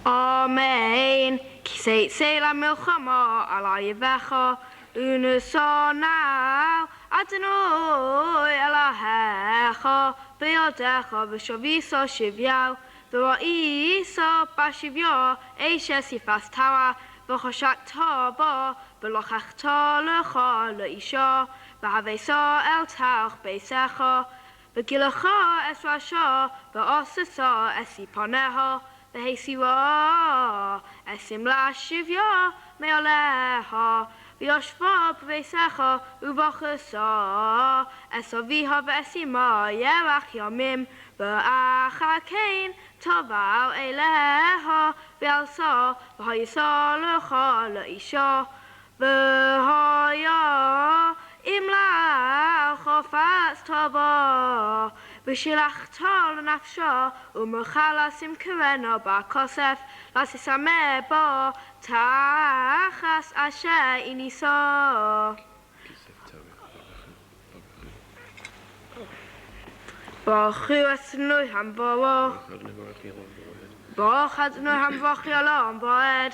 אמן. כי צא למלחמה על אויביך ונשונאו אדוני אלוהיך בידך ושביסו שביהו וראיסו בשביו אשס יפסתהו וחשקת בו ולקחת לך לאישה והבאתו אל תוך ביתך וגילך את ראשו ועושתו את סיפונהו והסירו את סמלה שביו מעליך ויושבו בביתך ובכסו את סביהו ואת אמו ירח ימים ואחר כן תבוא אליה ואלצו והייסו לך לאישה והיה אם לך חפצת בו ושילחת לנפשו ומוכל לשים קרנו בכוסף לססמה בו תחס אשר הניסו ברכו אדוני המבורך ברוך אדוני המבורך לעולם ועד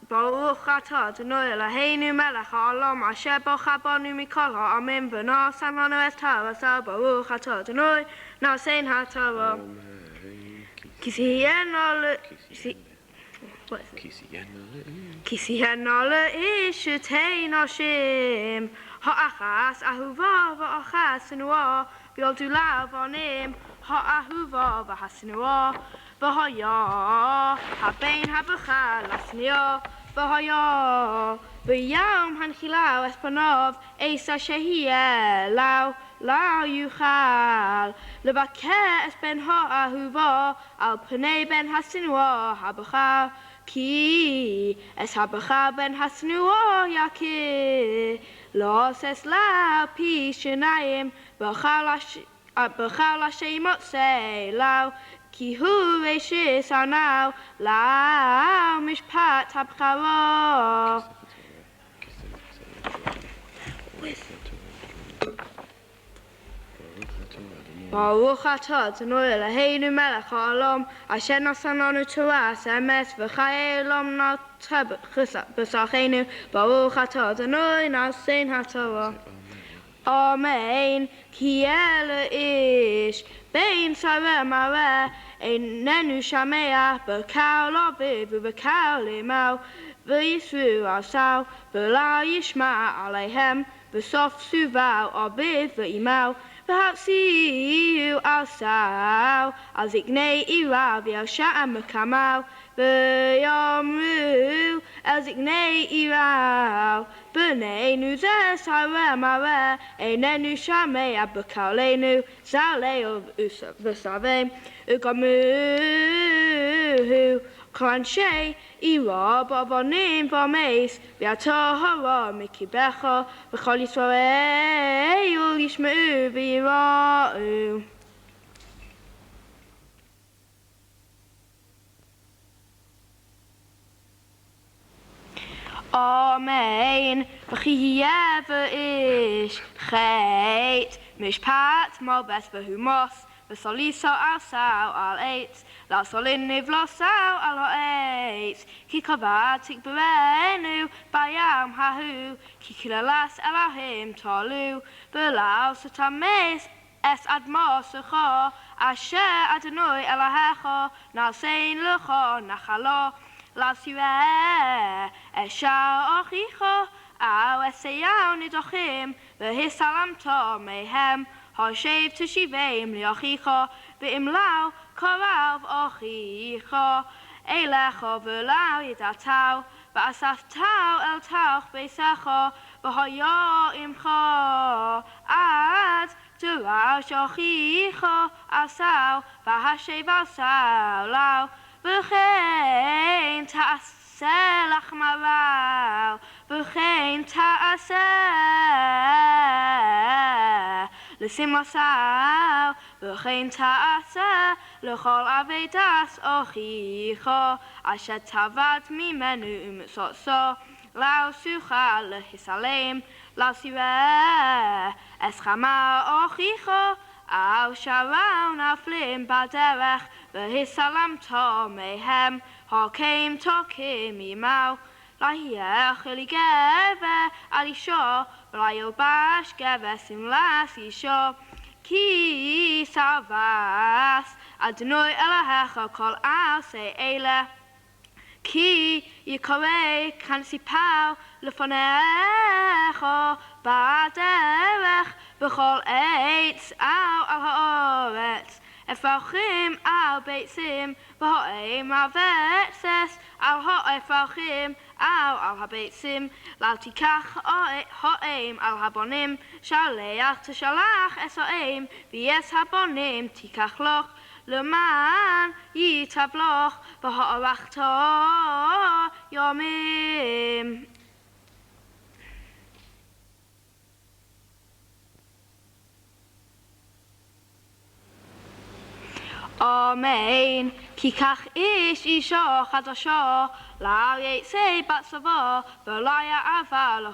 ברוך אתה אדוני אלוהינו מלך העולם אשר ברוך בנו מכל העמים ונעשה לנו את תורתו ברוך אתה אדוני נעשן התורה כי סייענו לאיש שתי נשים האחת אהובה והאחת שנואה וילדו לה בנים האהובה והשנואה והיה הבן הבכר לשנוא והיה ביום הנחילו את פניו אשר שיהיה לו לא יוכל לבקר את בן האהובה על פני בן השנואה הבכר כי את הבכר בן השנואה יכיר לא עושש לה פי שניים בחר לשם מוצא לו כי הוא רשע שנוא לו משפט הבכורה ברוך אתה אדוני אלוהינו מלך העולם אשר נתן לנו תורת אמת וחיי עולם נטע בשכנו ברוך אתה אדוני נעשן התורה אמן כי יהיה לאיש בן שרה מראה איננו שומע בקול אביו ובקול אמו ויסרו עשו ולא ישמע עליהם בסוף סובו אביו ואמו והוציאו עשו על זקני עירו ועל שער מקומו ויאמרו אל זקני עירו בנינו זה שרה מראה איננו שומע בקולנו זלהו וסבם וגמרו כל אנשי עירו באבנים במס והטהרה מקרבך וכל ישראל ישמעו ויראו אמן וכי יהיה באיש חטא משפט מובס והומוס וסוליסו עשו על עץ לסולין נבלוסו על העץ כי קבע תגברנו בים ההוא כי כללס אלוהים תעלו ולא שתמס את אדמוסך אשר אדוני אלוהיך נעשן לך נחלו לסירה אשר אחיך או אסיהו נדחים והסלמתו מהם השב תשיבם לאחיך ואם לא קרב אחיך אליך ולא ידעתו ואספתו אל תוך ביתך והיה עמך עד דבר שאחיך עשו והשב עשו לו וכן תעשה לך מרר וכן תעשה לשמחו וכן תעשה לכל עבודת אחיך אשר תעבד ממנו ומצאתו לא תוכל להסלם לא סירה את חמר אחיך על שרון נפלים בדרך, והסלמתו מהם, הוקים תוקים עמו. לא יאכל גבר על אישו, ולא ילבש גבר שמלת אישו. כי סרבס אדוני אלוהיך כל עושי אלה. כי יקרא כאן סיפר לפניך בדרך בכל עץ על האורץ. אפרחים על ביצים והועים על ורסס על האפרחים על הביצים. לא תיקח הועים על הבונים, שלח תשלח אסועים, ויש הבונים תיקח לך. למען ייטב לך והארכת ימים. אמן. כי כך איש אישו חדשו, לא יצא בת סבו, ולא יעבר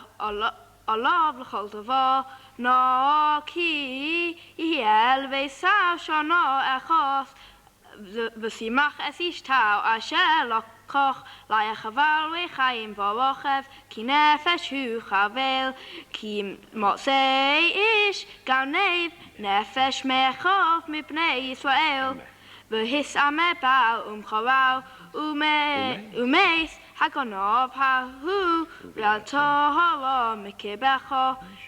עליו לכל דבר. כי יהיה לבישר שונו אחוס, ושימח את אשתו אשר לקח. לא יחבל לחיים ורוכב, כי נפש הוא חבל. כי מוצא איש גנב נפש מחוף מפני ישראל. והסעמה בעל ומכורו ומס הגנוב ההוא ולטהרו מקבחו.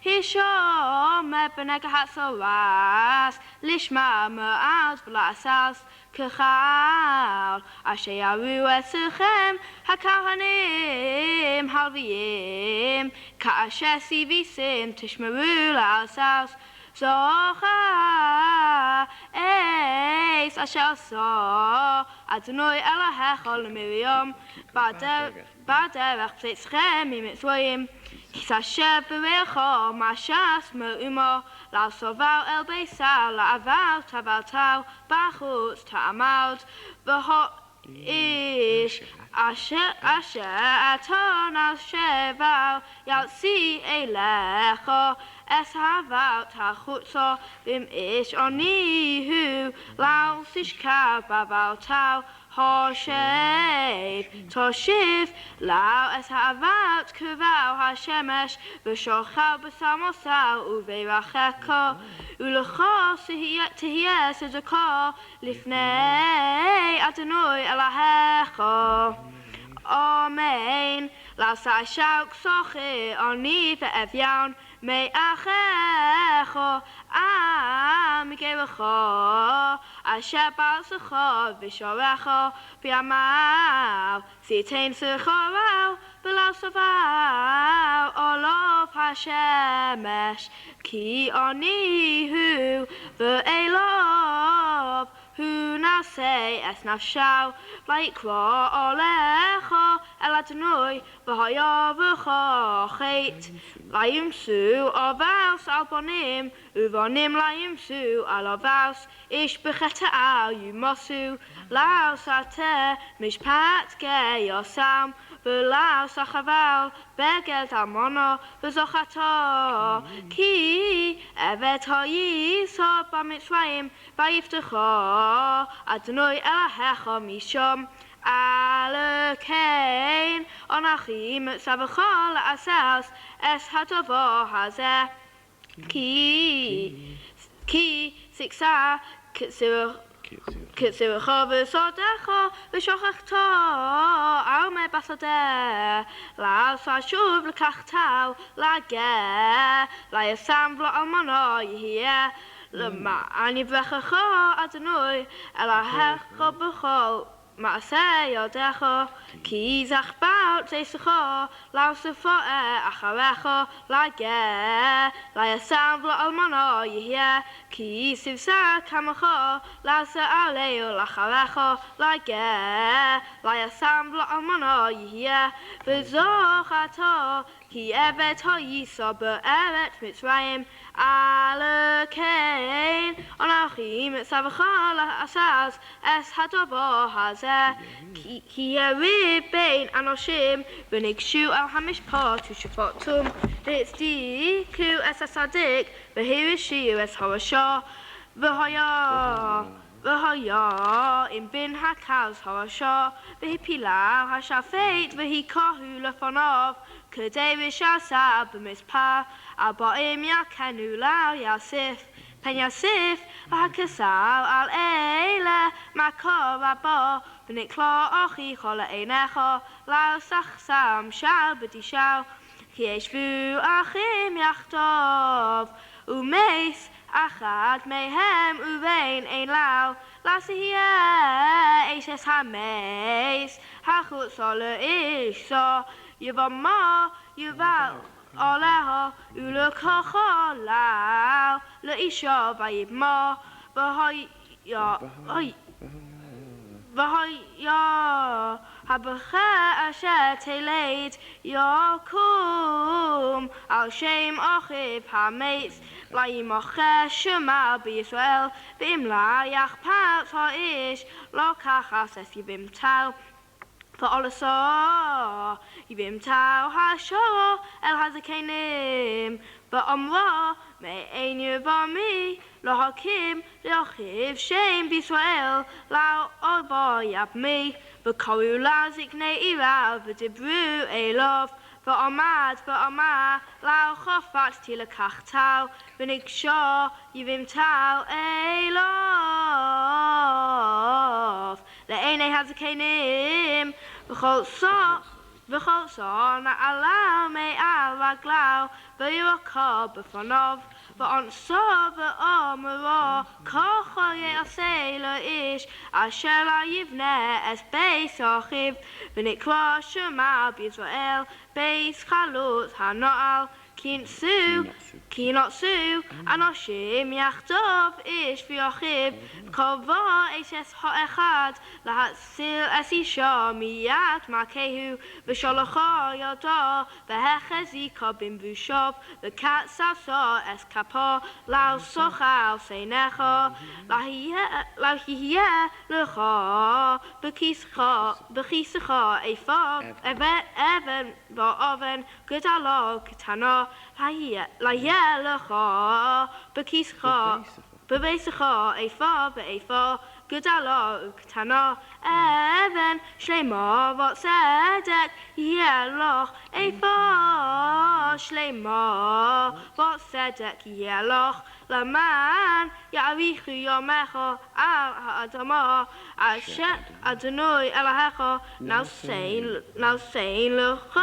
הישומר בנגע הסורס לשמר מאוד ולעשס כחל. אשר יראו אצלכם הכהנים הלוויים, כאשר ציוויתם תשמרו לעשס. זוכר עץ אשר עשה אדוני אלוהיך למרים בדרך פצצכם ממצרים. כי תשב בריחו משס מאומו, לא סובר אל בישר לעבר תברתו, בחוץ תעמוד. איש אשר אתה נשבר יוציא אליך את העברת החוצה. ואם איש עני הוא לא תשכב בעברתו, תושיב לו את העברת קרב השמש, ושוכב בשמוסר וברכך. ולך תהיה צדקו לפני אדוני אלוהיך. אמן. לא תעשוק סוחר עני ואביון מאחיך מקרבך, אשר פרסך ושורך בימיו. תיתן שכרו ולא סבר עולב השמש. כי עני הוא ואלוהיו הוא נשא את נפשו. לא יקרא עליך אל אדוני ויברך חטא. לא ימסו אבוס על בנים, ובנים לא ימסו על אבוס. איש בחטאו ימסו. לא סטה משפט גיוסם, ולא סחבל בגד אלמונו וזוכתו. כי עבד היסוד במצרים ויפתחו אדוני אלוהיך משום. על כן אנכי מצווך לעשות את הדבר הזה. כי שכחה כסירך וסודך ושוכחתו על בשדה. לעשות שוב לקחתו לגר, לא ישם לאלמנו יהיה. למען יברכך אדוני אלוהיך בכל מעשה ידיך. כי זכרת צאתך להוסיפו אחריך לגר, לא ישם לאלמנו יהיה. כי סבסה כמך לעשה עליהו לאחריך לגר, לא ישם לאלמנו יהיה. וזוכתו כי עבד היסוד בארץ מצרים. על כן אנכי מצווך לעשות את הדבר הזה. כי יריב בין אנשים וניגשו על המשפט ושפטום, והצדיקו את הצדיק והרשיעו את הרשע. V'haya in bin hakaz harasha v'hipilav hashafet v'hikahu lefonov k'dei v'shasa b'mispah aba'im yakenu lao yasif pen yasif v'hakasav al eile makov abba v'nikla achi chola einecha lao sachsam shal b'dishav כי ישבו אחים יחטוב ומייס אחד מהם ובין אין לאו לעשייה אשס המייס החוצה לאישו יבמה יבל עליה ולקחה לאו לאישו ויבמה והיה הבכה אשר תלד יקום על שם אחיו המץ לימחה שמה בישראל ואם לה יחפץ האיש לא ככה סס יבמתו ועולסו יבמתו השור אל הזקנים ואמרו מאין יבוא מי להקים לאחיו שם בישראל לעוד בו יבמי וקראו לזקני עירה ודיברו אליו ועמד ואמר לחפצתי לקחתו ונקשור יבמתו אליו לעיני הזקנים וכל צאן נעלה מעל רגליו וירקע בפניו ואנסו ואמרו ככה יעשה לאיש אשר לא יבנה את בית אחיו ונקרא שמה בישראל בית חלוץ הנעל כי נעשו אנשים יחטוף איש ואחיו קבע אשת האחד להציל את אישו מיד מכהו ושלחו ידו והחזיקו במבושיו וקצצו את כפו לא שוחר שיניך לא יהיה לך בכיסך אבן ואבן גדולה קטנה לא יהיה לך בכיסך בביתך איפה ואיפה גדולה וקטנה אבן שלמה וצדק יהיה לך איפה שלמה וצדק יהיה לך למען יאריכו ימיך על האדמה אשר אדוני אלוהיך נושא לך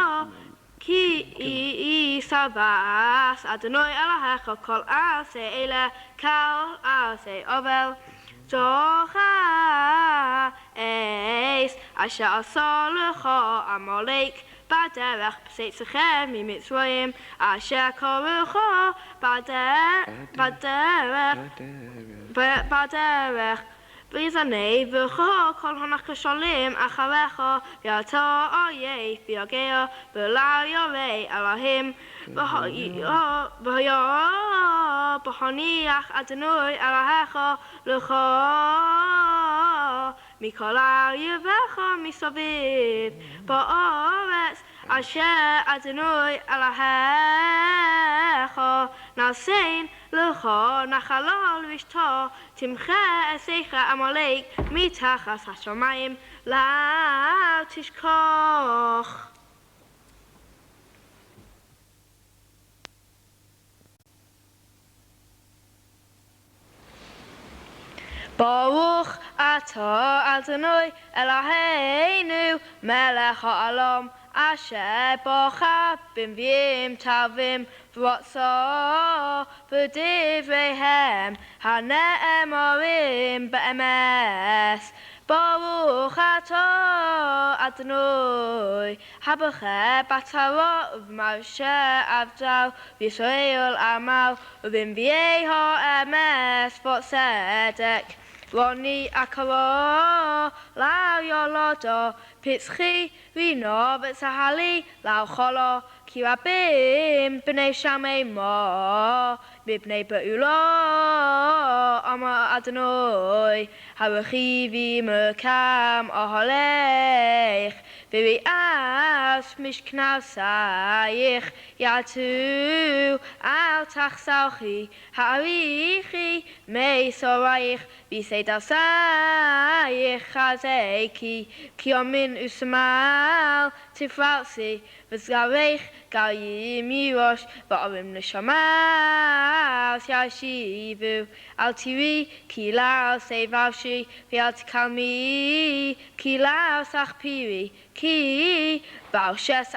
כי סבס אדוני אלוהיך כל עשה אלה כל עשה אבל זוכה אס אשר עשה לך עמלק בדרך בצאתכם ממצרים אשר קראך בדרך ויזנה וכה כל הנחשלים אחריך ויעתור אויב ויגע ולא ירא אלוהים והיה בהניח אדוני אלוהיך לך מכל אויביך מסביב בארץ אשר אדוני אלוהיך נושא לך נחלה ולבשתו תמחה אשיך עמלק מתחת השמיים לא תשכח. ברוך אתה אדוני אלוהינו מלך העולם אשר בכה בנביאים טובים ורצה בדבריהם הנאמרים באמת. ברוך אתה אדוני הבכה בתורה ובמשה עבדו בישראל עמו ובנביאי האמת וצדק. רוני אקרא לא יולדו פצחי וינו וצהלי לא חולו כי רבים בני שמיימו מפני פעולו אמר אדוני הרכיבי מקם אהלך וריאס משכנסייך יעצו על תחסוכי העריכי מסורייך בסתרסייך חזקי כי יומין ושמאל תפרסי וזרעך גרים ירוש וערים נשמה שישיבו אל תראי כי לא סבבשי ואל תקלמי כי לא סחפירי כי ברשס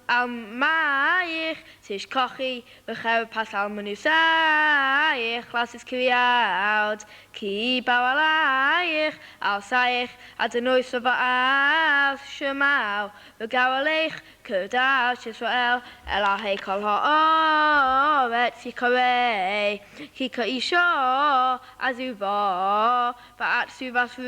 על מייך תשכחי וחרב פס על מנוסייך לסיס קריאות כי באו עלייך על סייך אדוני סבאל שמעו וגר עליך קדש ישראל אלוהי כל הארץ יקרא כי כאישו עזובו ואת סובס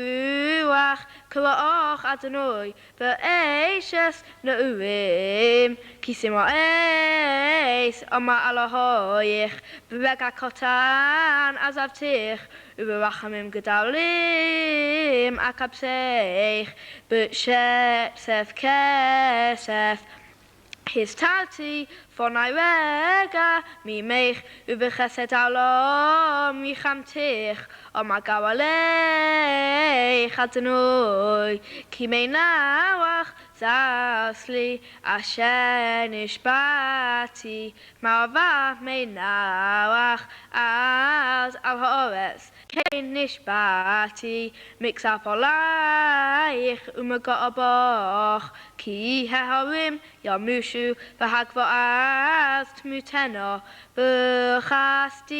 רוח כרוך אדוני באשס נעורים כי שמועס אמר אלוהיך ברגע קטן עזבתך וברחמים גדולים אקבצך בשפסף כסף הסתרתי פוני רגע ממך ובחסד העולם ניחמתך אמר גר עליך אדוני כי מי נוח זס לי אשר נשבעתי מערבה מי נוח אז על האורץ כן נשבעתי מקצף עלייך ומגע בך כי ההרים ימושו והגבוהות תמותנה בחסדי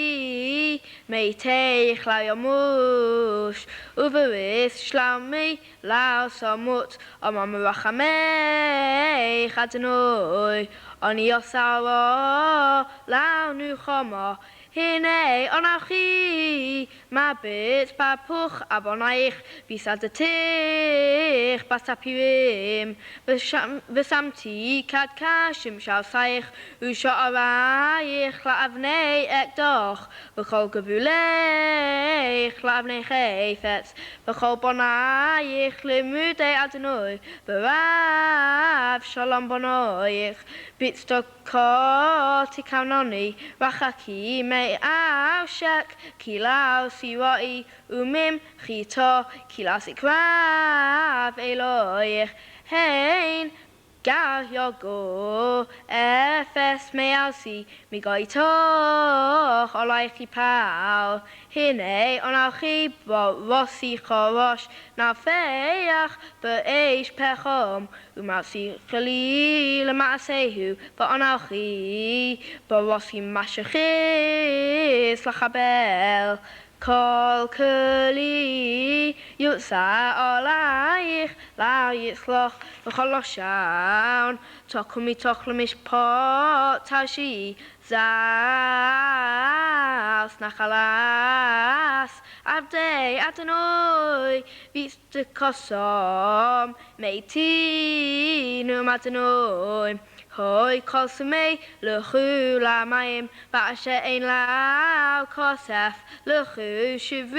מתך לא ימוש ובריס שלומי לא שמות אמר מרחמך אדוני אני עושה לא נחמה הנה אנוכי מביט בפוך אבונייך וסדתך בספירים ושמתי קדקש שעשייך ושערייך לאבני אקדח וכל גבולייך לאבני חפץ וכל בונייך לימודי אדוני ברב שלום בונייך בצדקות תקנוני רחקי מעשק כי לא סירואי וממחיתו כי לא סקרב אלוהיך הן גר יוגו אפס מעשי מגויתוך עלייך יפל הנה אנוכי בראשי חרוש נפח באש פחם ומעשי חליל למעשהו ואנוכי בראשי משכיס לחבל כל כלי יוצא עלייך לא יצלח וכל לשון תקום מתוך למשפט תשי זס נחלס עבדי אדוני ויסתכסום מתינו אדוני הוי כל סמי לכו למים ואשר אין לה כוסף לכו שבו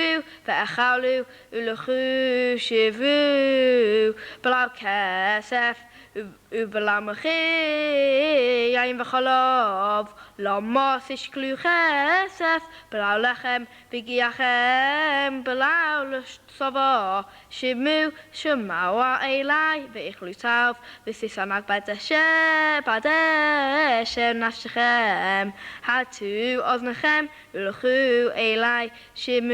ואכלו ולכו שבו בלעו כסף ובלעו מחיר יין וחלב לא מוס ישקלו כסף בלעו לחם וגיחם בלעו לסבו שמעו אלי ואיכלו טוב וסיסנק בדשם נפשכם הטו אוזניכם ולכו אלי שמעו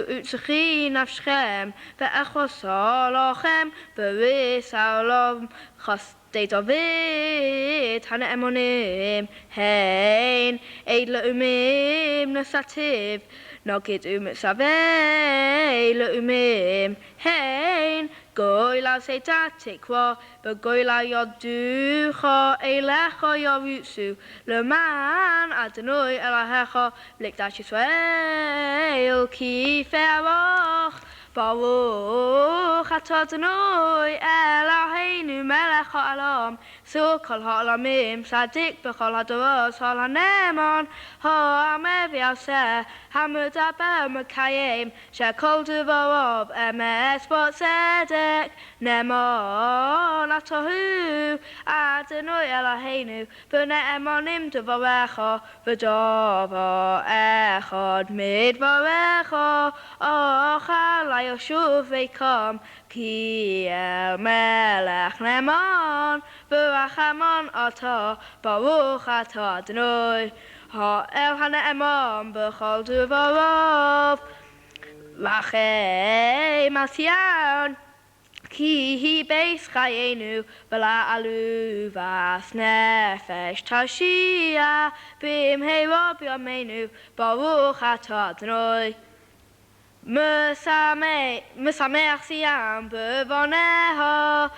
וצחי נפשכם ואחוסו לכם בריס העולם חסדי דוד הנאמונים הן עד לאומים נשאתיו נוגד ומצווה לאומים הן גוי לעשת תקווה וגוי לידוך אליך ירוצו למען אדוני אלוהיך לקדש ישראל כי פרח ברוך אתה אדוני אלוהינו מלך העולם So kol ha'olamim, sadik b'chol ha'doros, hol ha'nemon, ha'ameh v'yaseh, ha'medaber mekayim, shekol devorov, emes b'tzedek, nemon atohu, Adonai Eloheinu, b'ne'emonim devorecha, v'dovo echad midvorecha, ochal hayoshuv v'kom, ki el melech nemon, v'rachamon ata, baruch ata Adonai, ha'el ha'ne'emon b'chol devorov, v'achei Matzion, Ki hi beis chayenu b'la'alu vas nefesh tashia b'imheiro b'yameinu baruch ata Adonai Mesameach siyam b'voneha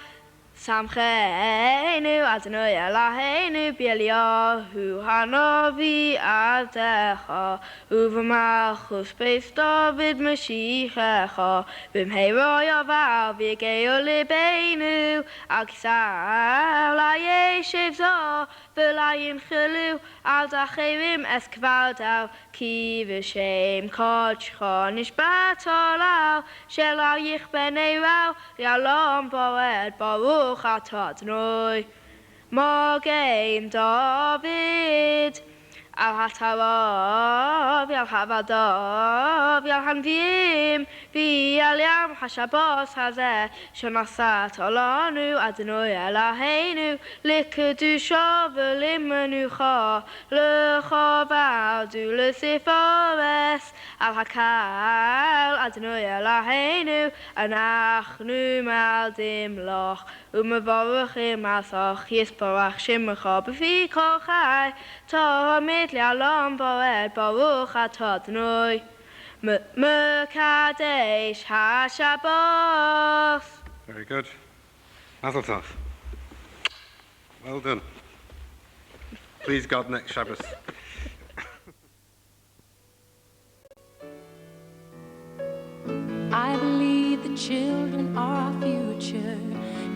Samcheinu Adonai Eloheinu b'Eliyahu hanavi adecha U'v'malchus beis David Mashiachecha B'mheiro yavar v'yigeu libeinu Al kisar la'yeshev zo v'la'yinchelu Al dacherim es kvardav Ki v'shem kodshcha nishbat olau Shelo yichbenei rau Yalom bored baruch Ata Adonai Mogen David Al hatarav Yal havadav Yal hanvim V'yal yam hashabos hazeh Shonasat olanu Adonai Eloheinu L'kedusha v'limenucha L'cha v'adu l'sifores Al hakal Adonai Eloheinu Anachnu maldim loch U'mevorachim asach Yisparach shimecha b'fi kol chai Tamid li'alam bored baruch ata Adonai Mekadesh HaShabbos. Very good. Mazel tov. Well done. Please God next Shabbos. I believe the children are our future.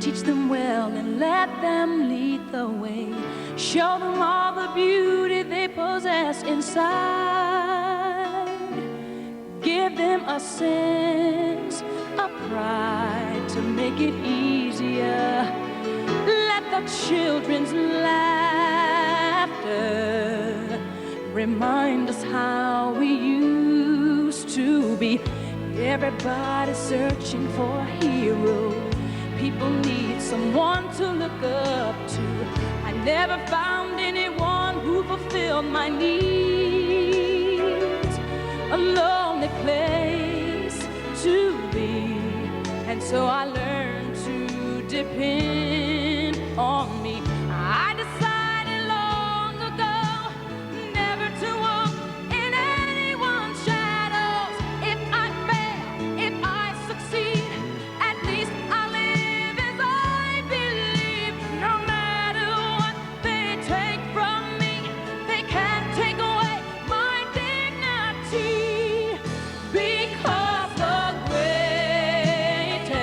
Teach them well and let them lead the way. Show them all the beauty they possess inside. Give them a sense of pride to make it easier. Let the children's laughter remind us how we used to be. Everybody's searching for a hero. People need someone to look up to. I never found anyone who fulfilled my needs. A lonely place to be. And so I learned to depend on me. I decided long ago never to walk in anyone's shadows. If I fail, if I succeed, at least I'll live as I believe. No matter what they take from me, they can't take away my dignity. Because the greatest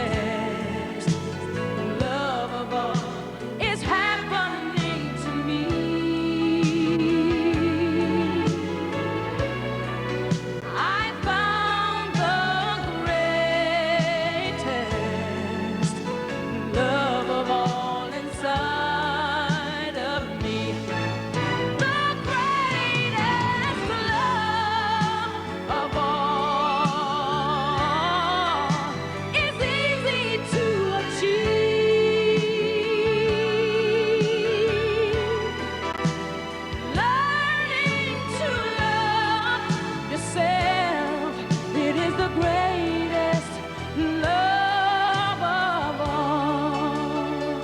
love of all is happening to me. I found the greatest love of all inside of me. The greatest love of all is easy to achieve. Learning to love yourself, it is the greatest love of all.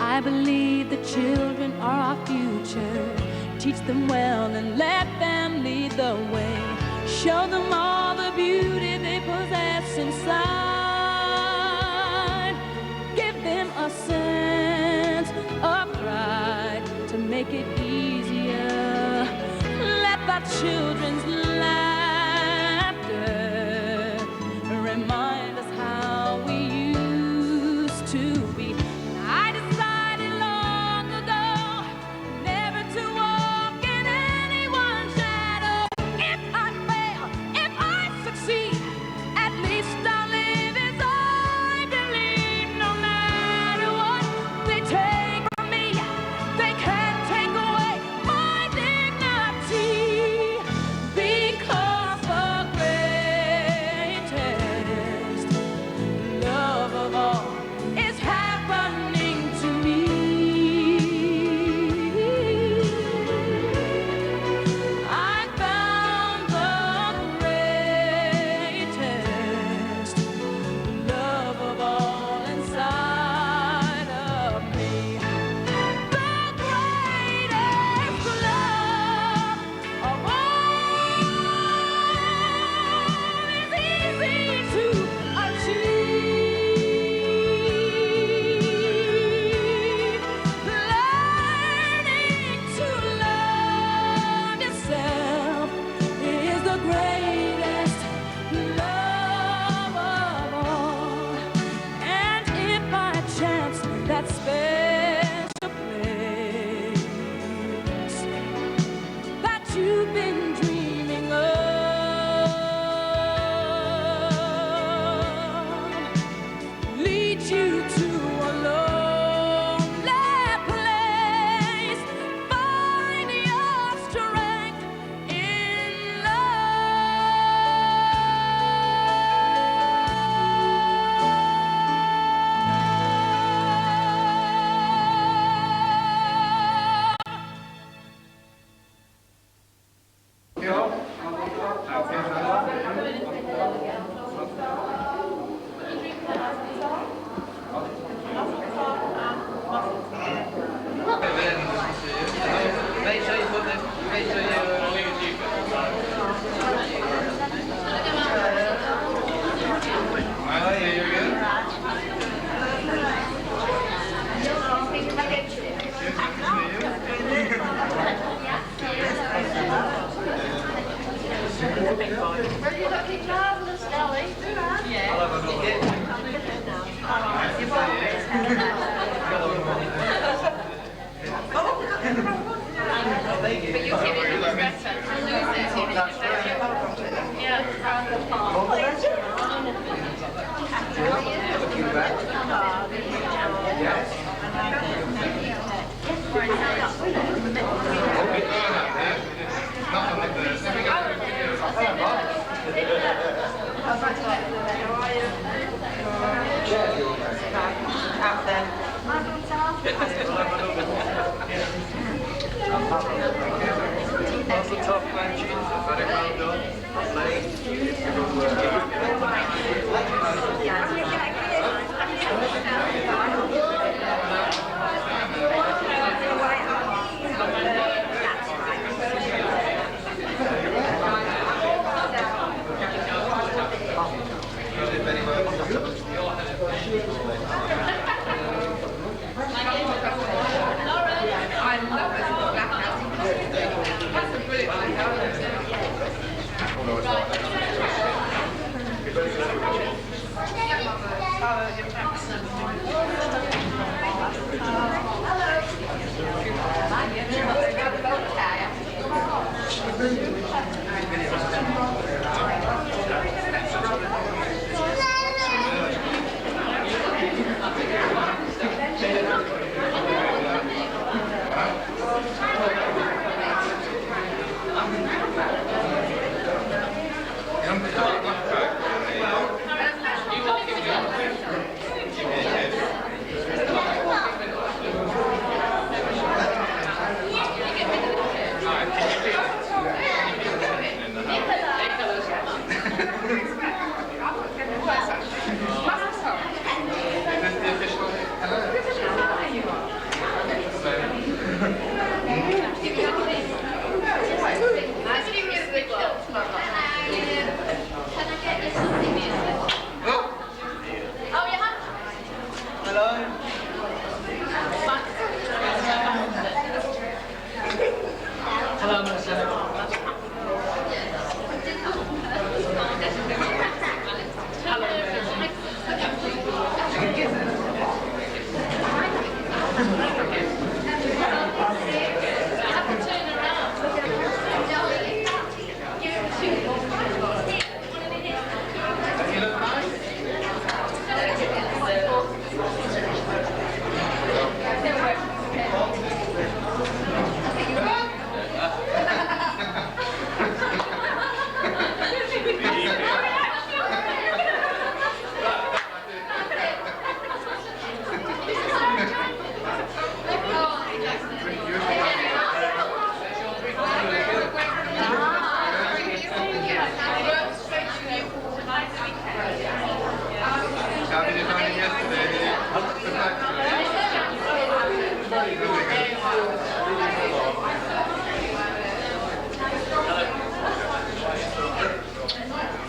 I believe the children are our future. Teach them well and let them lead the way. Show them all the beauty they possess inside. Give them a sense of pride to make it easier. Let the children's laughter remind us how we used to be.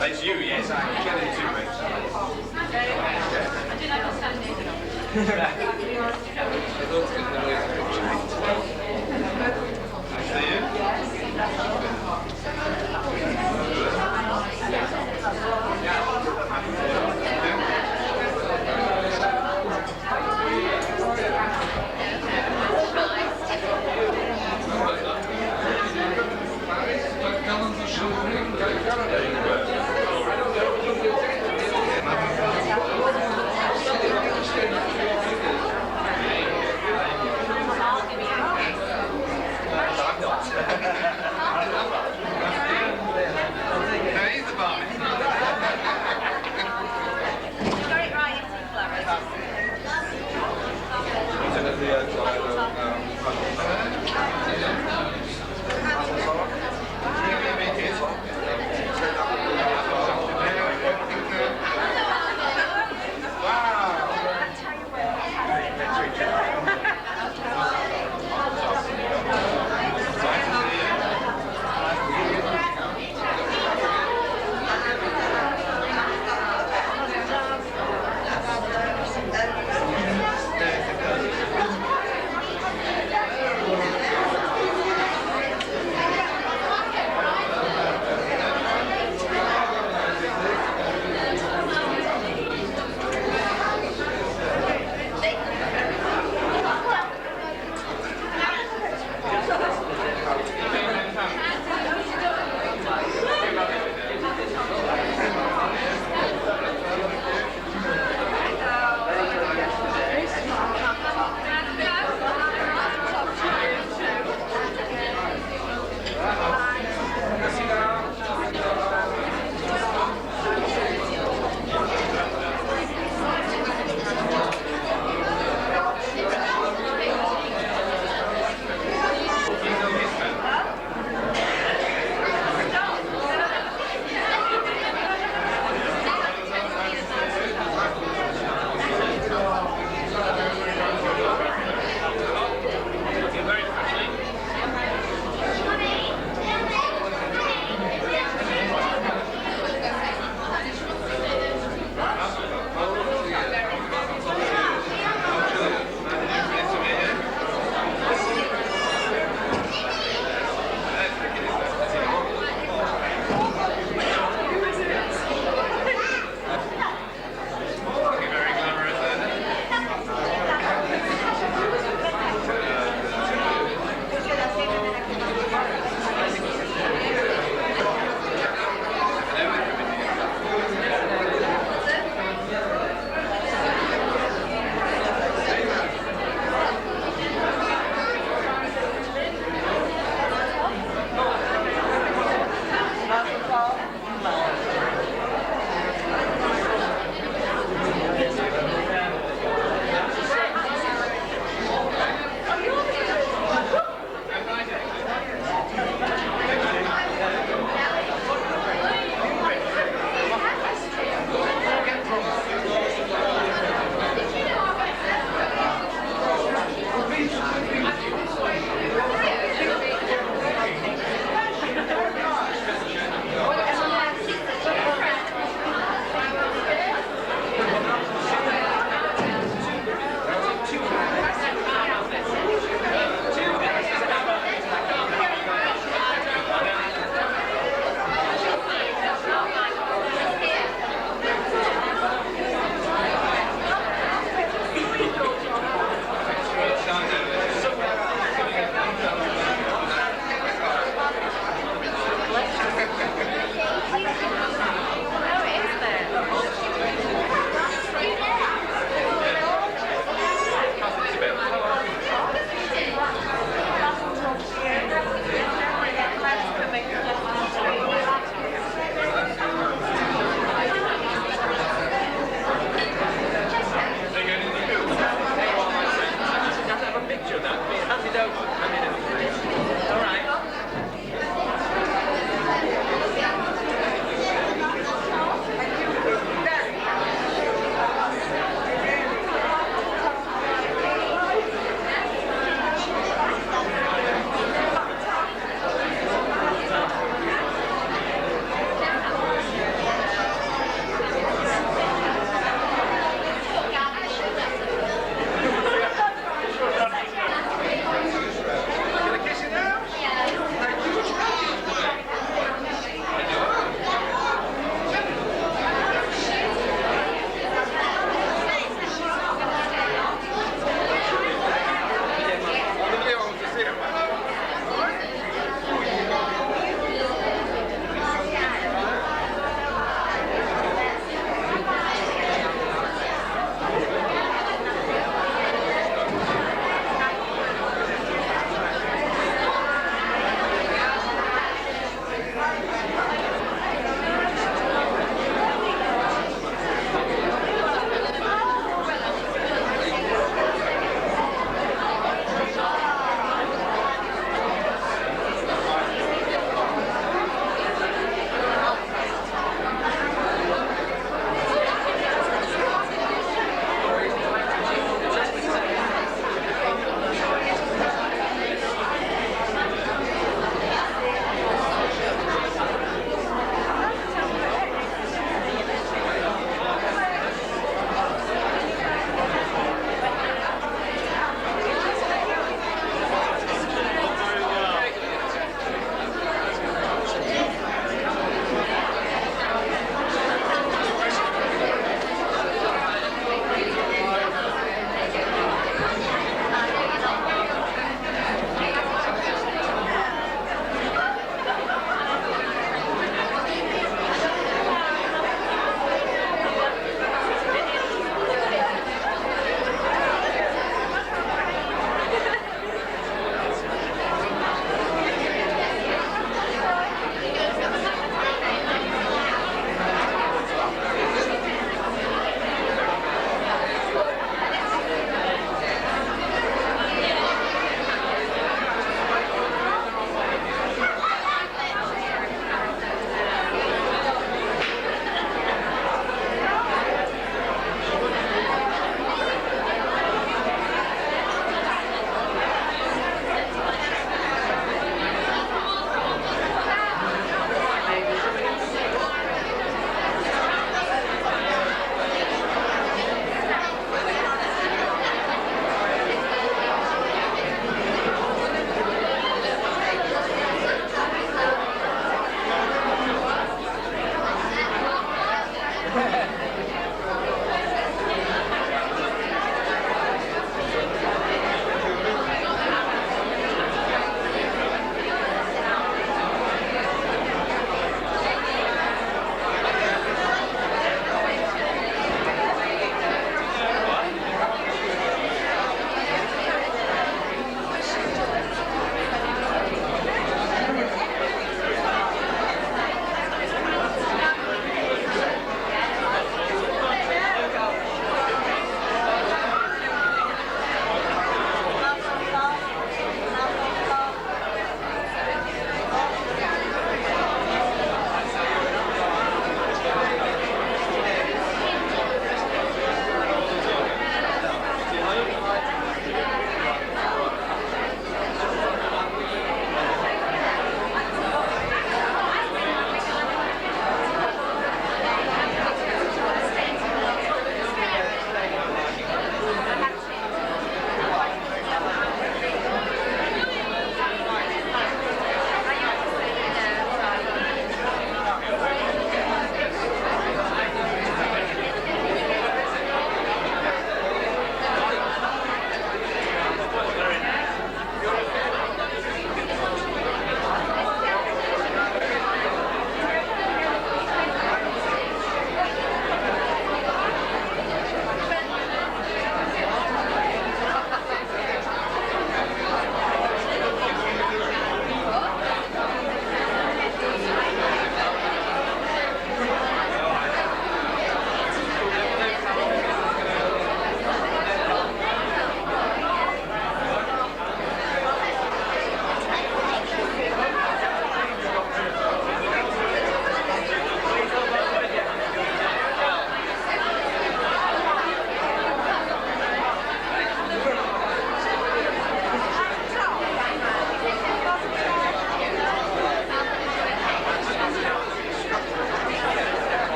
That's you, yes, I can get it too, mate.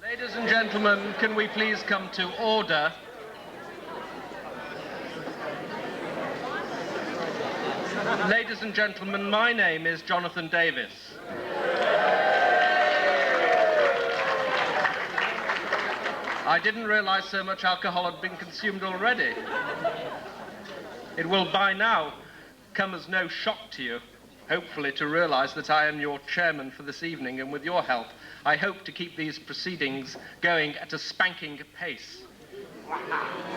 Ladies and gentlemen, can we please come to order? Ladies and gentlemen, my name is Jonathan Davis. I didn't realize so much alcohol had been consumed already. It will by now come as no shock to you, hopefully, to realize that I am your chairman for this evening, and with your help, I hope to keep these proceedings going at a spanking pace,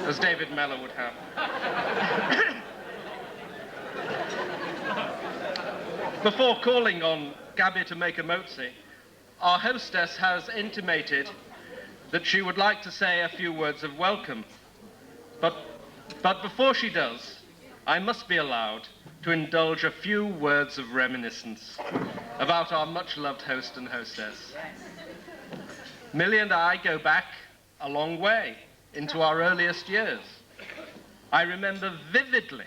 as David Mellor would have. Before calling on Gabby to make a motzi, our hostess has intimated that she would like to say a few words of welcome. But before she does, I must be allowed to indulge a few words of reminiscence about our much-loved host and hostess. Millie and I go back a long way into our earliest years. I remember vividly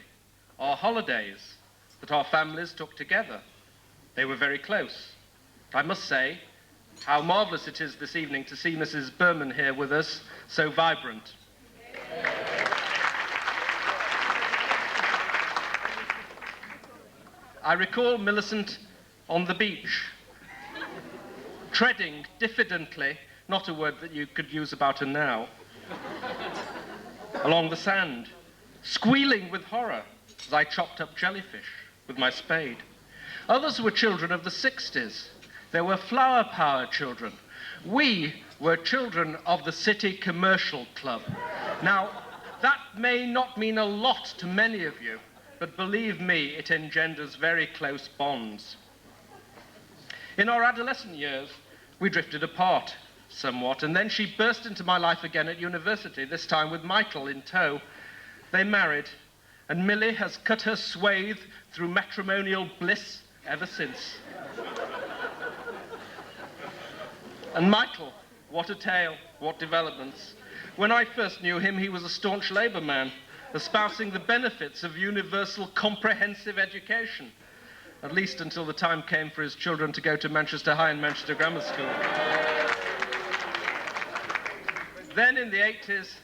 our holidays that our families took together. They were very close. I must say how marvelous it is this evening to see Mrs. Berman here with us, so vibrant. I recall Millicent on the beach, treading diffidently, not a word that you could use about her now, along the sand, squealing with horror as I chopped up jellyfish with my spade. Others were children of the 60s. They were flower power children. We were children of the City Commercial Club. Now, that may not mean a lot to many of you, but believe me, it engenders very close bonds. In our adolescent years, we drifted apart somewhat, and then she burst into my life again at university, this time with Michael in tow. They married, and Millie has cut her swathe through matrimonial bliss ever since. And Michael, what a tale, what developments. When I first knew him, he was a staunch Labour man, espousing the benefits of universal comprehensive education, at least until the time came for his children to go to Manchester High and Manchester Grammar School. Then in the 80s,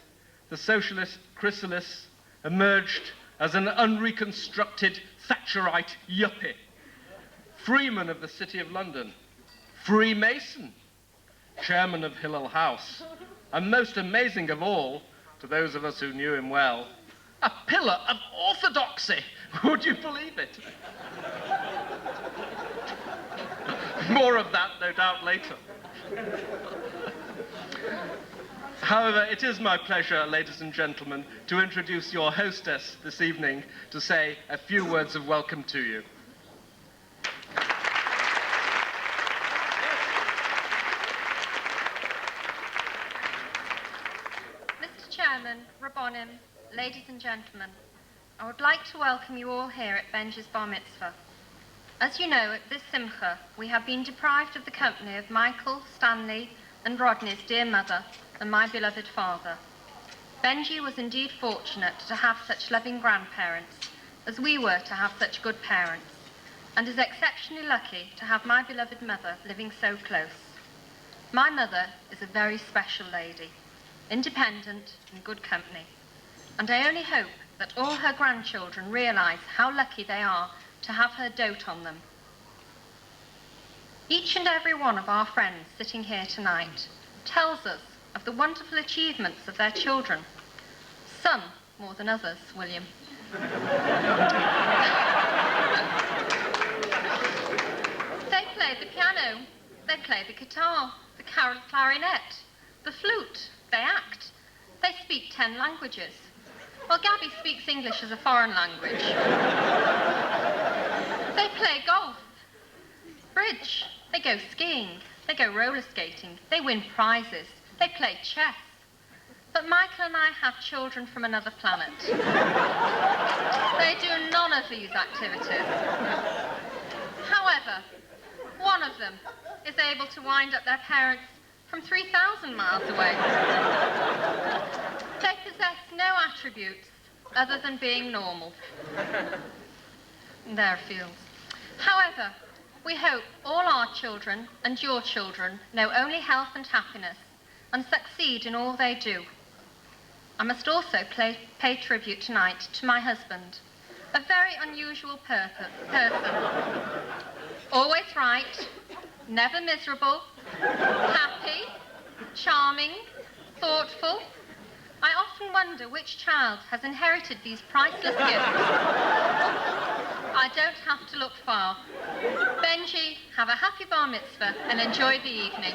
the socialist chrysalis emerged as an unreconstructed Thatcherite yuppie, Freeman of the City of London, Freemason, chairman of Hillel House, and most amazing of all, to those of us who knew him well, a pillar of orthodoxy. Would you believe it? More of that, no doubt, later. However, it is my pleasure, ladies and gentlemen, to introduce your hostess this evening to say a few words of welcome to you. Mr. Chairman, Rabbonim, ladies and gentlemen, I would like to welcome you all here at Benji's Bar Mitzvah. As you know, at this simcha, we have been deprived of the company of Michael, Stanley, and Rodney's dear mother, and my beloved father. Benji was indeed fortunate to have such loving grandparents, as we were to have such good parents, and is exceptionally lucky to have my beloved mother living so close. My mother is a very special lady, independent and good company, and I only hope that all her grandchildren realise how lucky they are to have her dote on them. Each and every one of our friends sitting here tonight tells us of the wonderful achievements of their children. Some more than others, William. They play the piano, they play the guitar, the clarinet, the flute, they act. They speak 10 languages. Well, Gabby speaks English as a foreign language. They play golf, bridge, they go skiing, they go roller skating, they win prizes, they play chess. But Michael and I have children from another planet. They do none of these activities. However, one of them is able to wind up their parents from 3,000 miles away. They possess no attributes other than being normal. There feels. However, we hope all our children and your children know only health and happiness and succeed in all they do. I must also pay tribute tonight to my husband, a very unusual person. Always right, never miserable, happy, charming, thoughtful. I often wonder which child has inherited these priceless gifts. I don't have to look far. Benji, have a happy bar mitzvah and enjoy the evening.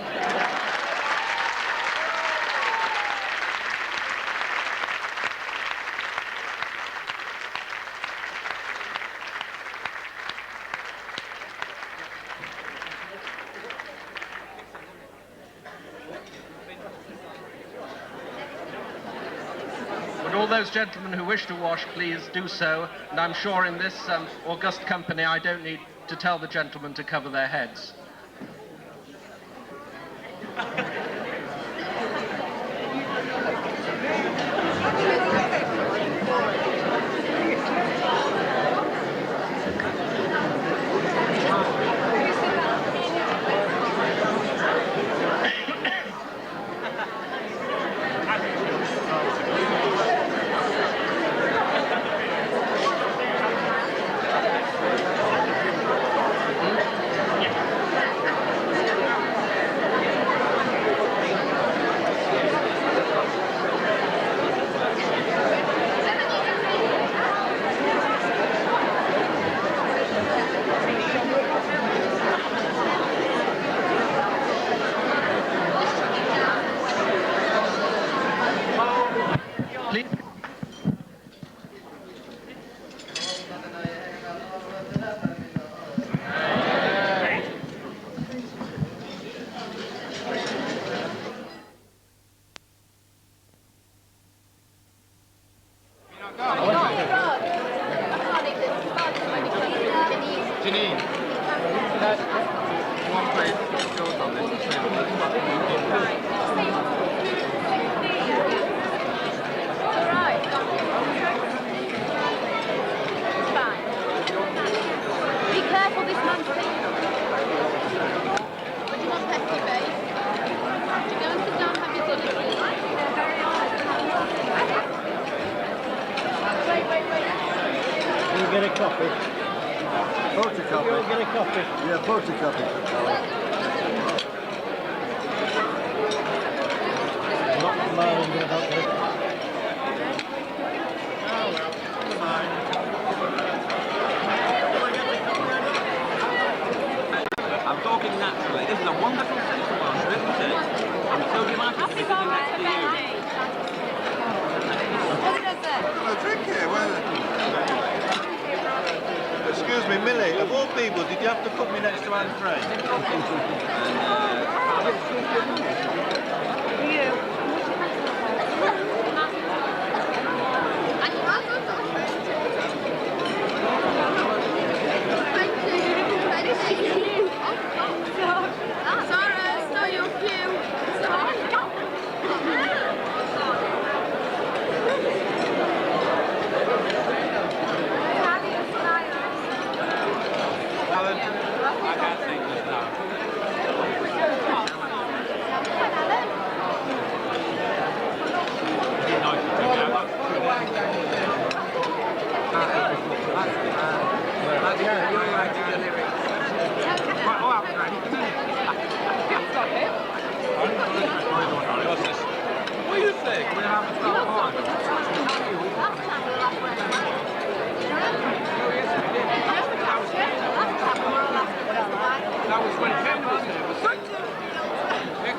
All those gentlemen who wish to wash, please do so. And I'm sure in this august company, I don't need to tell the gentlemen to cover their heads. Janine. One place goes on this. Right. Fine. Be careful, this man's taking up. What do you want, Petty, babe? Do you go and sit down and have your dinner, please? Can you get a copy? Photocopy. Can you get a copy? Yeah, photocopy. Not smiling about this. I'm talking naturally. This is a wonderful centre one, isn't it? I'm so delighted to be sitting next to you. Drink here, excuse me, Millie, of all people, did you have to put me next to Anne Frey?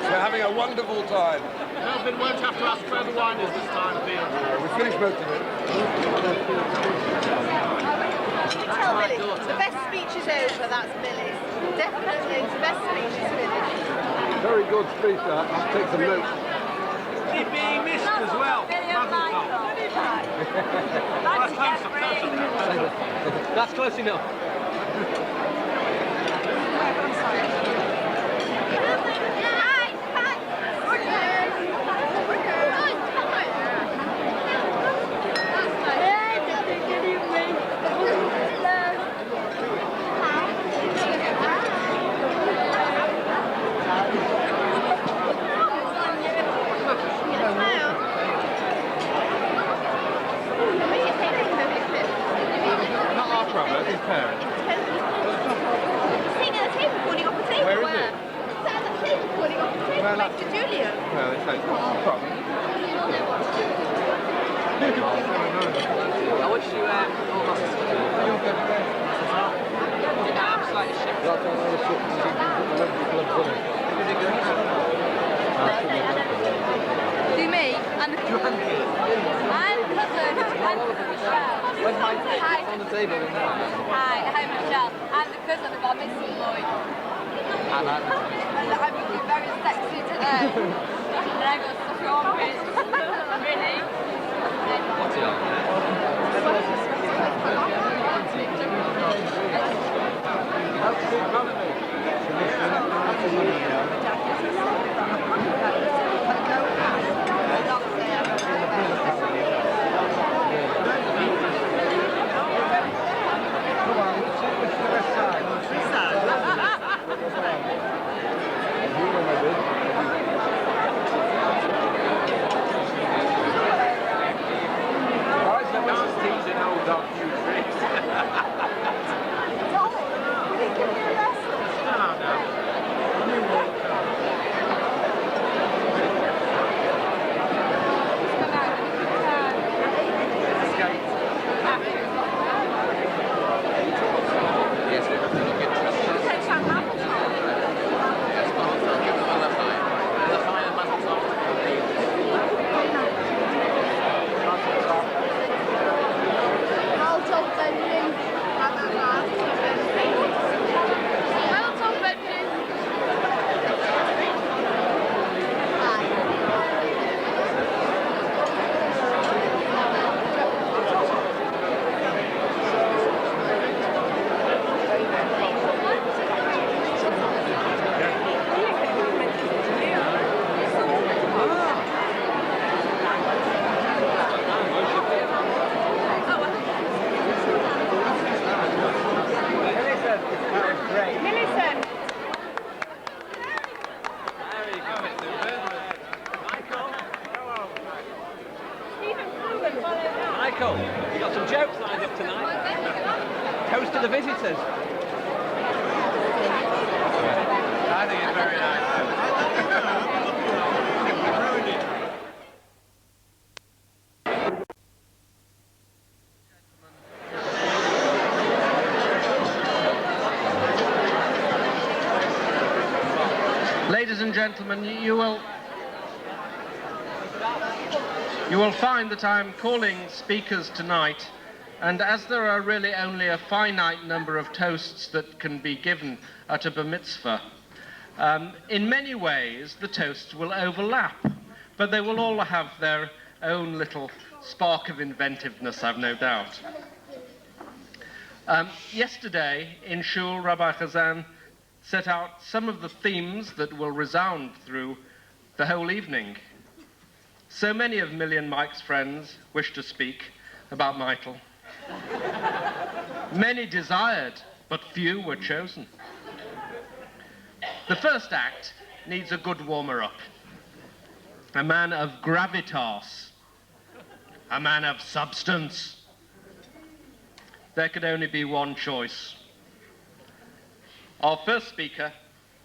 We're having a wonderful time. Melvin won't have to ask where the wine is this time of the year. We finished most of it. Tell Millie, the best speech is over, that's Millie's. Definitely, the best speech is finished. Very good speech, that. I'll take some notes. He's being missed as well. That's close enough. Not our problem, his parents. Sitting at the table, pulling off the table. Where is it? Sat at the table, pulling off the table Well, next to Julia. Well, it's not our problem. I wish you all lost it. I'm slightly shipped. Do me and the cousin and Michelle. Where's my Hi. on the table? Hi, Michelle. And the cousin of our missing boy. And I'm looking very sexy today. And I got such a bit. Really? What's it on? Teasing old dog, you tricks. to the visitors. I think it's very nice. Ladies and gentlemen, you will find that I'm calling speakers tonight, and as there are really only a finite number of toasts that can be given at a bar mitzvah, in many ways the toasts will overlap, but they will all have their own little spark of inventiveness, I've no doubt. Yesterday in Shul, Rabbi Chazan set out some of the themes that will resound through the whole evening. So many of Millie and Mike's friends wished to speak about Michael. Many desired, but few were chosen. The first act needs a good warmer-up. A man of gravitas, a man of substance. There could only be one choice. Our first speaker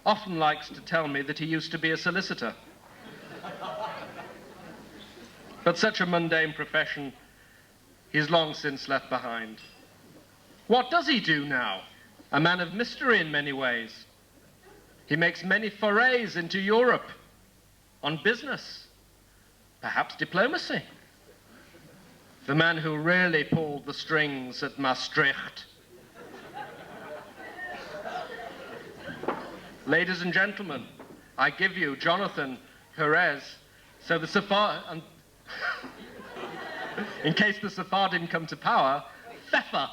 often likes to tell me that he used to be a solicitor. But such a mundane profession he's long since left behind. What does he do now? A man of mystery in many ways. He makes many forays into Europe on business, perhaps diplomacy. The man who really pulled the strings at Maastricht. Ladies and gentlemen, I give you Jonathan Perez, so the Sephardim, in case the Sephardim come to power, Pfeffer.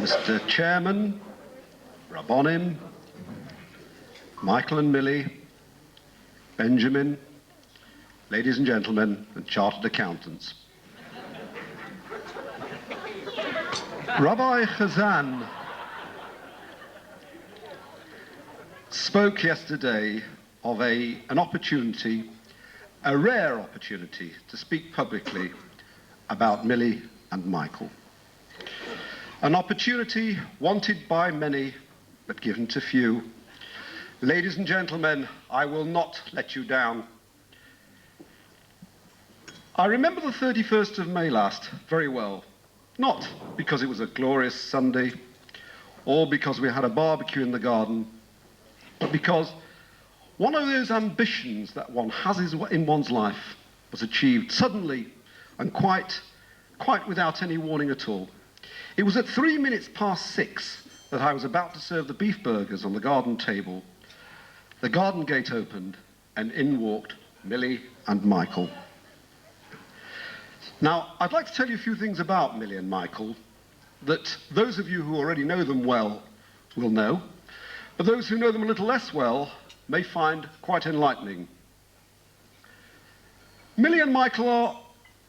Mr. Chairman, Rabbonim, Michael and Millie, Benjamin, ladies and gentlemen, and chartered accountants. Rabbi Chazan spoke yesterday of an opportunity, a rare opportunity, to speak publicly about Millie and Michael. An opportunity wanted by many, but given to few. Ladies and gentlemen, I will not let you down. I remember the 31st of May last very well, not because it was a glorious Sunday, or because we had a barbecue in the garden, but because one of those ambitions that one has in one's life was achieved suddenly and quite without any warning at all. It was at 6:03 that I was about to serve the beef burgers on the garden table. The garden gate opened, and in walked Millie and Michael. Now, I'd like to tell you a few things about Millie and Michael that those of you who already know them well will know, but those who know them a little less well may find quite enlightening. Millie and Michael are,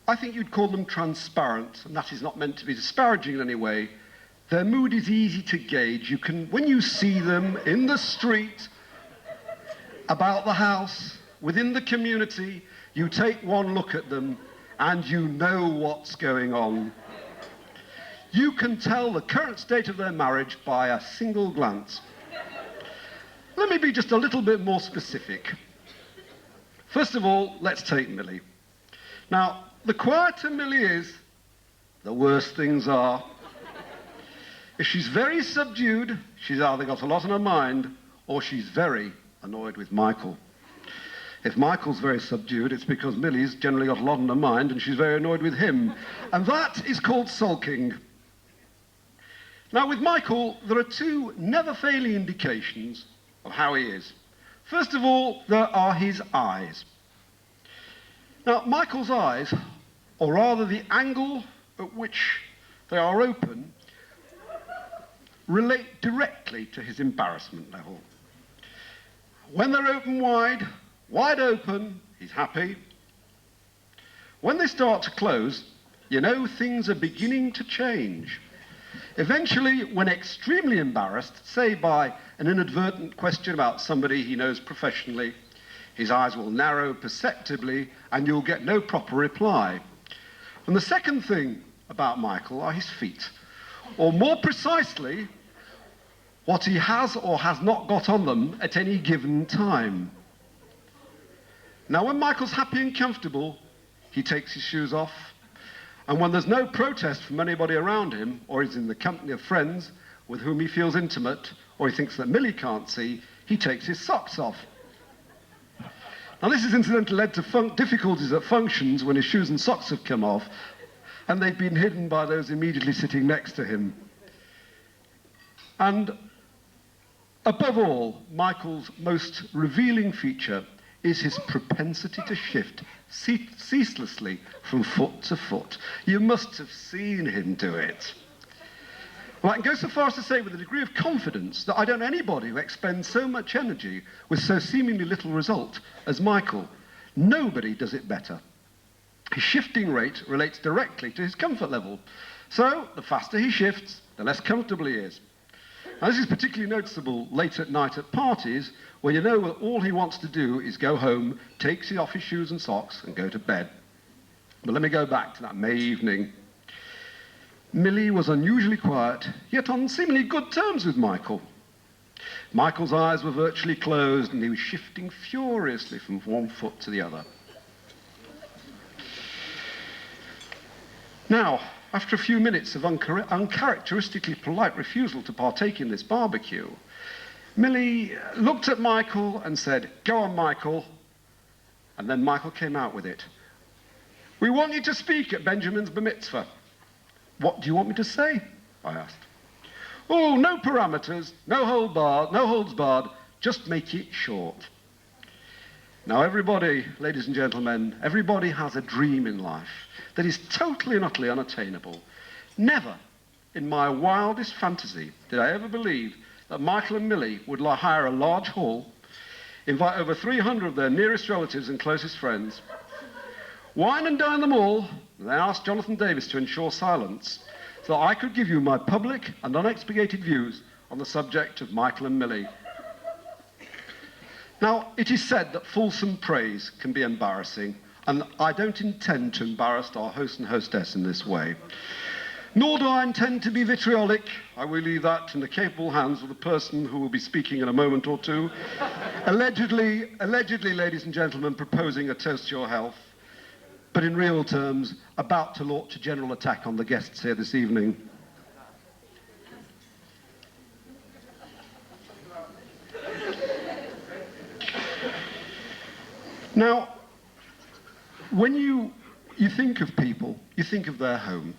I think you'd call them transparent, and that is not meant to be disparaging in any way. Their mood is easy to gauge. You can, when you see them in the street, about the house, within the community, you take one look at them and you know what's going on. You can tell the current state of their marriage by a single glance. Let me be just a little bit more specific. First of all, let's take Millie. Now, the quieter Millie is, the worse things are. If she's very subdued, she's either got a lot on her mind, or she's very annoyed with Michael. If Michael's very subdued, it's because Millie's generally got a lot on her mind, and she's very annoyed with him. And that is called sulking. Now, with Michael, there are two never-failing indications of how he is. First of all, there are his eyes. Now, Michael's eyes, or rather the angle at which they are open, relate directly to his embarrassment level. When they're open wide, wide open, he's happy. When they start to close, you know things are beginning to change. Eventually, when extremely embarrassed, say by an inadvertent question about somebody he knows professionally, his eyes will narrow perceptibly and you'll get no proper reply. And the second thing about Michael are his feet, or more precisely, what he has or has not got on them at any given time. Now, when Michael's happy and comfortable, he takes his shoes off, and when there's no protest from anybody around him, or he's in the company of friends with whom he feels intimate, or he thinks that Millie can't see, he takes his socks off. Now, this has incidentally led to difficulties at functions when his shoes and socks have come off, and they've been hidden by those immediately sitting next to him. And above all, Michael's most revealing feature is his propensity to shift ceaselessly from foot to foot. You must have seen him do it. Well, I can go so far as to say with a degree of confidence that I don't know anybody who expends so much energy with so seemingly little result as Michael. Nobody does it better. His shifting rate relates directly to his comfort level. So, the faster he shifts, the less comfortable he is. Now, this is particularly noticeable late at night at parties, when you know that all he wants to do is go home, take off his shoes and socks, and go to bed. But let me go back to that May evening. Millie was unusually quiet, yet on seemingly good terms with Michael. Michael's eyes were virtually closed, and he was shifting furiously from one foot to the other. Now, after a few minutes of uncharacteristically polite refusal to partake in this barbecue, Millie looked at Michael and said, "Go on, Michael." And then Michael came out with it. "We want you to speak at Benjamin's bar mitzvah." "What do you want me to say?" I asked. "Oh, no parameters, no holds barred, just make it short." Now, everybody, ladies and gentlemen, everybody has a dream in life that is totally and utterly unattainable. Never in my wildest fantasy did I ever believe that Michael and Millie would hire a large hall, invite over 300 of their nearest relatives and closest friends, wine and dine them all, and then ask Jonathan Davis to ensure silence so that I could give you my public and unexpurgated views on the subject of Michael and Millie. Now, it is said that fulsome praise can be embarrassing, and I don't intend to embarrass our host and hostess in this way. Nor do I intend to be vitriolic. I will leave that in the capable hands of the person who will be speaking in a moment or two. Allegedly, ladies and gentlemen, proposing a toast to your health, but in real terms, about to launch a general attack on the guests here this evening. Now, when you think of people, you think of their home.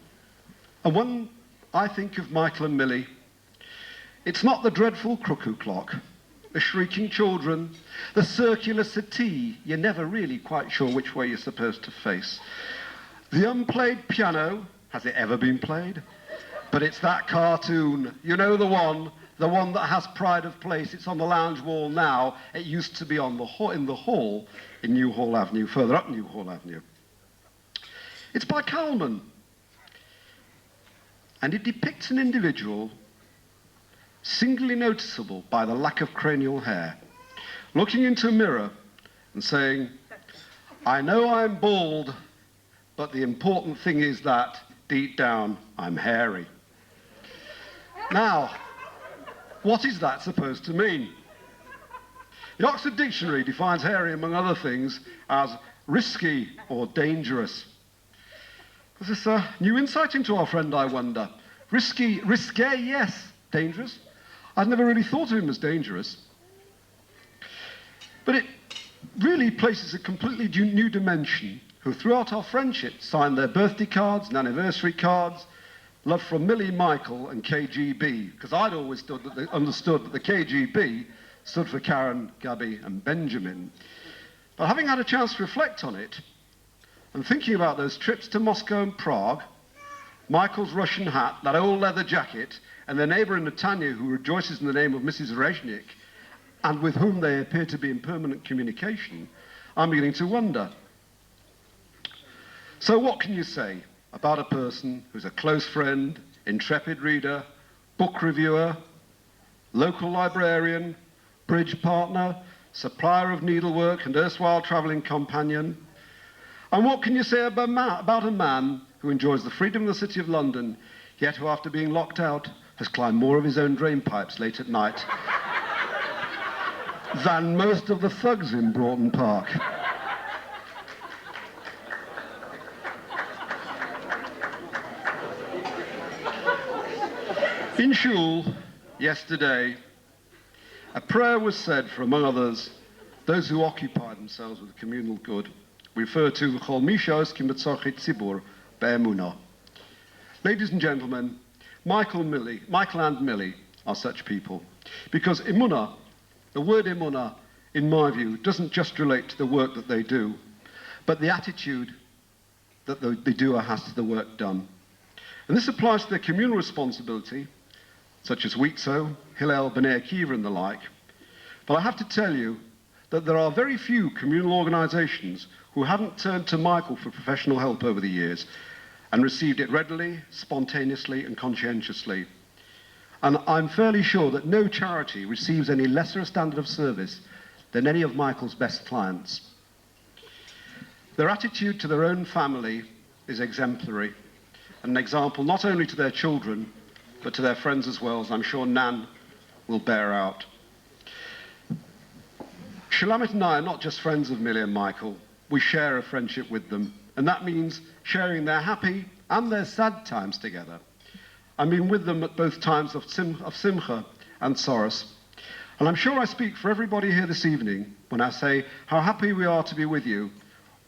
And when I think of Michael and Millie, it's not the dreadful cuckoo clock, the shrieking children, the circular settee, you're never really quite sure which way you're supposed to face. The unplayed piano, has it ever been played? But it's that cartoon, you know, the one that has pride of place. It's on the lounge wall now. It used to be in the hall in New Hall Avenue, further up New Hall Avenue. It's by Kalman. And it depicts an individual singly noticeable by the lack of cranial hair, looking into a mirror and saying, "I know I'm bald, but the important thing is that, deep down, I'm hairy." Now, what is that supposed to mean? The Oxford Dictionary defines hairy, among other things, as risky or dangerous. Is this a new insight into our friend, I wonder? Risky, yes. Dangerous? I'd never really thought of him as dangerous. But it really places a completely new dimension who, throughout our friendship, signed their birthday cards and anniversary cards, love from Millie, Michael, and KGB, because I'd always understood that the KGB stood for Karen, Gabby, and Benjamin. But having had a chance to reflect on it, and thinking about those trips to Moscow and Prague, Michael's Russian hat, that old leather jacket, and their neighbour in Natanya who rejoices in the name of Mrs. Reznik, and with whom they appear to be in permanent communication, I'm beginning to wonder. So what can you say about a person who's a close friend, intrepid reader, book reviewer, local librarian, bridge partner, supplier of needlework and erstwhile travelling companion? And what can you say about a man who enjoys the freedom of the City of London, yet who, after being locked out, has climbed more of his own drain pipes late at night than most of the thugs in Broughton Park? In Shul, yesterday, a prayer was said for, among others, those who occupy themselves with the communal good. We refer to Chol Mishos Ki Metzorchei Tzibur Be'emunah. Ladies and gentlemen, Michael and Millie are such people, because emunah, the word emunah, in my view, doesn't just relate to the work that they do, but the attitude that the doer has to the work done. And this applies to their communal responsibility, such as Wheatso, Hillel, B'nai Akiva and the like. But I have to tell you that there are very few communal organisations who haven't turned to Michael for professional help over the years and received it readily, spontaneously and conscientiously. And I'm fairly sure that no charity receives any lesser a standard of service than any of Michael's best clients. Their attitude to their own family is exemplary, and an example not only to their children, but to their friends as well, as I'm sure Nan will bear out. Shulamit and I are not just friends of Millie and Michael, we share a friendship with them, and that means sharing their happy and their sad times together. I've been with them at both times of Simcha and Soros, and I'm sure I speak for everybody here this evening when I say how happy we are to be with you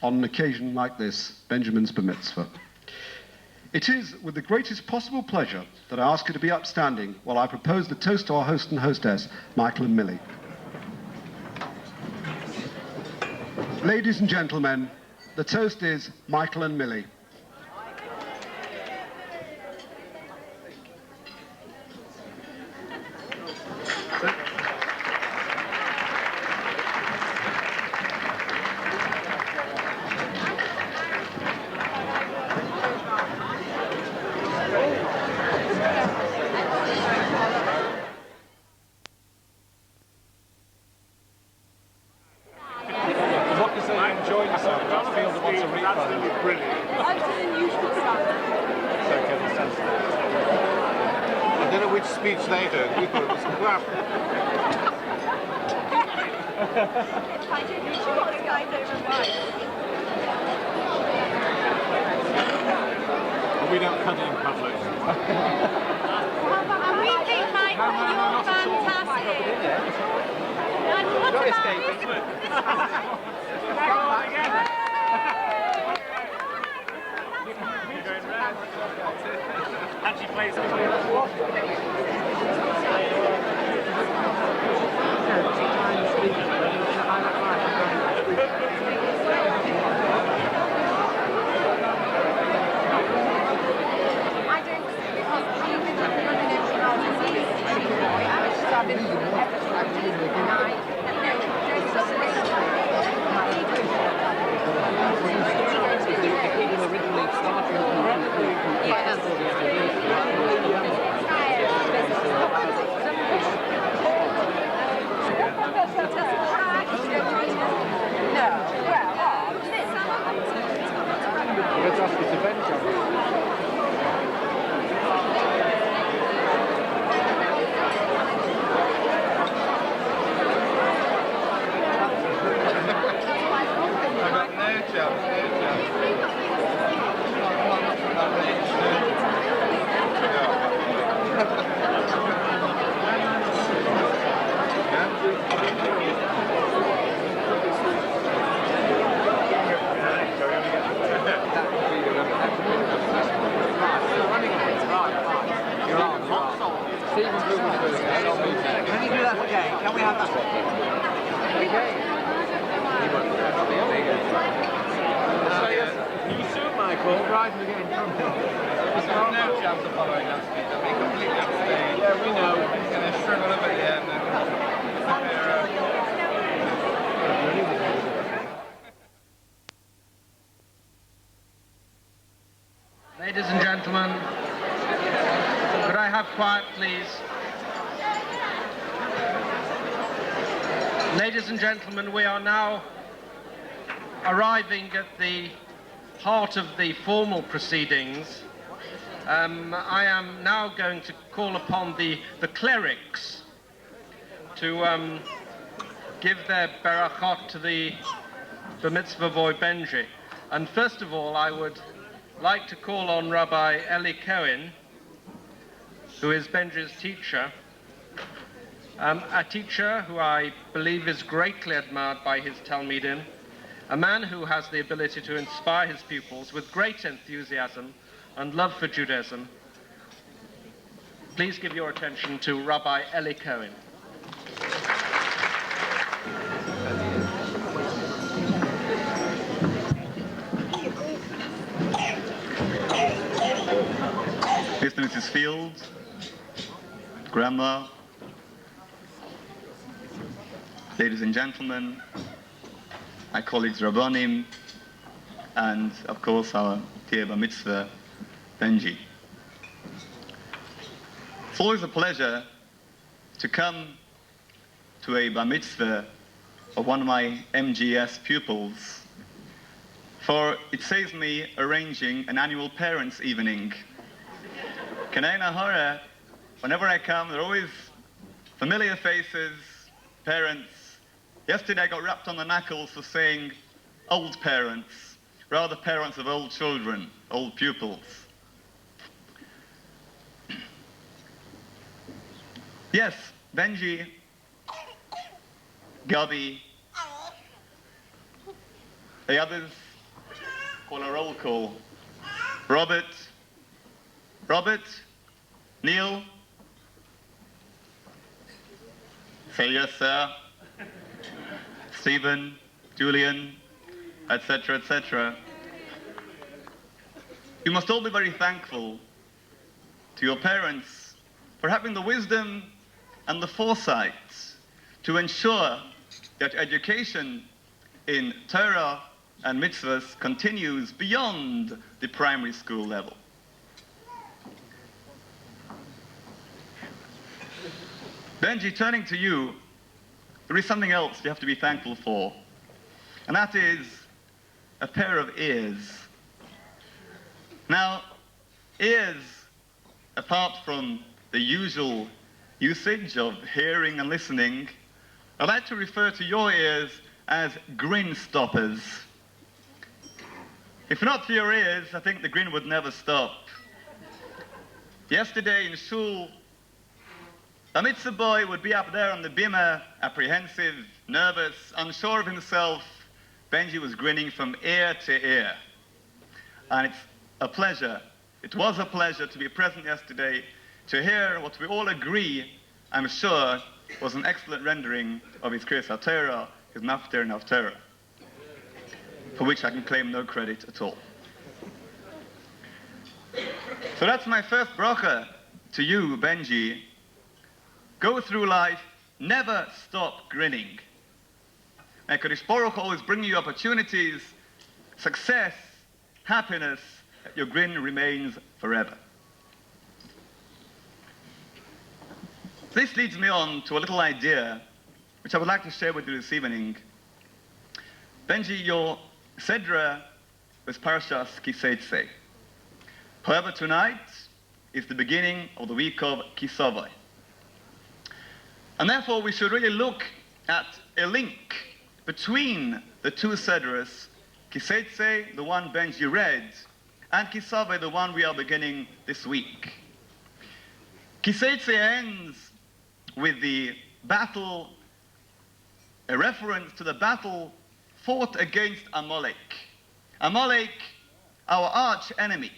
on an occasion like this, Benjamin's Bar Mitzvah. It is with the greatest possible pleasure that I ask you to be upstanding while I propose the toast to our host and hostess, Michael and Millie. Ladies and gentlemen, the toast is Michael and Millie. We don't cuddle in public. And we think, Michael, you're fantastic. What And she plays Yeah, we know. He's going to struggle a bit, yeah. please. Ladies and gentlemen, we are now arriving at the heart of the formal proceedings. I am now going to call upon the clerics to give their berachot to the mitzvah boy Benji. And first of all, I would like to call on Rabbi Eli Cohen, who is Benji's teacher, a teacher who I believe is greatly admired by his Talmidim, a man who has the ability to inspire his pupils with great enthusiasm and love for Judaism. Please give your attention to Rabbi Eli Cohen. Mr. and Mrs. Field, Grandma, ladies and gentlemen, my colleagues Rabbanim, and of course our dear Bar Mitzvah, Benji. It's always a pleasure to come to a Bar Mitzvah of one of my MGS pupils, for it saves me arranging an annual parents' evening. Kanei Nahara, whenever I come, there are always familiar faces, parents. Yesterday I got rapped on the knuckles for saying old parents, rather parents of old children, old pupils. Yes, Benji, Gabi, the others call a roll call. Robert, Neil, say yes, sir. Stephen, Julian, etc., etc. You must all be very thankful to your parents for having the wisdom and the foresight to ensure that education in Torah and mitzvahs continues beyond the primary school level. Benji, turning to you, there is something else you have to be thankful for, and that is a pair of ears. Now, ears, apart from the usual usage of hearing and listening, I like to refer to your ears as grin stoppers. If not for your ears, I think the grin would never stop. Yesterday in shul, the mitzvah boy would be up there on the bimah, apprehensive, nervous, unsure of himself. Benji was grinning from ear to ear. And it's a pleasure, it was a pleasure to be present yesterday to hear what we all agree, I'm sure, was an excellent rendering of his Kriyas HaTorah, his Mafter and Haftarah, for which I can claim no credit at all. So that's my first bracha to you, Benji. Go through life, never stop grinning. May Kadosh Baruch Hu always bring you opportunities, success, happiness, that your grin remains forever. This leads me on to a little idea which I would like to share with you this evening. Benji, your Sedra was Parashas Kiseitse. However, tonight is the beginning of the week of Kisavai. And therefore, we should really look at a link between the two Sedras, Kiseitse, the one Benji read, and Kisavai, the one we are beginning this week. Kiseitse ends with the battle, a reference to the battle fought against Amalek. Amalek, our arch enemy.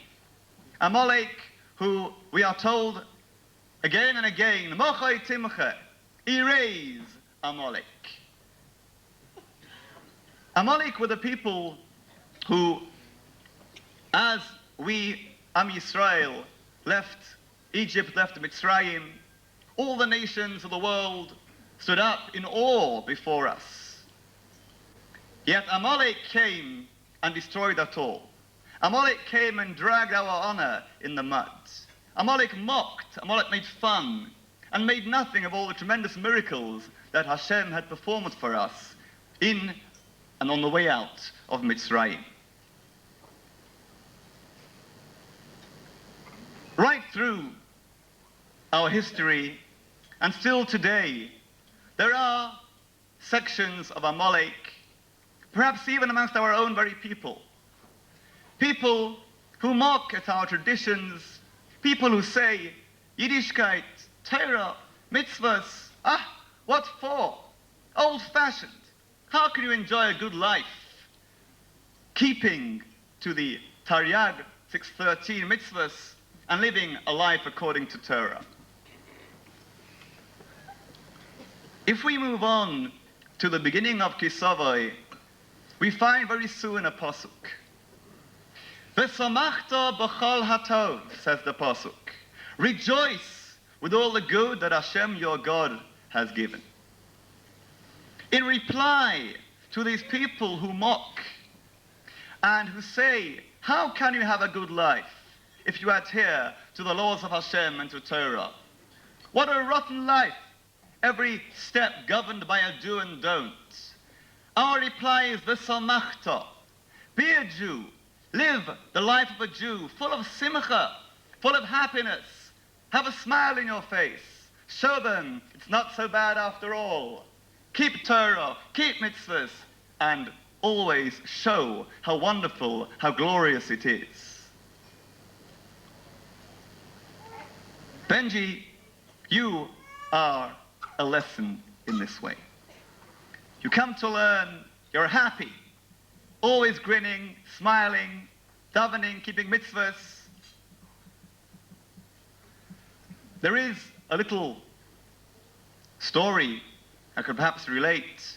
Amalek, who we are told again and again, Mochai Timche, erase Amalek. Amalek were the people who, as we, Am Yisrael, left Egypt, left Mitzrayim, all the nations of the world stood up in awe before us. Yet Amalek came and destroyed that all. Amalek came and dragged our honor in the mud. Amalek mocked, Amalek made fun, and made nothing of all the tremendous miracles that Hashem had performed for us in and on the way out of Mitzrayim. Right through our history, and still today, there are sections of Amalek, perhaps even amongst our own very people. People who mock at our traditions, people who say, Yiddishkeit, Torah, mitzvahs, what for? Old-fashioned. How can you enjoy a good life? Keeping to the Taryag 613 mitzvahs and living a life according to Torah. If we move on to the beginning of Kisavai, we find very soon a pasuk. V'samachta b'chol hatov, says the pasuk. Rejoice with all the good that Hashem your God has given. In reply to these people who mock and who say, how can you have a good life if you adhere to the laws of Hashem and to Torah? What a rotten life, every step governed by a do and don't. Our reply is v'samachta. Be a Jew. Live the life of a Jew, full of simcha, full of happiness. Have a smile in your face. Show them it's not so bad after all. Keep Torah, keep mitzvahs, and always show how wonderful, how glorious it is. Benji, you are a lesson in this way. You come to learn, you're happy, always grinning, smiling, davening, keeping mitzvahs. There is a little story I could perhaps relate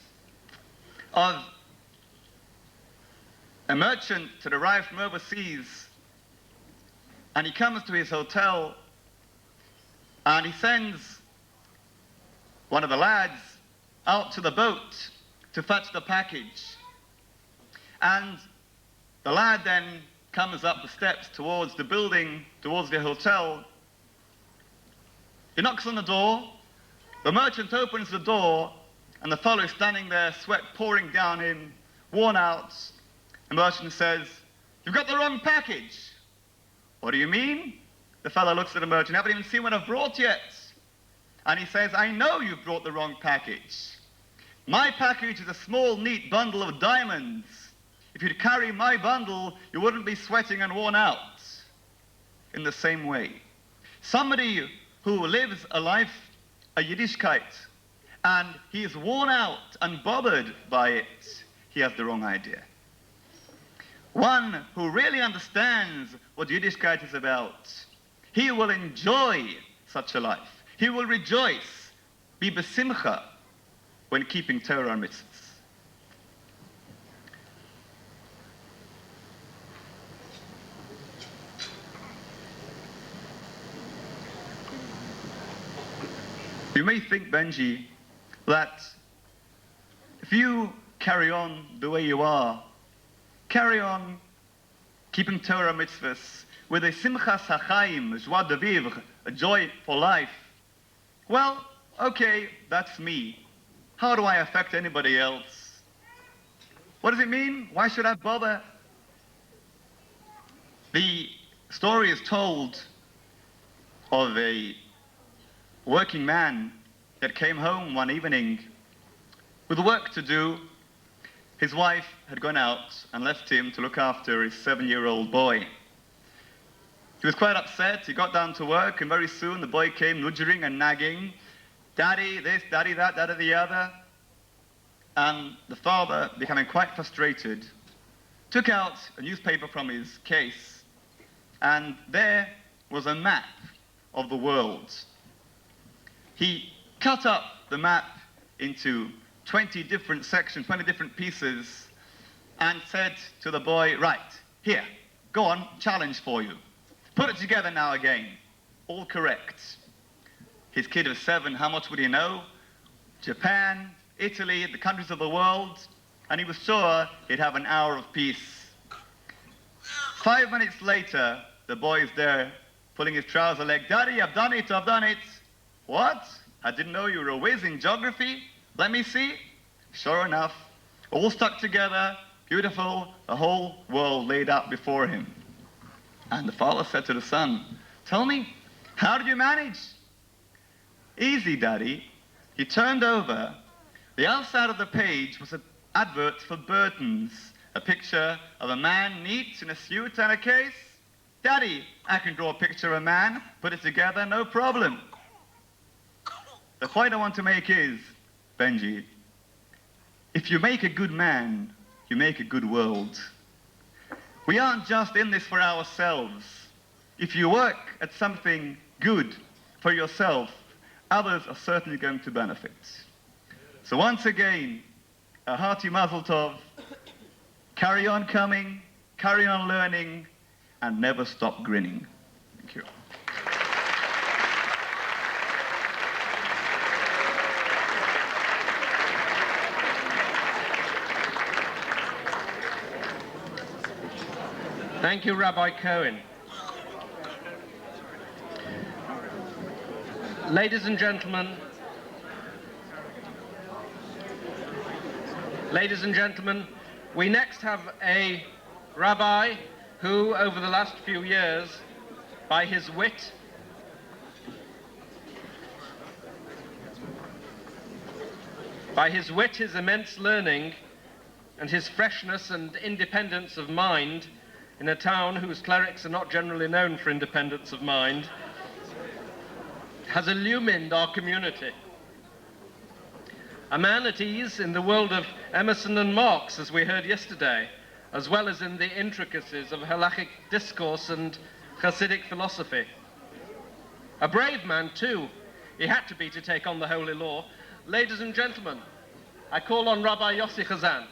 of a merchant that arrived from overseas, and he comes to his hotel and he sends one of the lads out to the boat to fetch the package. And the lad then comes up the steps towards the building, towards the hotel. He knocks on the door. The merchant opens the door, and the fellow is standing there, sweat pouring down him, worn out. The merchant says, "You've got the wrong package." "What do you mean?" The fellow looks at the merchant. "I haven't even seen what I've brought yet." And he says, "I know you've brought the wrong package. My package is a small, neat bundle of diamonds. If you'd carry my bundle, you wouldn't be sweating and worn out." In the same way, somebody who lives a life, a Yiddishkeit, and he is worn out and bothered by it, he has the wrong idea. One who really understands what Yiddishkeit is about, he will enjoy such a life. He will rejoice, be besimcha, when keeping Torah and mitzvahs. You may think, Benji, that if you carry on the way you are, carry on keeping Torah mitzvahs with a simchas hachaim, joie de vivre, a joy for life, well, okay, that's me. How do I affect anybody else? What does it mean? Why should I bother? The story is told of a working man that came home one evening with work to do. His wife had gone out and left him to look after his 7-year-old boy. He was quite upset. He got down to work, and very soon the boy came nudgering and nagging, "Daddy this, Daddy that, Daddy the other." And the father, becoming quite frustrated, took out a newspaper from his case, and there was a map of the world. He cut up the map into 20 different sections, 20 different pieces, and said to the boy, "Right, here, go on, challenge for you. Put it together now again. All correct." His kid was 7, how much would he know? Japan, Italy, the countries of the world, and he was sure he'd have an hour of peace. 5 minutes later, the boy is there pulling his trouser leg. Daddy, I've done it, I've done it. What? I didn't know you were a whiz in geography. Let me see. Sure enough, all stuck together, beautiful, the whole world laid out before him. And the father said to the son, tell me, how did you manage? Easy, Daddy. He turned over. The outside of the page was an advert for Burton's, a picture of a man neat in a suit and a case. Daddy, I can draw a picture of a man, put it together, no problem. The point I want to make is, Benji, if you make a good man, you make a good world. We aren't just in this for ourselves. If you work at something good for yourself, others are certainly going to benefit. So once again, a hearty mazel tov. Carry on coming, carry on learning, and never stop grinning. Thank you. Thank you, Rabbi Cohen. Ladies and gentlemen, we next have a rabbi who, over the last few years, by his wit, his immense learning, and his freshness and independence of mind, in a town whose clerics are not generally known for independence of mind, has illumined our community. A man at ease in the world of Emerson and Marx, as we heard yesterday, as well as in the intricacies of halachic discourse and Hasidic philosophy. A brave man, too. He had to be to take on the holy law. Ladies and gentlemen, I call on Rabbi Yossi Chazan.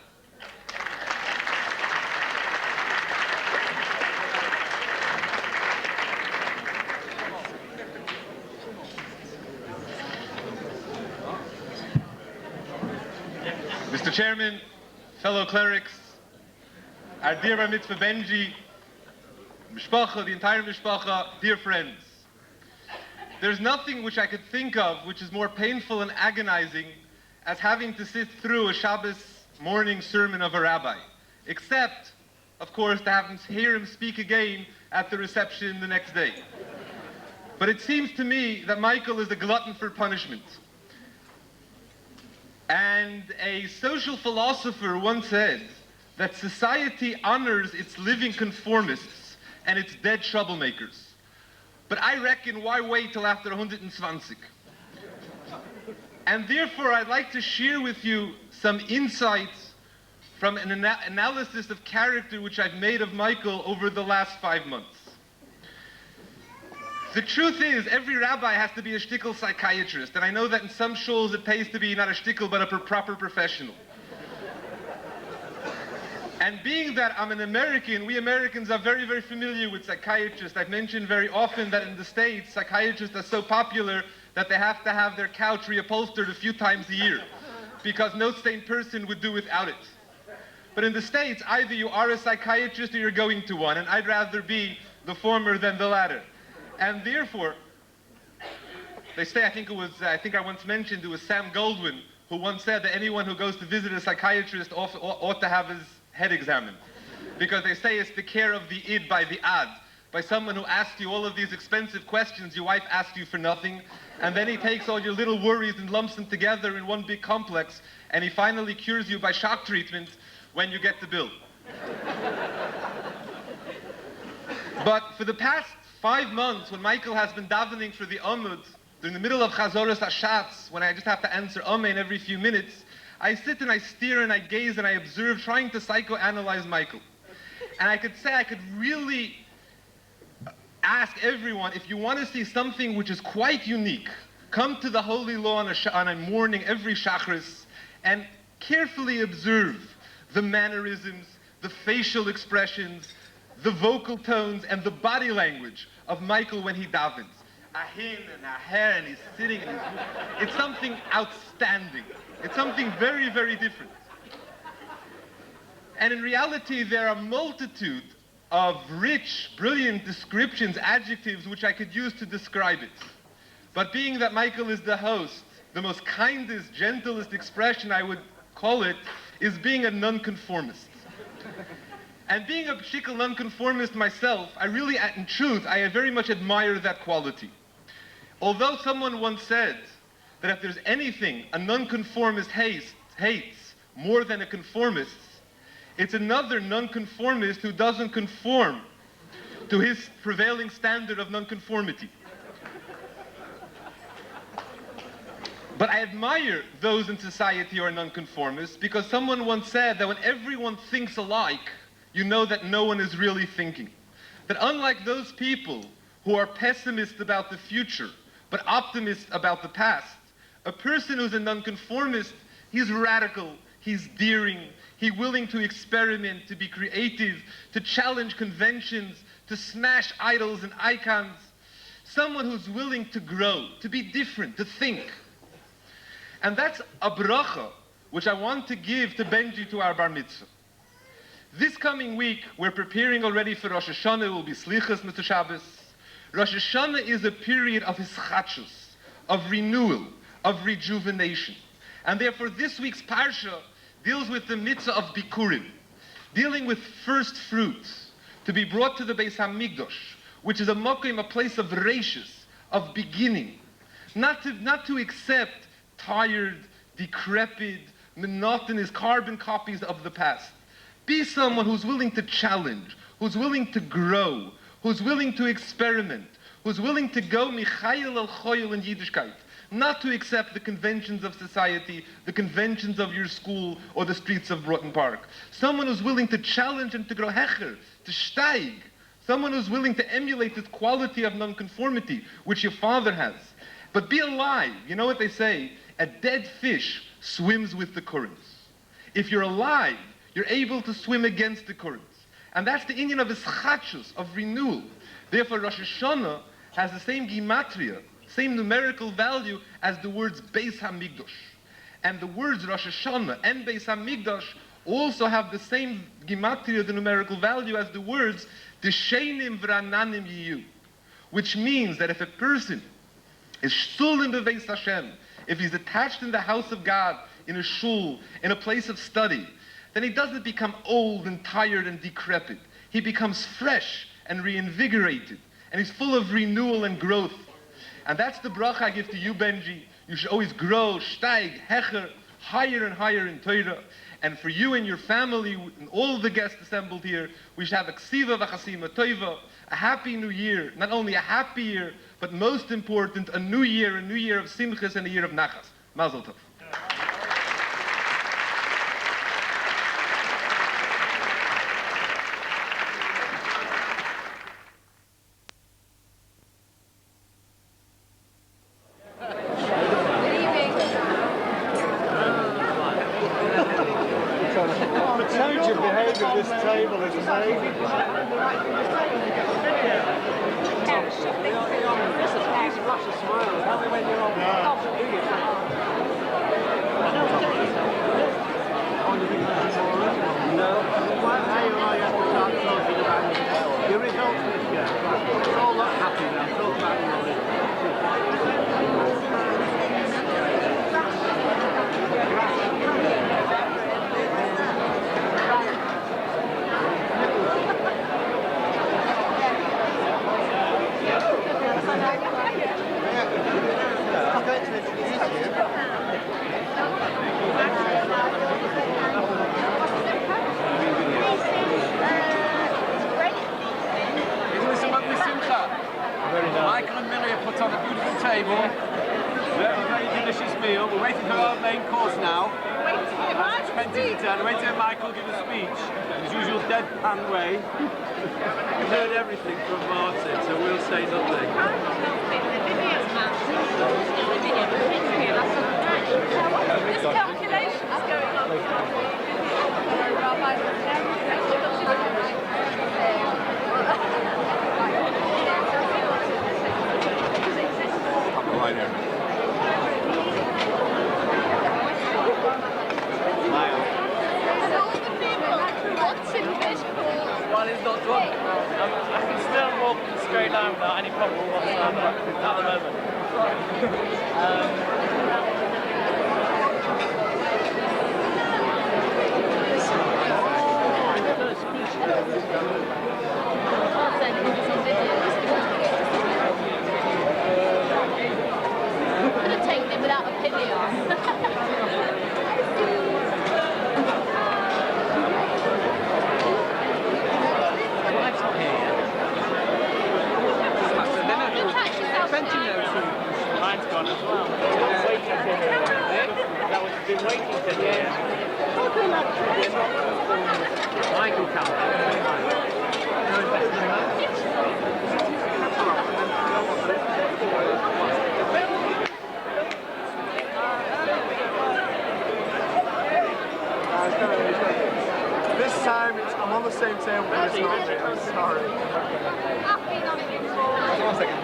Mr. Chairman, fellow clerics, our dear Bar Mitzvah Benji, Mishpacha, the entire Mishpacha, dear friends. There's nothing which I could think of which is more painful and agonizing as having to sit through a Shabbos morning sermon of a rabbi, except, of course, to have him hear him speak again at the reception the next day. But it seems to me that Michael is a glutton for punishment. And a social philosopher once said that society honors its living conformists and its dead troublemakers. But I reckon, why wait till after 120? And therefore, I'd like to share with you some insights from an analysis of character which I've made of Michael over the last 5 months. The truth is, every rabbi has to be a shtickle psychiatrist, and I know that in some shuls it pays to be not a shtickle but a proper professional. And being that I'm an American, we Americans are very, very familiar with psychiatrists. I've mentioned very often that in the States, psychiatrists are so popular that they have to have their couch reupholstered a few times a year, because no sane person would do without it. But in the States, either you are a psychiatrist or you're going to one, and I'd rather be the former than the latter. And therefore, they say, I think I once mentioned, it was Sam Goldwyn, who once said that anyone who goes to visit a psychiatrist ought to have his head examined. Because they say it's the care of the id by the ad. By someone who asks you all of these expensive questions your wife asks you for nothing, and then he takes all your little worries and lumps them together in one big complex, and he finally cures you by shock treatment when you get the bill. But for the past 5 months, when Michael has been davening for the Amud, in the middle of Chazoras Hashatz, when I just have to answer Amen every few minutes, I sit and I stare and I gaze and I observe, trying to psychoanalyze Michael. And I could really ask everyone, if you want to see something which is quite unique, come to the Holy Law on a morning every Shachris and carefully observe the mannerisms, the facial expressions, the vocal tones, and the body language of Michael when he davens. A hin and a hair, and he's sitting, and it's something outstanding. It's something very, very different. And in reality, there are a multitude of rich, brilliant descriptions, adjectives which I could use to describe it. But being that Michael is the host, the most kindest, gentlest expression I would call it is being a nonconformist. And being a shikl nonconformist myself, I really, in truth, I very much admire that quality. Although someone once said that if there's anything a nonconformist hates more than a conformist, it's another nonconformist who doesn't conform to his prevailing standard of nonconformity. But I admire those in society who are nonconformists because someone once said that when everyone thinks alike, you know that no one is really thinking. That unlike those people who are pessimists about the future, but optimists about the past, a person who's a nonconformist, he's radical, he's daring, he's willing to experiment, to be creative, to challenge conventions, to smash idols and icons. Someone who's willing to grow, to be different, to think. And that's a bracha, which I want to give to Benji to our bar mitzvah. This coming week, we're preparing already for Rosh Hashanah. It will be Slichas, Mr. Shabbos. Rosh Hashanah is a period of hischatshus, of renewal, of rejuvenation. And therefore, this week's parsha deals with the mitzvah of bikurim, dealing with first fruits, to be brought to the Beis HaMikdash, which is a mokim, a place of reishis, of beginning. Not to accept tired, decrepit, monotonous carbon copies of the past. Be someone who's willing to challenge, who's willing to grow, who's willing to experiment, who's willing to go michayil al choyil in Yiddishkeit, not to accept the conventions of society, the conventions of your school, or the streets of Broughton Park. Someone who's willing to challenge and to grow hecher, to steig. Someone who's willing to emulate this quality of nonconformity, which your father has. But be alive. You know what they say? A dead fish swims with the currents. If you're alive, you're able to swim against the currents. And that's the inyan of ischatshus, of renewal. Therefore, Rosh Hashanah has the same gematria, same numerical value as the words Beis HaMikdash. And the words Rosh Hashanah and Beis HaMikdash also have the same gematria, the numerical value, as the words Deshenim V'Rananim Yiyu, which means that if a person is shtulim b'Beis Hashem, if he's attached in the house of God, in a shul, in a place of study, then he doesn't become old and tired and decrepit. He becomes fresh and reinvigorated, and he's full of renewal and growth. And that's the bracha I give to you, Benji. You should always grow, steig, hecher, higher and higher in Torah. And for you and your family, and all the guests assembled here, we should have a ksiva v'chasima toiva, a happy new year. Not only a happy year, but most important, a new year of simchas and a year of nachas. Mazel tov. Michael and Millie have put on a beautiful table. A very delicious meal. We're waiting for our main course now. It's 20 to 10. Wait till Michael gives a speech in his usual deadpan way. We've heard everything from Martin, so we'll say nothing. This calculation's going on. Right here. And all the people watching this pool while he's not drunk. I can still walk in a straight line without any problem whatsoever at the moment. Could have taken it without a video. Mine's gone as well. That was been waiting to hear. Michael This time I'm on the same table, but it's not me. I'm sorry. One second.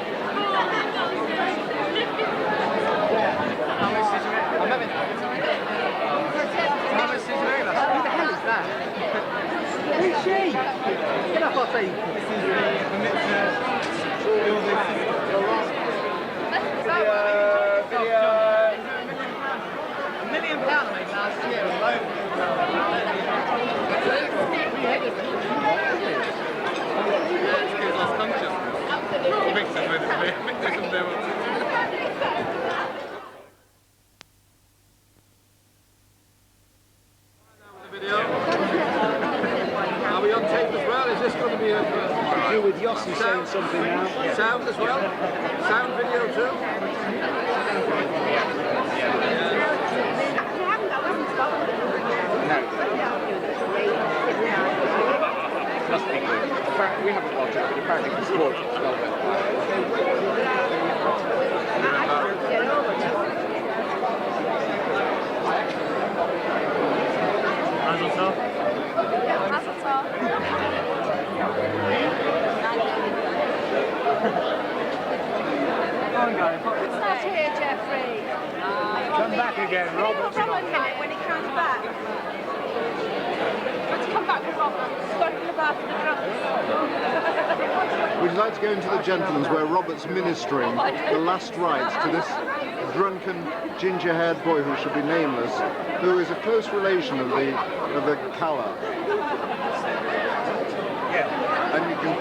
Who the hell is that? Who's she? Get up, I'll say. This is the mitzvah. £1 million I made last year alone. Are we on tape as well? Is this going to be a... You with Yossi saying something now. Sound as well? Sound video too? Must be good. We haven't watched it, but apparently it's good. It's not here, Jeffrey. Come back again, Robert. Come on, minute when he comes back. Let's come back with Robert. Spoken about the drunks. Would you like to go into the gentleman's where Robert's ministering the last rites to this drunken, ginger-haired boy who should be nameless, who is a close relation of the Kala? Yeah. And you can...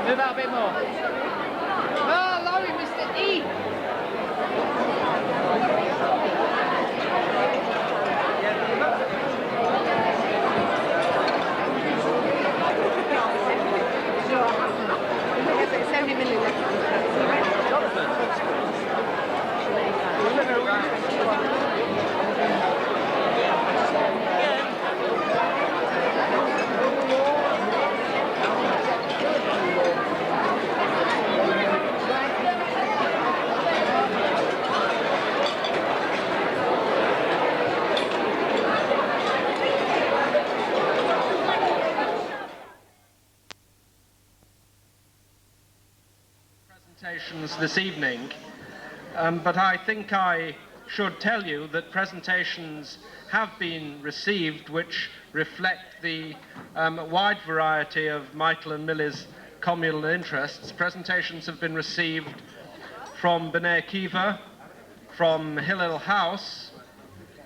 Move out a bit more. Oh, Laurie, Mr. E. It's only milliliters. This evening, but I think I should tell you that presentations have been received which reflect the wide variety of Michael and Millie's communal interests. Presentations have been received from B'nai Akiva, from Hillel House,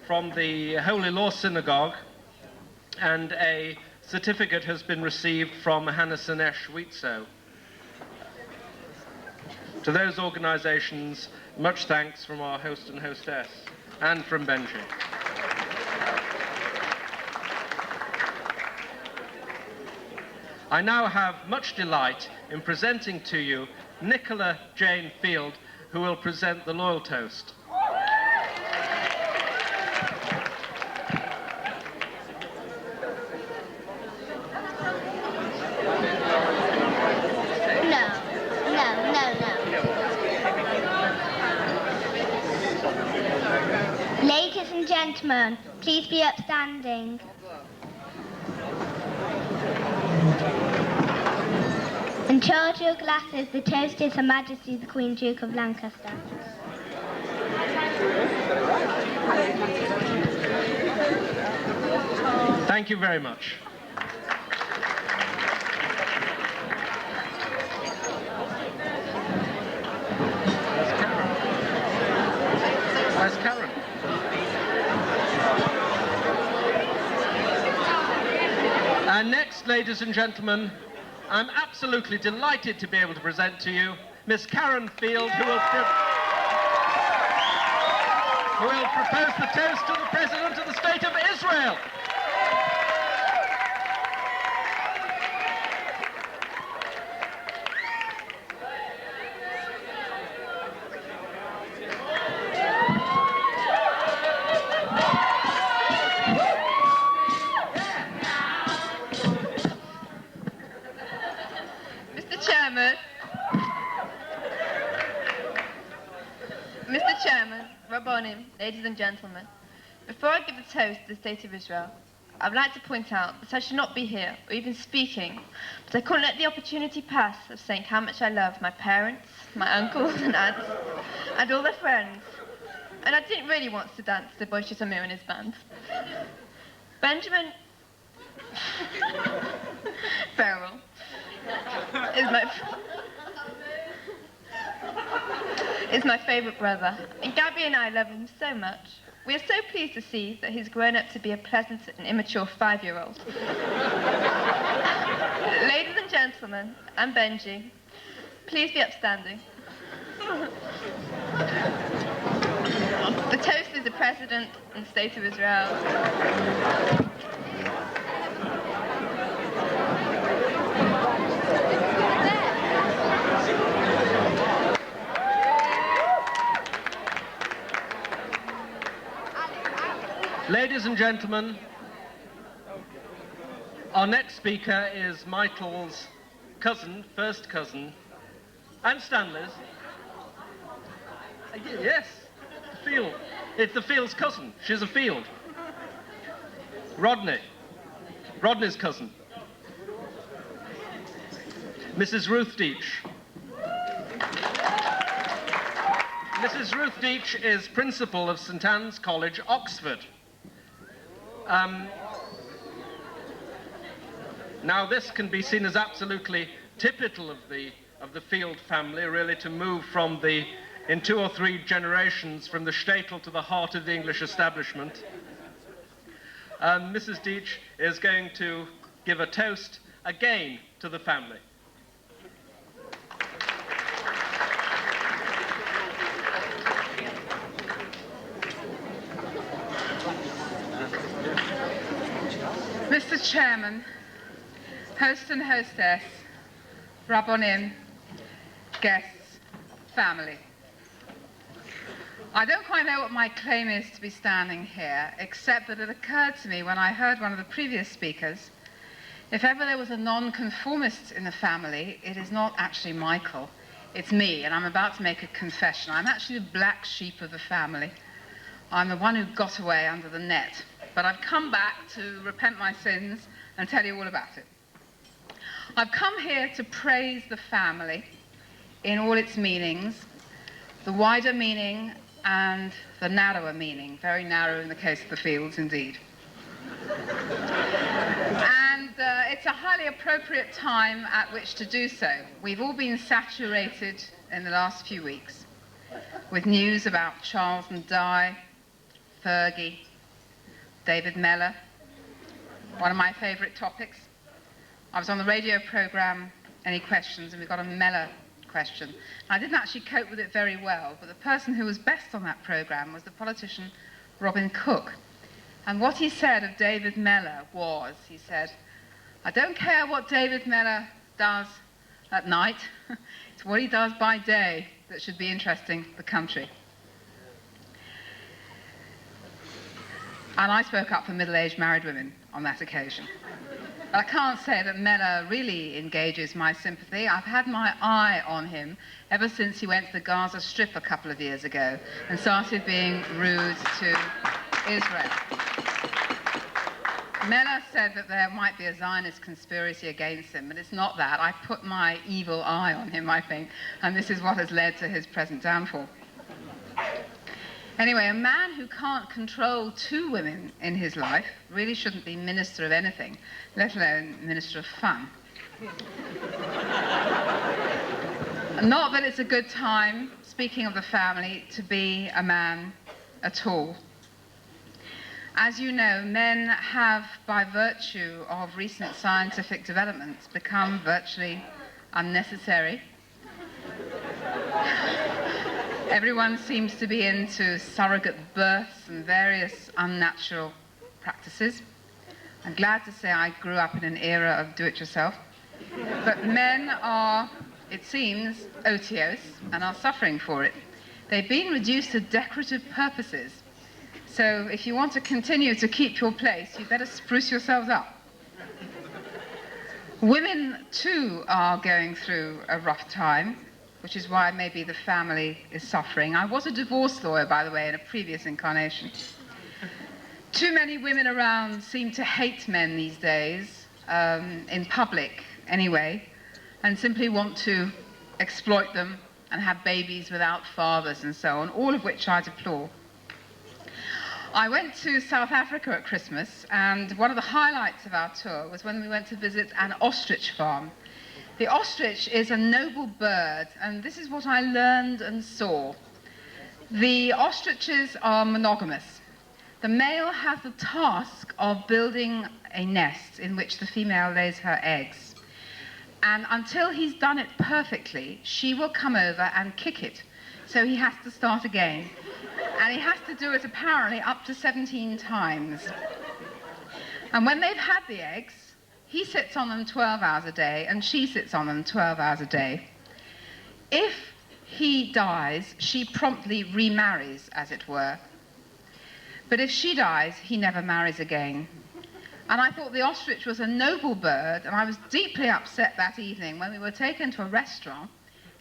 from the Holy Law Synagogue, and a certificate has been received from Hanasanesh Witzo. To those organizations, much thanks from our host and hostess, and from Benji. I now have much delight in presenting to you Nicola Jane Field, who will present the Loyal Toast. Ladies and gentlemen, please be upstanding. And charge your glasses. The toast is Her Majesty the Queen Duke of Lancaster. Thank you very much. Where's Karen? And next, ladies and gentlemen, I'm absolutely delighted to be able to present to you Miss Karen Field, who will propose the toast to the President of the State of Israel. Mr. Chairman, Rabbonim, ladies and gentlemen, before I give the toast to the State of Israel, I would like to point out that I should not be here, or even speaking, but I couldn't let the opportunity pass of saying how much I love my parents, my uncles and aunts, and all their friends. And I didn't really want to dance to Boishe Samir and his band. Benjamin Farrell is my favourite brother, and Gabby and I love him so much. We are so pleased to see that he's grown up to be a pleasant and immature 5-year-old. Ladies and gentlemen, and Benji, please be upstanding. The toast is the President and State of Israel. Ladies and gentlemen, our next speaker is Michael's cousin, first cousin, and Stanley's. Yes, Field. It's the Field's cousin. She's a Field. Rodney's cousin. Mrs. Ruth Deach. Mrs. Ruth Deach is principal of St. Anne's College, Oxford. Now this can be seen as absolutely typical of the Field family, really, to move from in 2 or 3 generations from the shtetl to the heart of the English establishment. Mrs. Deach is going to give a toast again to the family. Mr. Chairman, host and hostess, Rabbonim, guests, family. I don't quite know what my claim is to be standing here, except that it occurred to me when I heard one of the previous speakers, if ever there was a nonconformist in the family, it is not actually Michael, it's me, and I'm about to make a confession. I'm actually the black sheep of the family. I'm the one who got away under the net. But I've come back to repent my sins and tell you all about it. I've come here to praise the family in all its meanings, the wider meaning and the narrower meaning, very narrow in the case of the fields indeed. And it's a highly appropriate time at which to do so. We've all been saturated in the last few weeks with news about Charles and Di, Fergie, David Mellor, one of my favourite topics. I was on the radio programme, Any Questions, and we got a Mellor question. I didn't actually cope with it very well, but the person who was best on that programme was the politician Robin Cook. And what he said of David Mellor was, he said, "I don't care what David Mellor does at night, it's what he does by day that should be interesting the country." And I spoke up for middle-aged married women on that occasion. But I can't say that Mellor really engages my sympathy. I've had my eye on him ever since he went to the Gaza Strip a couple of years ago and started being rude to Israel. Mellor said that there might be a Zionist conspiracy against him, but it's not that. I put my evil eye on him, I think, and this is what has led to his present downfall. Anyway, a man who can't control two women in his life really shouldn't be minister of anything, let alone minister of fun. Not that it's a good time, speaking of the family, to be a man at all. As you know, men have, by virtue of recent scientific developments, become virtually unnecessary. Everyone seems to be into surrogate births and various unnatural practices. I'm glad to say I grew up in an era of do-it-yourself. But men are, it seems, otiose and are suffering for it. They've been reduced to decorative purposes. So if you want to continue to keep your place, you better spruce yourselves up. Women, too, are going through a rough time, which is why maybe the family is suffering. I was a divorce lawyer, by the way, in a previous incarnation. Too many women around seem to hate men these days, in public anyway, and simply want to exploit them and have babies without fathers and so on, all of which I deplore. I went to South Africa at Christmas, and one of the highlights of our tour was when we went to visit an ostrich farm. The ostrich is a noble bird, and this is what I learned and saw. The ostriches are monogamous. The male has the task of building a nest in which the female lays her eggs. And until he's done it perfectly, she will come over and kick it. So he has to start again. And he has to do it apparently up to 17 times. And when they've had the eggs, he sits on them 12 hours a day, and she sits on them 12 hours a day. If he dies, she promptly remarries, as it were. But if she dies, he never marries again. And I thought the ostrich was a noble bird, and I was deeply upset that evening when we were taken to a restaurant.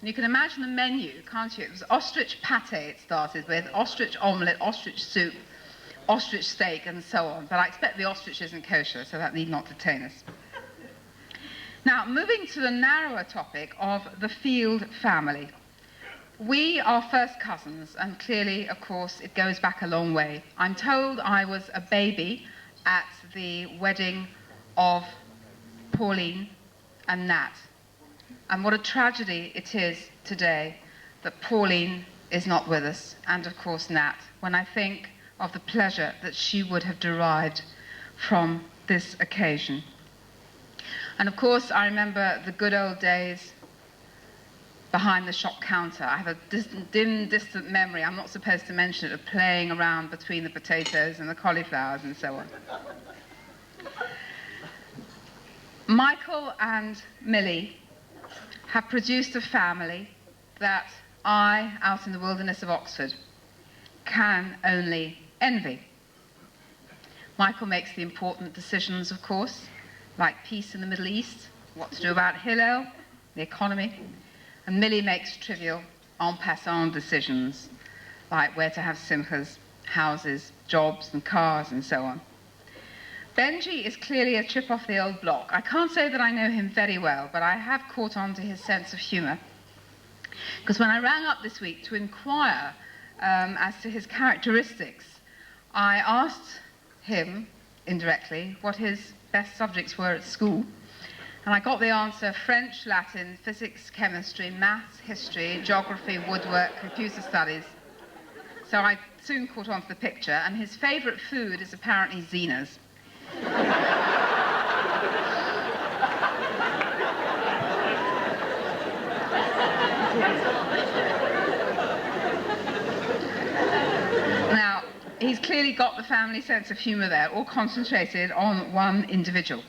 And you can imagine the menu, can't you? It was ostrich pate, it started with, ostrich omelette, ostrich soup, ostrich steak, and so on. But I expect the ostrich isn't kosher, so that need not detain us. Now, moving to the narrower topic of the Field family. We are first cousins, and clearly, of course, it goes back a long way. I'm told I was a baby at the wedding of Pauline and Nat. And what a tragedy it is today that Pauline is not with us, and of course Nat, when I think of the pleasure that she would have derived from this occasion. And of course, I remember the good old days behind the shop counter. I have a distant memory, I'm not supposed to mention it, of playing around between the potatoes and the cauliflowers and so on. Michael and Millie have produced a family that I, out in the wilderness of Oxford, can only envy. Michael makes the important decisions, of course, like peace in the Middle East, what to do about Hillel, the economy, and Millie makes trivial, en passant decisions, like where to have simchas, houses, jobs and cars and so on. Benji is clearly a chip off the old block. I can't say that I know him very well, but I have caught on to his sense of humour. Because when I rang up this week to inquire as to his characteristics, I asked him, indirectly, what his best subjects were at school. And I got the answer: French, Latin, physics, chemistry, maths, history, geography, woodwork, computer studies. So I soon caught on to the picture, and his favourite food is apparently Zenas. Now, he's clearly got the family sense of humour there, all concentrated on one individual.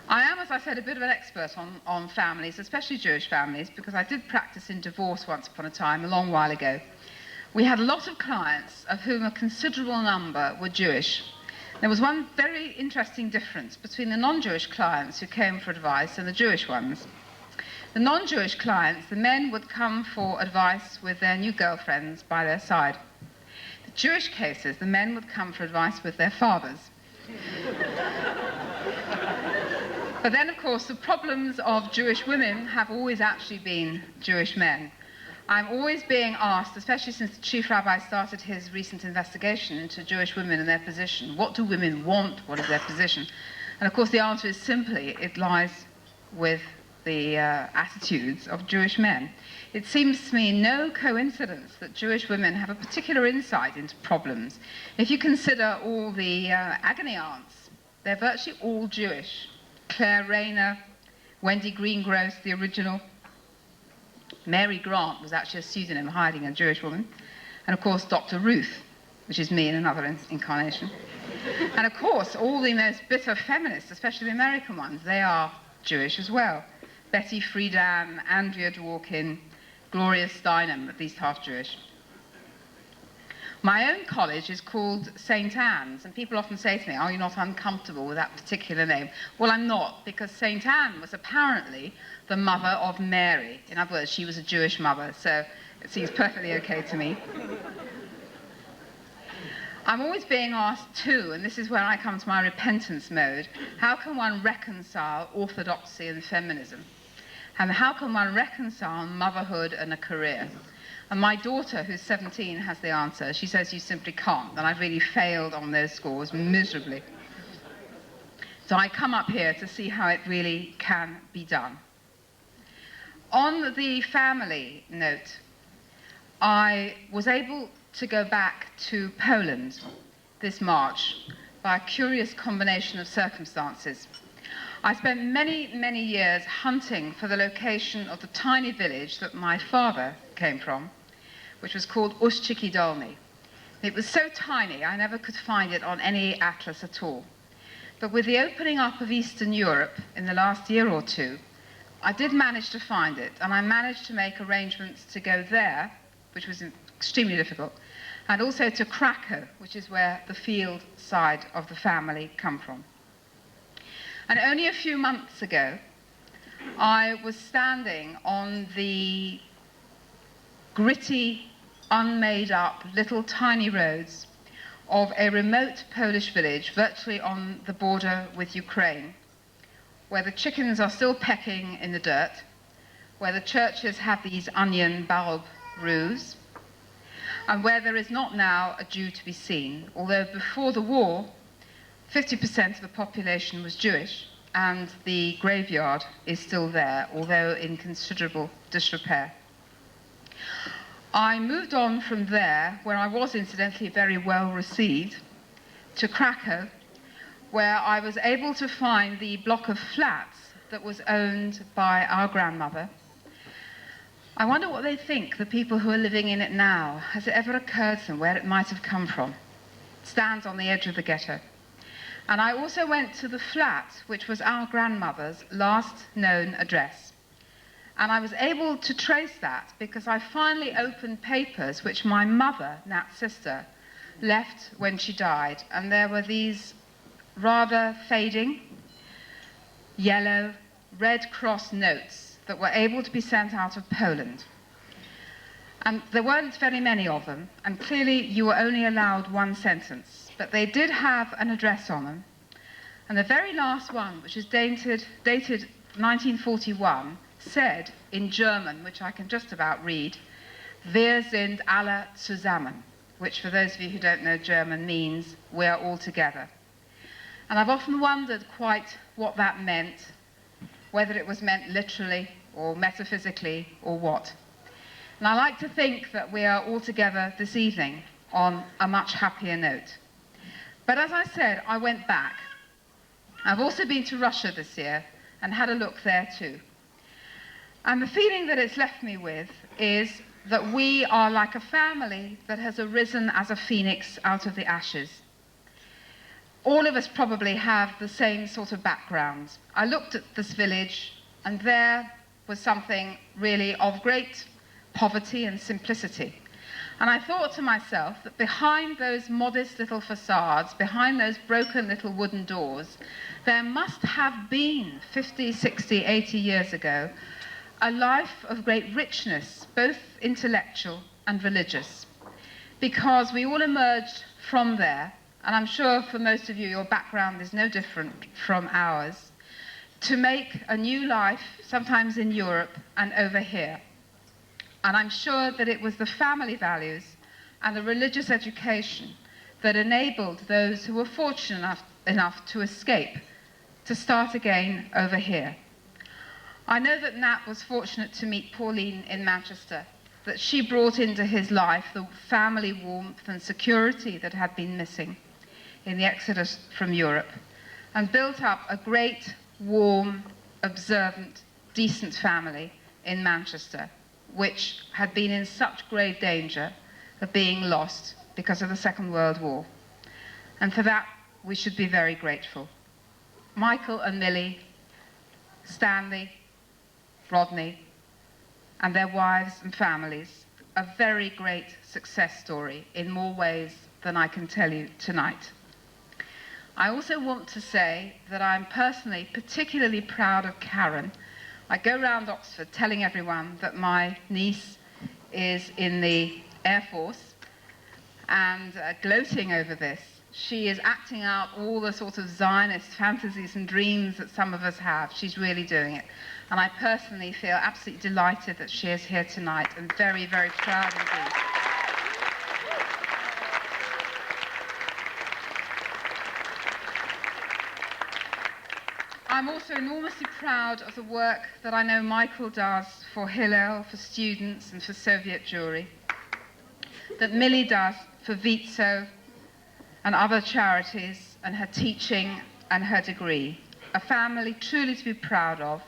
I am, as I said, a bit of an expert on families, especially Jewish families, because I did practice in divorce once upon a time, a long while ago. We had a lot of clients, of whom a considerable number were Jewish. There was one very interesting difference between the non-Jewish clients who came for advice and the Jewish ones. The non-Jewish clients, the men would come for advice with their new girlfriends by their side. The Jewish cases, the men would come for advice with their fathers. But then, of course, the problems of Jewish women have always actually been Jewish men. I'm always being asked, especially since the Chief Rabbi started his recent investigation into Jewish women and their position, what do women want, what is their position? And of course the answer is simply, it lies with the attitudes of Jewish men. It seems to me no coincidence that Jewish women have a particular insight into problems. If you consider all the agony aunts, they're virtually all Jewish. Claire Rayner, Wendy Greengross, the original. Mary Grant was actually a pseudonym hiding a Jewish woman. And of course, Dr. Ruth, which is me in another incarnation. And of course, all the most bitter feminists, especially the American ones, they are Jewish as well. Betty Friedan, Andrea Dworkin, Gloria Steinem, at least half Jewish. My own college is called St. Anne's, and people often say to me, are you not uncomfortable with that particular name? Well, I'm not, because St. Anne was apparently the mother of Mary. In other words, she was a Jewish mother, so it seems perfectly okay to me. I'm always being asked too, and this is where I come to my repentance mode, how can one reconcile orthodoxy and feminism? And how can one reconcile motherhood and a career? And my daughter, who's 17, has the answer. She says you simply can't, and I've really failed on those scores miserably. So I come up here to see how it really can be done. On the family note, I was able to go back to Poland this March by a curious combination of circumstances. I spent many, many years hunting for the location of the tiny village that my father came from, which was called Uszczyki Dolny. It was so tiny, I never could find it on any atlas at all. But with the opening up of Eastern Europe in the last year or two, I did manage to find it, and I managed to make arrangements to go there, which was extremely difficult, and also to Krakow, which is where the field side of the family come from. And only a few months ago, I was standing on the gritty, unmade-up, little tiny roads of a remote Polish village, virtually on the border with Ukraine, where the chickens are still pecking in the dirt, where the churches have these onion bulb roofs, and where there is not now a Jew to be seen, although before the war, 50% of the population was Jewish, and the graveyard is still there, although in considerable disrepair. I moved on from there, where I was incidentally very well received, to Krakow, where I was able to find the block of flats that was owned by our grandmother. I wonder what they think, the people who are living in it now. Has it ever occurred to them where it might have come from? It stands on the edge of the ghetto. And I also went to the flat, which was our grandmother's last known address. And I was able to trace that because I finally opened papers which my mother, Nat's sister, left when she died. And there were these rather fading, yellow, Red Cross notes that were able to be sent out of Poland. And there weren't very many of them, and clearly you were only allowed one sentence. But they did have an address on them. And the very last one, which is dated 1941, said in German, which I can just about read, Wir sind alle zusammen, which for those of you who don't know German means we're all together. And I've often wondered quite what that meant, whether it was meant literally or metaphysically or what. And I like to think that we are all together this evening on a much happier note. But as I said, I went back. I've also been to Russia this year and had a look there too. And the feeling that it's left me with is that we are like a family that has arisen as a phoenix out of the ashes. All of us probably have the same sort of background. I looked at this village, and there was something really of great poverty and simplicity. And I thought to myself that behind those modest little facades, behind those broken little wooden doors, there must have been 50, 60, 80 years ago a life of great richness, both intellectual and religious, because we all emerged from there, and I'm sure for most of you your background is no different from ours, to make a new life, sometimes in Europe and over here. And I'm sure that it was the family values and the religious education that enabled those who were fortunate enough to escape to start again over here. I know that Nat was fortunate to meet Pauline in Manchester, that she brought into his life the family warmth and security that had been missing in the exodus from Europe, and built up a great, warm, observant, decent family in Manchester, which had been in such grave danger of being lost because of the Second World War. And for that, we should be very grateful. Michael and Millie, Stanley, Rodney, and their wives and families, a very great success story in more ways than I can tell you tonight. I also want to say that I'm personally particularly proud of Karen. I go around Oxford telling everyone that my niece is in the Air Force and gloating over this. She is acting out all the sort of Zionist fantasies and dreams that some of us have. She's really doing it. And I personally feel absolutely delighted that she is here tonight and very, very proud indeed. I'm also enormously proud of the work that I know Michael does for Hillel, for students and for Soviet Jewry, that Millie does for Vitso and other charities, and her teaching and her degree. A family truly to be proud of,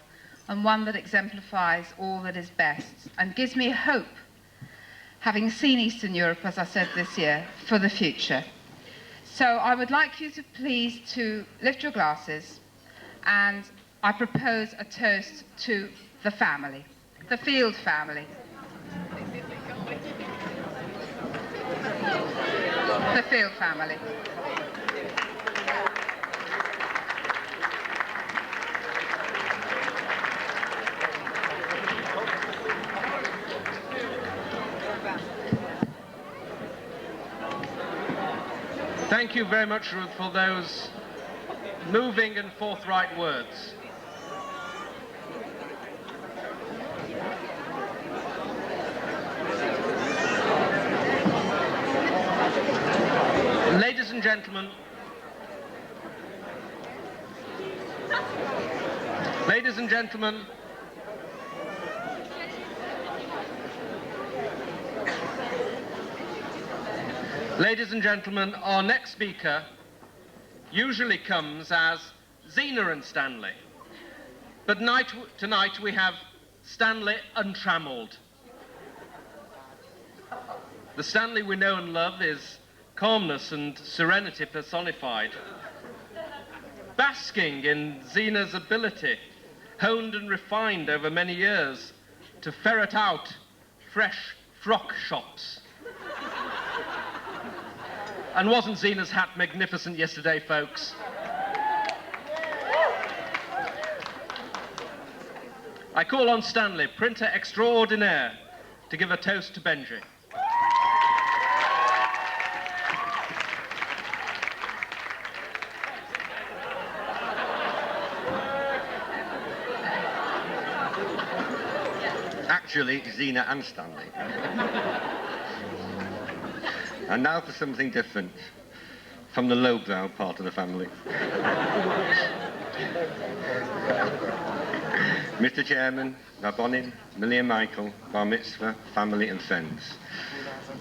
and one that exemplifies all that is best and gives me hope, having seen Eastern Europe, as I said this year, for the future. So I would like you to please to lift your glasses, and I propose a toast to the family, the Field family. The Field family. Thank you very much, Ruth, for those moving and forthright words. Ladies and gentlemen, ladies and gentlemen, ladies and gentlemen, our next speaker usually comes as Zena and Stanley, but tonight we have Stanley untrammeled. The Stanley we know and love is calmness and serenity personified, basking in Zena's ability, honed and refined over many years, to ferret out fresh frock shops. And wasn't Zena's hat magnificent yesterday, folks? I call on Stanley, printer extraordinaire, to give a toast to Benji. actually Zena and Stanley. And now for something different, from the lowbrow part of the family. Mr. Chairman, Rabbonim, Millie and Michael, Bar Mitzvah, family and friends.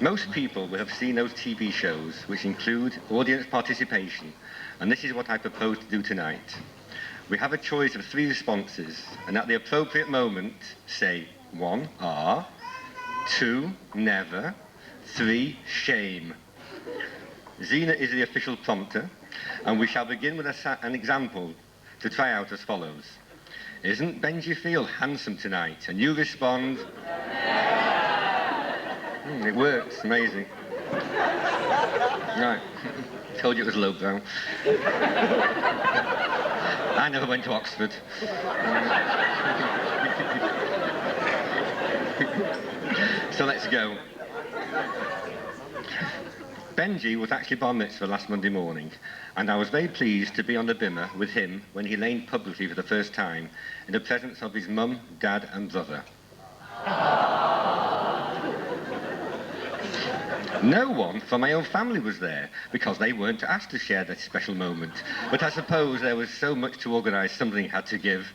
Most people will have seen those TV shows which include audience participation, and this is what I propose to do tonight. We have a choice of 3 responses, and at the appropriate moment say 1, ah, 2, never, 3, shame. Zena is the official prompter, and we shall begin with an example to try out as follows. Isn't Benji feel handsome tonight? And you respond... it works, amazing. Right, told you it was lowbrow. I never went to Oxford. So let's go. Benji was actually bar mitzvah last Monday morning, and I was very pleased to be on the bimmer with him when he laned publicly for the first time in the presence of his mum, dad and brother. No one from my own family was there, because they weren't asked to share that special moment. But I suppose there was so much to organise, something had to give.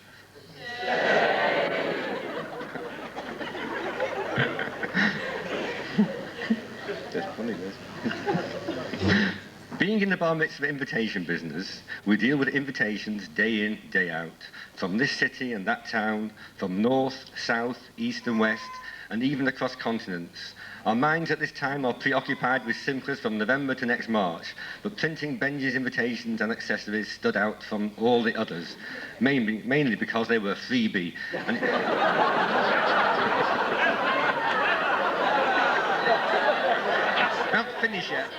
That's funny, this. Being in the bar mitzvah invitation business, we deal with invitations day in, day out, from this city and that town, from north, south, east and west, and even across continents. Our minds at this time are preoccupied with simplest from November to next March, but printing Benji's invitations and accessories stood out from all the others, mainly because they were freebie. Not finished yet.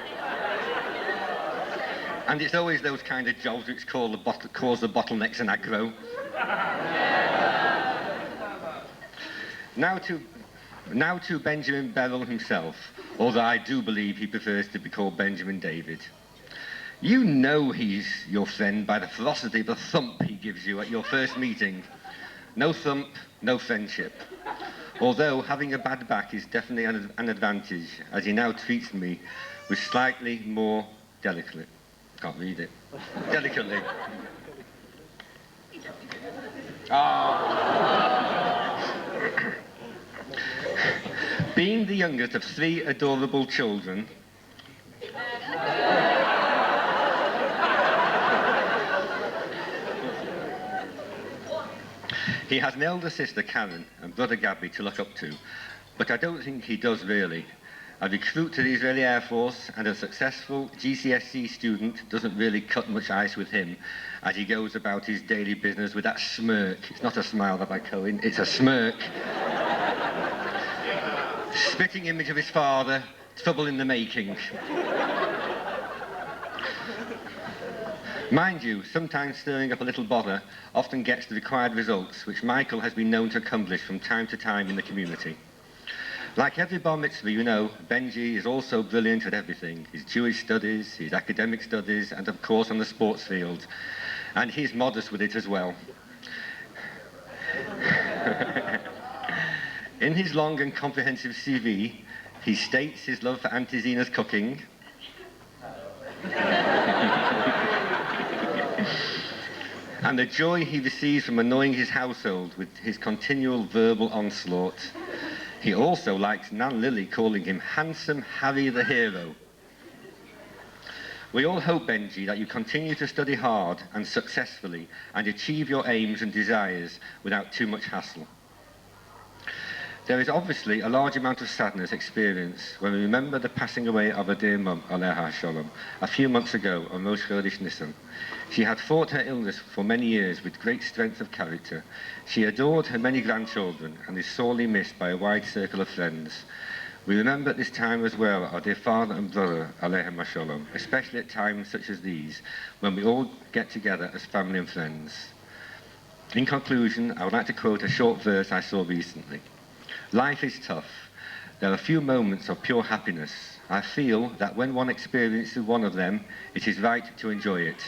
And it's always those kind of jobs which cause the bottlenecks and aggro. Now to Benjamin Beryl himself, although I do believe he prefers to be called Benjamin David. You know he's your friend by the ferocity of the thump he gives you at your first meeting. No thump, no friendship. Although having a bad back is definitely an advantage, as he now treats me with slightly more delicately. Can't read it. Delicately. Being the youngest of 3 adorable children, he has an elder sister, Karen, and brother Gabby to look up to, but I don't think he does really. A recruit to the Israeli Air Force and a successful GCSE student doesn't really cut much ice with him as he goes about his daily business with that smirk. It's not a smile, Rabbi Cohen, it's a smirk. Spitting image of his father, trouble in the making. Mind you, sometimes stirring up a little bother often gets the required results, which Michael has been known to accomplish from time to time in the community. Like every bar mitzvah, you know, Benji is also brilliant at everything. His Jewish studies, his academic studies, and of course on the sports field. And he's modest with it as well. In his long and comprehensive CV, he states his love for Auntie Zena's cooking, and the joy he receives from annoying his household with his continual verbal onslaught. He also likes Nan Lily calling him Handsome Harry the Hero. We all hope, Benji, that you continue to study hard and successfully and achieve your aims and desires without too much hassle. There is obviously a large amount of sadness experienced when we remember the passing away of a dear mum, Aleha Shalom, a few months ago on Rosh Chodesh Nisan. She had fought her illness for many years with great strength of character. She adored her many grandchildren and is sorely missed by a wide circle of friends. We remember at this time as well our dear father and brother, Aleha Shalom, especially at times such as these, when we all get together as family and friends. In conclusion, I would like to quote a short verse I saw recently. Life is tough. There are few moments of pure happiness. I feel that when one experiences one of them, it is right to enjoy it.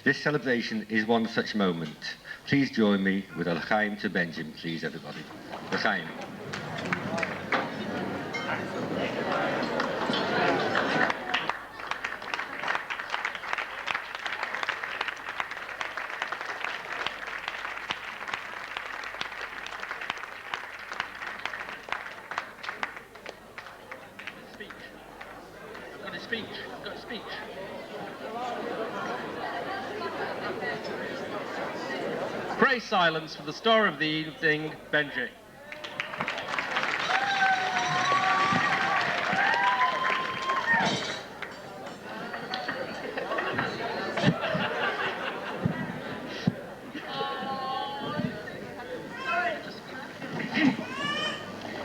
This celebration is one such moment. Please join me with a l'chaim to Benjamin, please, everybody. L'chaim. Pray silence for the star of the evening, Benji.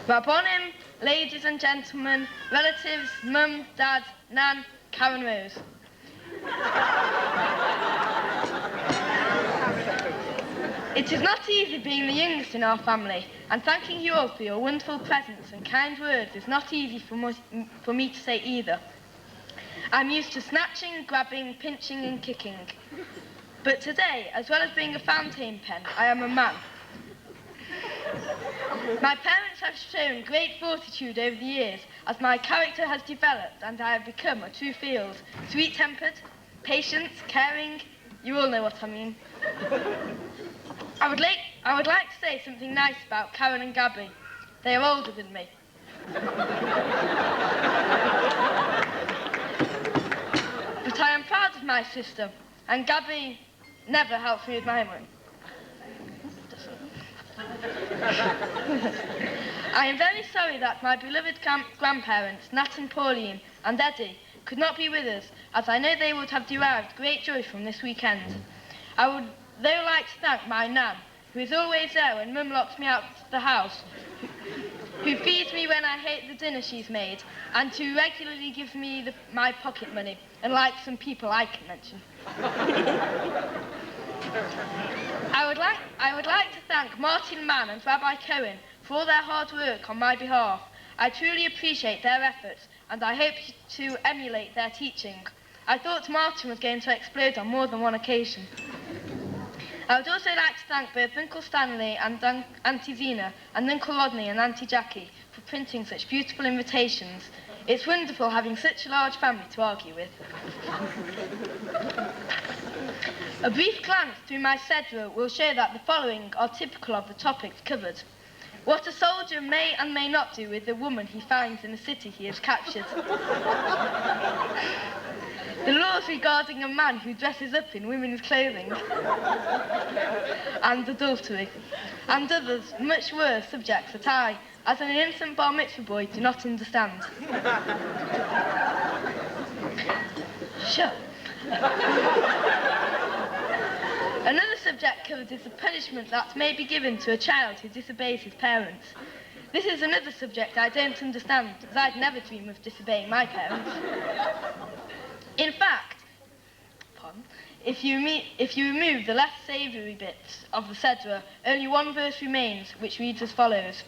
Rabbonim, ladies and gentlemen, relatives, mum, dad, nan, Karen Rose. It is not easy being the youngest in our family, and thanking you all for your wonderful presents and kind words is not easy for me to say either. I'm used to snatching, grabbing, pinching and kicking. But today, as well as being a fountain pen, I am a man. My parents have shown great fortitude over the years as my character has developed and I have become a true field. Sweet-tempered, patient, caring, you all know what I mean. I would like to say something nice about Karen and Gabby. They are older than me. But I am proud of my sister, and Gabby never helps me with my homework. I am very sorry that my beloved grandparents, Nat and Pauline, and Eddie, could not be with us, as I know they would have derived great joy from this weekend. I would though like to thank my nan, who is always there when Mum locks me out of the house, who feeds me when I hate the dinner she's made, and who regularly gives me my pocket money, unlike some people I can mention. I would like to thank Martin Mann and Rabbi Cohen for all their hard work on my behalf. I truly appreciate their efforts, and I hope to emulate their teaching. I thought Martin was going to explode on more than one occasion. I would also like to thank both Uncle Stanley and Auntie Zena and Uncle Rodney and Auntie Jackie for printing such beautiful invitations. It's wonderful having such a large family to argue with. A brief glance through my Sedra will show that the following are typical of the topics covered. What a soldier may and may not do with the woman he finds in the city he has captured. The laws regarding a man who dresses up in women's clothing. And adultery. And others, much worse subjects that I, as an innocent bar mitzvah boy, do not understand. Sure. Another subject covered is the punishment that may be given to a child who disobeys his parents. This is another subject I don't understand, as I'd never dream of disobeying my parents. In fact, if you remove the less savoury bits of the Sedra, only one verse remains, which reads as follows.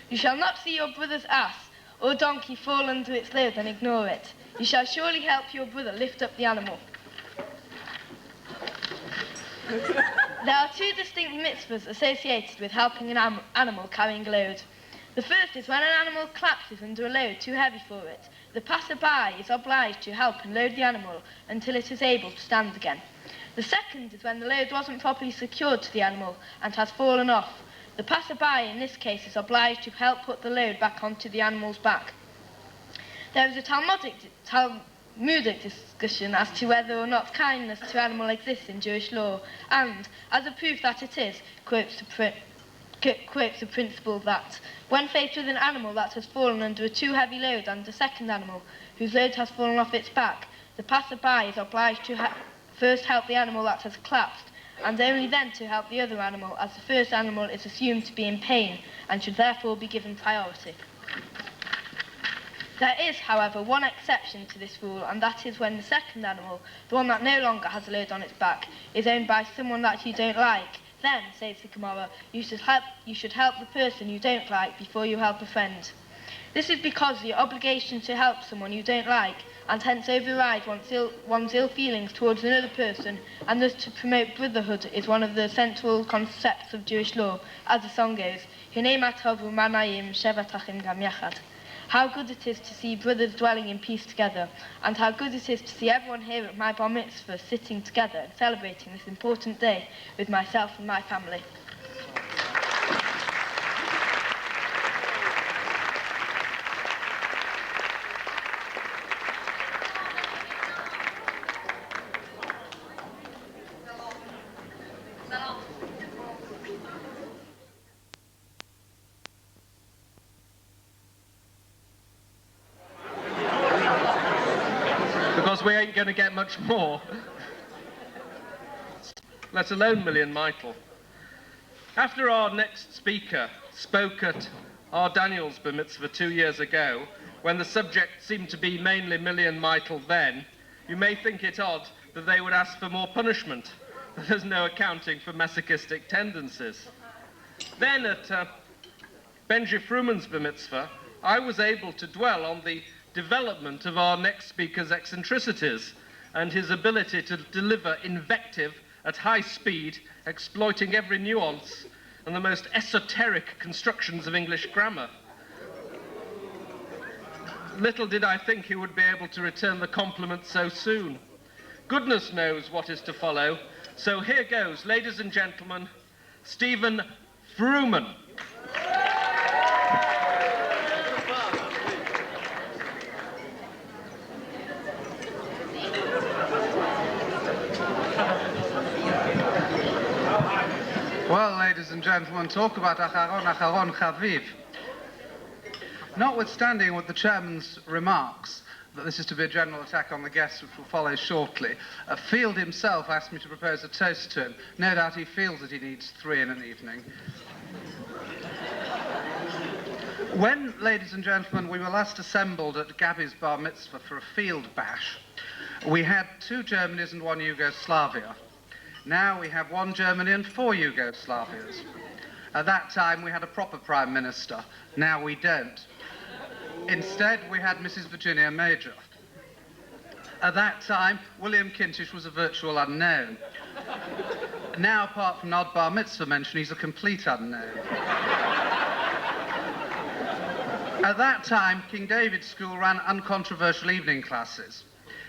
You shall not see your brother's ass or donkey fall under its load and ignore it. You shall surely help your brother lift up the animal. There are two distinct mitzvahs associated with helping an animal carrying a load. The first is when an animal collapses under a load too heavy for it. The passerby is obliged to help and load the animal until it is able to stand again. The second is when the load wasn't properly secured to the animal and has fallen off. The passerby in this case is obliged to help put the load back onto the animal's back. There is a Talmudic discussion as to whether or not kindness to animal exists in Jewish law, and, as a proof that it is, quotes the principle that when faced with an animal that has fallen under a too heavy load and a second animal whose load has fallen off its back, the passerby is obliged to first help the animal that has collapsed, and only then to help the other animal, as the first animal is assumed to be in pain and should therefore be given priority. There is, however, one exception to this rule, and that is when the second animal, the one that no longer has a load on its back, is owned by someone that you don't like. Then, says the Gemara, you should help the person you don't like before you help a friend. This is because the obligation to help someone you don't like, and hence override one's ill feelings towards another person, and thus to promote brotherhood, is one of the central concepts of Jewish law. As the song goes, Hinei ma tovu manayim shevat achim gam yachad. How good it is to see brothers dwelling in peace together, and how good it is to see everyone here at my bar mitzvah sitting together and celebrating this important day with myself and my family. course, we ain't going to get much more, let alone Million Meitel. After our next speaker spoke at our Daniel's Bar Mitzvah 2 years ago, when the subject seemed to be mainly Million Meitel then, you may think it odd that they would ask for more punishment. There's no accounting for masochistic tendencies. Then at Benji Fruman's Bar Mitzvah, I was able to dwell on the development of our next speaker's eccentricities and his ability to deliver invective at high speed, exploiting every nuance and the most esoteric constructions of English grammar. Little did I think he would be able to return the compliment so soon. Goodness knows what is to follow, so here goes, ladies and gentlemen, Stephen Fruman. Well, ladies and gentlemen, talk about Acharon Chaviv. Notwithstanding with the chairman's remarks that this is to be a general attack on the guests, which will follow shortly, Field himself asked me to propose a toast to him. No doubt he feels that he needs 3 in an evening. When, ladies and gentlemen, we were last assembled at Gabby's Bar Mitzvah for a field bash, we had 2 Germanys and 1 Yugoslavia. Now we have 1 Germany and 4 Yugoslavias. At that time we had a proper Prime Minister. Now we don't. Instead, we had Mrs. Virginia Major. At that time, William Kintish was a virtual unknown. Now, apart from an odd bar mitzvah mention, he's a complete unknown. At that time, King David's School ran uncontroversial evening classes.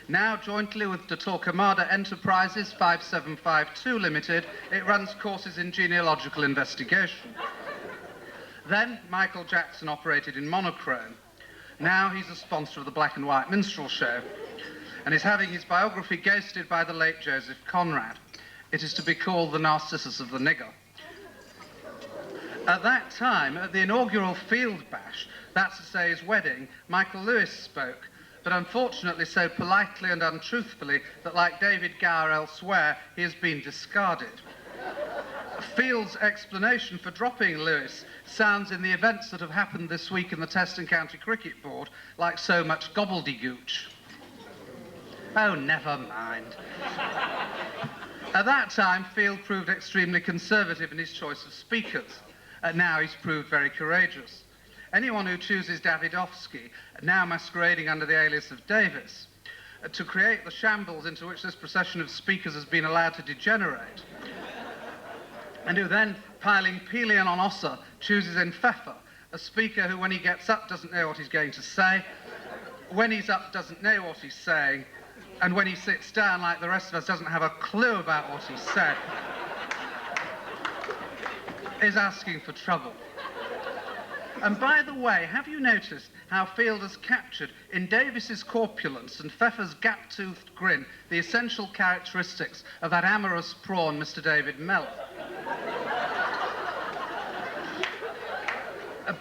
Now, jointly with the Torquemada Enterprises 5752 Limited, it runs courses in genealogical investigation. Then, Michael Jackson operated in monochrome. Now he's a sponsor of the Black and White Minstrel Show and is having his biography ghosted by the late Joseph Conrad. It is to be called The Narcissus of the Nigger. At that time, at the inaugural field bash, that's to say his wedding, Michael Lewis spoke, but unfortunately so politely and untruthfully that, like David Gower elsewhere, he has been discarded. Field's explanation for dropping Lewis sounds, in the events that have happened this week in the Test and County Cricket Board, like so much gobbledygooch. Oh, never mind. At that time, Field proved extremely conservative in his choice of speakers. Now he's proved very courageous. Anyone who chooses Davidovsky, now masquerading under the alias of Davis, to create the shambles into which this procession of speakers has been allowed to degenerate, and who then, piling Pelion on Ossa, chooses in Pfeffer, a speaker who, when he gets up, doesn't know what he's going to say, when he's up, doesn't know what he's saying, and when he sits down, like the rest of us, doesn't have a clue about what he said, is asking for trouble. And by the way, have you noticed how Field has captured, in Davis's corpulence and Pfeffer's gap-toothed grin, the essential characteristics of that amorous prawn, Mr. David Mellor?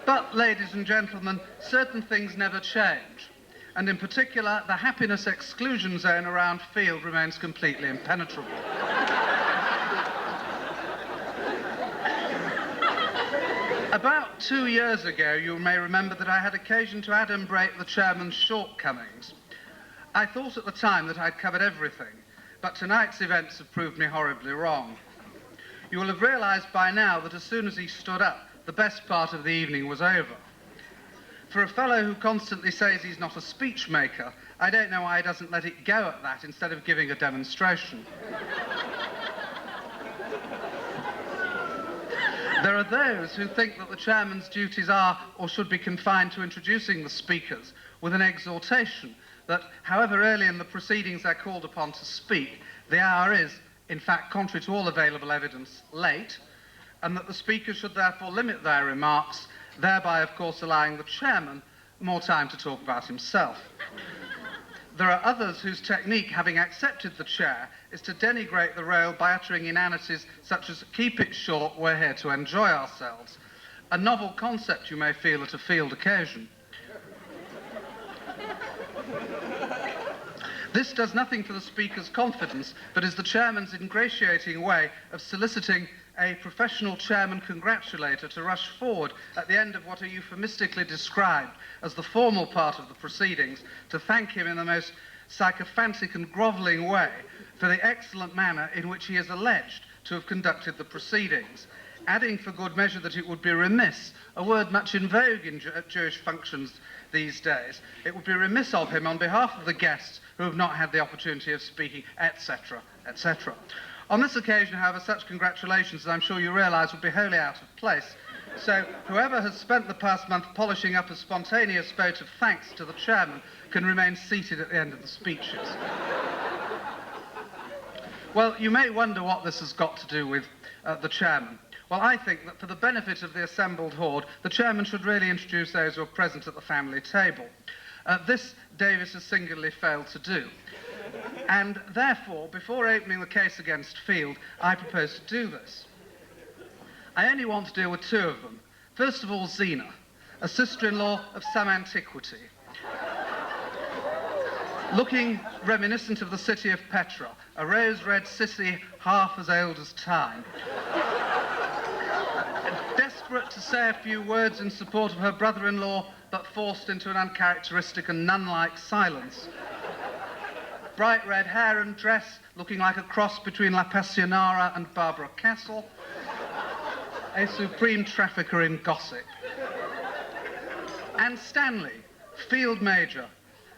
But, ladies and gentlemen, certain things never change. And in particular, the happiness exclusion zone around Field remains completely impenetrable. About 2 years ago, you may remember that I had occasion to adumbrate the chairman's shortcomings. I thought at the time that I'd covered everything, but tonight's events have proved me horribly wrong. You will have realized by now that as soon as he stood up, the best part of the evening was over. For a fellow who constantly says he's not a speech maker, I don't know why he doesn't let it go at that instead of giving a demonstration. There are those who think that the chairman's duties are or should be confined to introducing the speakers with an exhortation that, however early in the proceedings they're called upon to speak, the hour is, in fact, contrary to all available evidence, late, and that the speakers should therefore limit their remarks, thereby, of course, allowing the chairman more time to talk about himself. There are others whose technique, having accepted the chair, is to denigrate the role by uttering inanities such as, "Keep it short, we're here to enjoy ourselves," a novel concept, you may feel, at a field occasion. This does nothing for the Speaker's confidence, but is the Chairman's ingratiating way of soliciting a professional chairman congratulator to rush forward at the end of what are euphemistically described as the formal part of the proceedings to thank him in the most sycophantic and grovelling way for the excellent manner in which he is alleged to have conducted the proceedings, adding for good measure that it would be remiss, a word much in vogue in Jewish functions these days, it would be remiss of him on behalf of the guests who have not had the opportunity of speaking, etc., etc. On this occasion, however, such congratulations, as I'm sure you realise, would be wholly out of place. So whoever has spent the past month polishing up a spontaneous vote of thanks to the chairman can remain seated at the end of the speeches. Well, you may wonder what this has got to do with the chairman. Well, I think that for the benefit of the assembled horde, the chairman should really introduce those who are present at the family table. This Davis has singularly failed to do. And therefore, before opening the case against Field, I propose to do this. I only want to deal with two of them. First of all, Zena, a sister-in-law of some antiquity, looking reminiscent of the city of Petra, a rose-red city half as old as time. Desperate to say a few words in support of her brother-in-law, but forced into an uncharacteristic and nun-like silence. Bright red hair and dress, looking like a cross between La Passionara and Barbara Castle. A supreme trafficker in gossip. And Stanley, field major,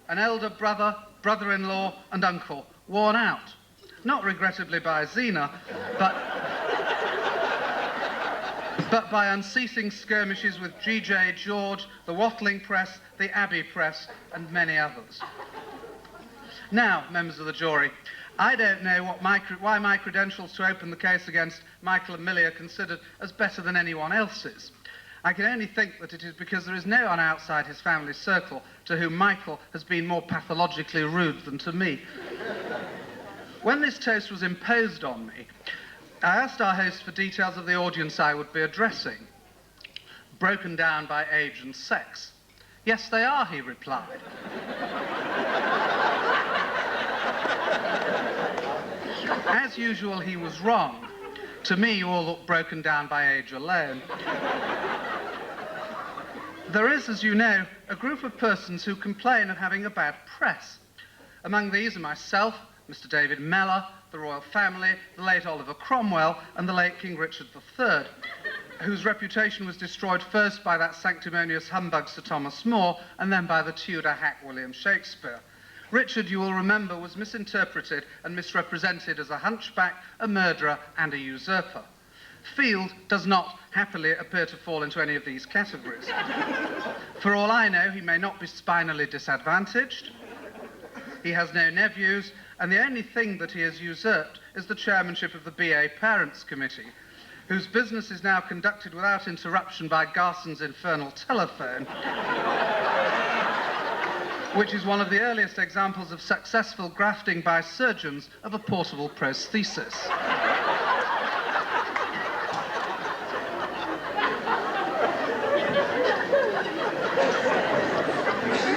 an elder brother, brother-in-law and uncle, worn out. Not regrettably by Zena, but by unceasing skirmishes with G.J. George, the Watling Press, the Abbey Press, and many others. Now, members of the jury, I don't know why my credentials to open the case against Michael and Millie are considered as better than anyone else's. I can only think that it is because there is no one outside his family circle to whom Michael has been more pathologically rude than to me. When this toast was imposed on me, I asked our host for details of the audience I would be addressing, broken down by age and sex. Yes, they are, he replied. As usual, he was wrong. To me, you all look broken down by age alone. There is, as you know, a group of persons who complain of having a bad press. Among these are myself, Mr. David Mellor, the royal family, the late Oliver Cromwell, and the late King Richard III, whose reputation was destroyed first by that sanctimonious humbug Sir Thomas More, and then by the Tudor hack William Shakespeare. Richard, you will remember, was misinterpreted and misrepresented as a hunchback, a murderer, and a usurper. Field does not happily appear to fall into any of these categories. For all I know, he may not be spinally disadvantaged. He has no nephews, and the only thing that he has usurped is the chairmanship of the BA Parents Committee, whose business is now conducted without interruption by Garson's infernal telephone, which is one of the earliest examples of successful grafting by surgeons of a portable prosthesis.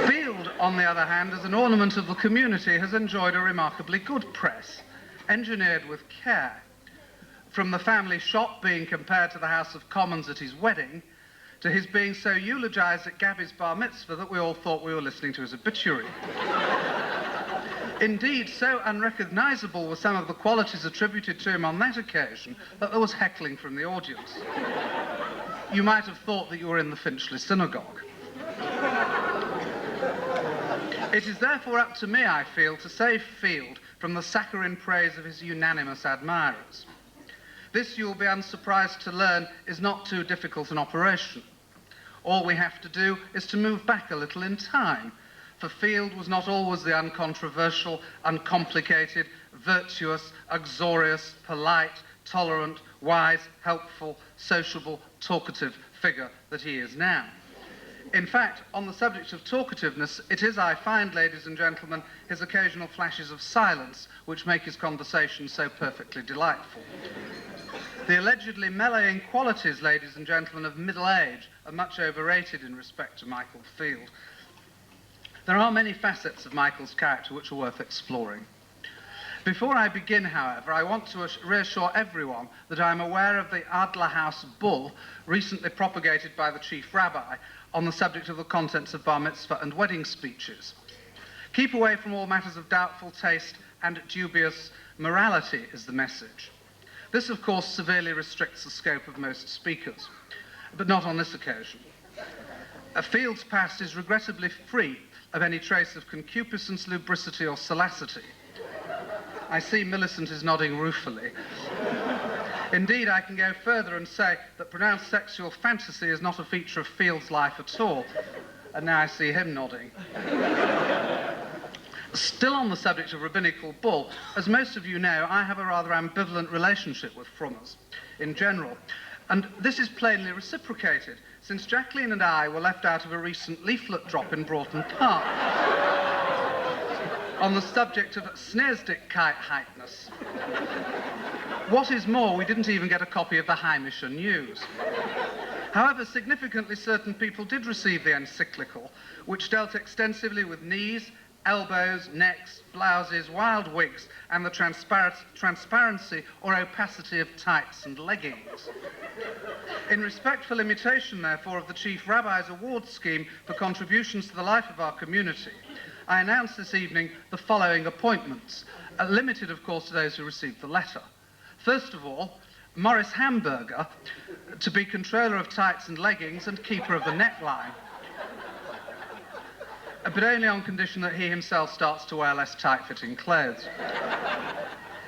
Field, on the other hand, as an ornament of the community, has enjoyed a remarkably good press, engineered with care. From the family shop being compared to the House of Commons at his wedding, to his being so eulogised at Gabby's bar mitzvah that we all thought we were listening to his obituary. Indeed, so unrecognisable were some of the qualities attributed to him on that occasion that there was heckling from the audience. You might have thought that you were in the Finchley Synagogue. It is therefore up to me, I feel, to save Field from the saccharine praise of his unanimous admirers. This, you will be unsurprised to learn, is not too difficult an operation. All we have to do is to move back a little in time, for Field was not always the uncontroversial, uncomplicated, virtuous, uxorious, polite, tolerant, wise, helpful, sociable, talkative figure that he is now. In fact, on the subject of talkativeness, it is, I find, ladies and gentlemen, his occasional flashes of silence which make his conversation so perfectly delightful. The allegedly mellowing qualities, ladies and gentlemen, of middle age are much overrated in respect to Michael Field. There are many facets of Michael's character which are worth exploring. Before I begin, however, I want to reassure everyone that I am aware of the Adler House bull recently propagated by the chief rabbi on the subject of the contents of bar mitzvah and wedding speeches. Keep away from all matters of doubtful taste and dubious morality is the message. This, of course, severely restricts the scope of most speakers, but not on this occasion. A Field's past is regrettably free of any trace of concupiscence, lubricity, or salacity. I see Millicent is nodding ruefully. Indeed, I can go further and say that pronounced sexual fantasy is not a feature of Field's life at all. And now I see him nodding. Still on the subject of rabbinical bull, as most of you know, I have a rather ambivalent relationship with Frummers in general. And this is plainly reciprocated, since Jacqueline and I were left out of a recent leaflet drop in Broughton Park on the subject of Sneersdickheitness. What is more, we didn't even get a copy of the Heimische News. However, significantly, certain people did receive the encyclical, which dealt extensively with knees, elbows, necks, blouses, wild wigs, and the transparency or opacity of tights and leggings. In respectful imitation, therefore, of the Chief Rabbi's award scheme for contributions to the life of our community, I announce this evening the following appointments, limited, of course, to those who received the letter. First of all, Morris Hamburger, to be controller of tights and leggings and keeper of the neckline, but only on condition that he himself starts to wear less tight-fitting clothes.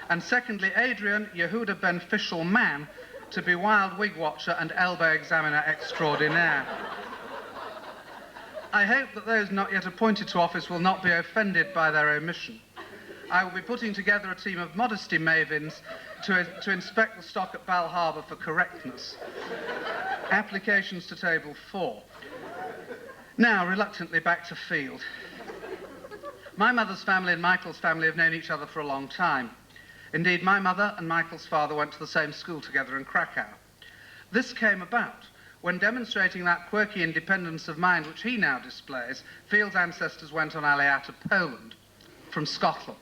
And secondly, Adrian Yehuda Beneficial Man, to be wild wig watcher and elbow examiner extraordinaire. I hope that those not yet appointed to office will not be offended by their omission. I will be putting together a team of modesty mavens to inspect the stock at Bal Harbour for correctness. Applications to table 4. Now, reluctantly, back to Field. My mother's family and Michael's family have known each other for a long time. Indeed, my mother and Michael's father went to the same school together in Krakow. This came about when, demonstrating that quirky independence of mind which he now displays, Field's ancestors went on aliyah to Poland from Scotland.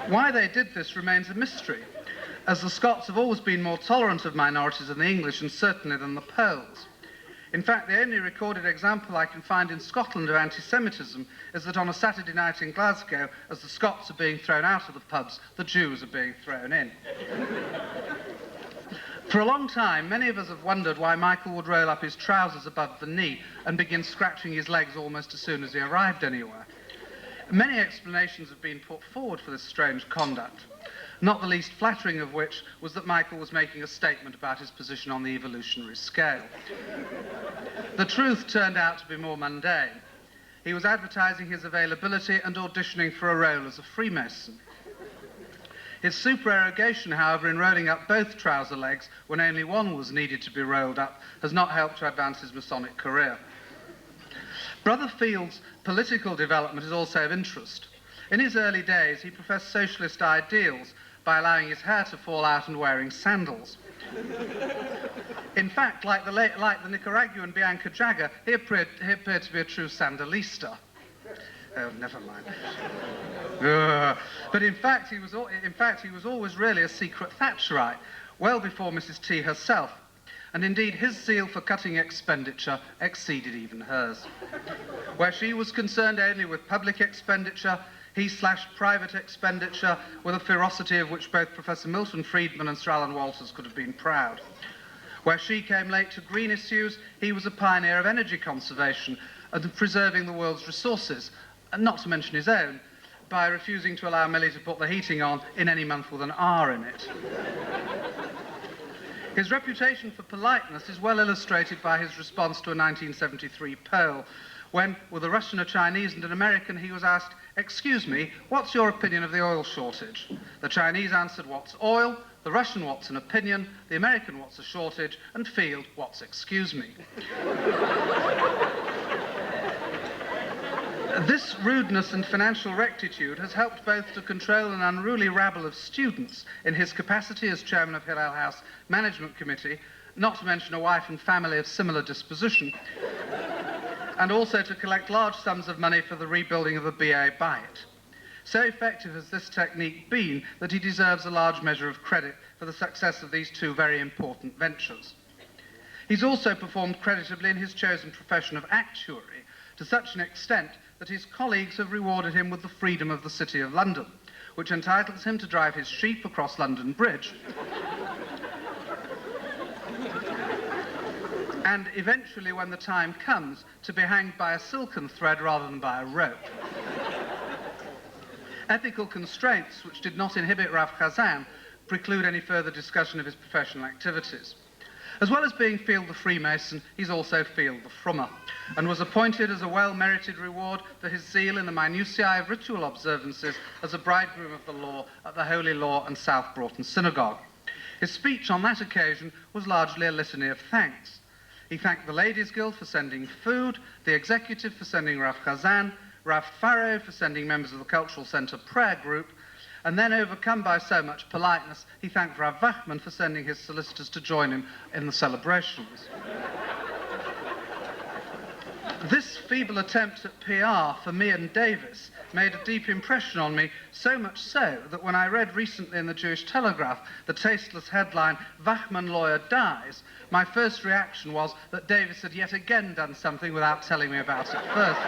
Why they did this remains a mystery, as the Scots have always been more tolerant of minorities than the English, and certainly than the Poles. In fact, the only recorded example I can find in Scotland of anti-Semitism is that on a Saturday night in Glasgow, as the Scots are being thrown out of the pubs, the Jews are being thrown in. For a long time, many of us have wondered why Michael would roll up his trousers above the knee and begin scratching his legs almost as soon as he arrived anywhere. Many explanations have been put forward for this strange conduct, not the least flattering of which was that Michael was making a statement about his position on the evolutionary scale. The truth turned out to be more mundane. He was advertising his availability and auditioning for a role as a Freemason. His supererogation, however, in rolling up both trouser legs when only one was needed to be rolled up, has not helped to advance his Masonic career. Brother Field's political development is also of interest. In his early days, he professed socialist ideals by allowing his hair to fall out and wearing sandals. In fact, like the Nicaraguan Bianca Jagger, he appeared to be a true sandalista. Oh, never mind. But in fact, he was always really a secret Thatcherite, well before Mrs. T herself. And indeed, his zeal for cutting expenditure exceeded even hers. Where she was concerned only with public expenditure, he slashed private expenditure with a ferocity of which both Professor Milton Friedman and Sir Alan Walters could have been proud. Where she came late to green issues, he was a pioneer of energy conservation and of preserving the world's resources, and not to mention his own, by refusing to allow Millie to put the heating on in any month with an R in it. His reputation for politeness is well illustrated by his response to a 1973 poll, when, with a Russian, a Chinese, and an American, he was asked, "Excuse me, what's your opinion of the oil shortage?" The Chinese answered, "What's oil?" The Russian, "What's an opinion?" The American, "What's a shortage?" And Field, "What's excuse me?" This rudeness and financial rectitude has helped both to control an unruly rabble of students in his capacity as chairman of Hillel House Management Committee, not to mention a wife and family of similar disposition, and also to collect large sums of money for the rebuilding of the BA Bight. So effective has this technique been that he deserves a large measure of credit for the success of these two very important ventures. He's also performed creditably in his chosen profession of actuary, to such an extent that his colleagues have rewarded him with the freedom of the City of London, which entitles him to drive his sheep across London Bridge. And eventually, when the time comes, to be hanged by a silken thread rather than by a rope. Ethical constraints, which did not inhibit Rav Chazan, preclude any further discussion of his professional activities. As well as being Field the Freemason, he's also Field the Frummer, and was appointed as a well-merited reward for his zeal in the minutiae of ritual observances as a bridegroom of the law at the Holy Law and South Broughton Synagogue. His speech on that occasion was largely a litany of thanks. He thanked the Ladies' Guild for sending food, the executive for sending Rav Chazan, Rav Farrow for sending members of the Cultural Centre prayer group, and then, overcome by so much politeness, he thanked Rav Wachman for sending his solicitors to join him in the celebrations. This feeble attempt at PR for me and Davis made a deep impression on me, so much so that when I read recently in the Jewish Telegraph the tasteless headline, "Wachman lawyer dies," my first reaction was that Davis had yet again done something without telling me about it first.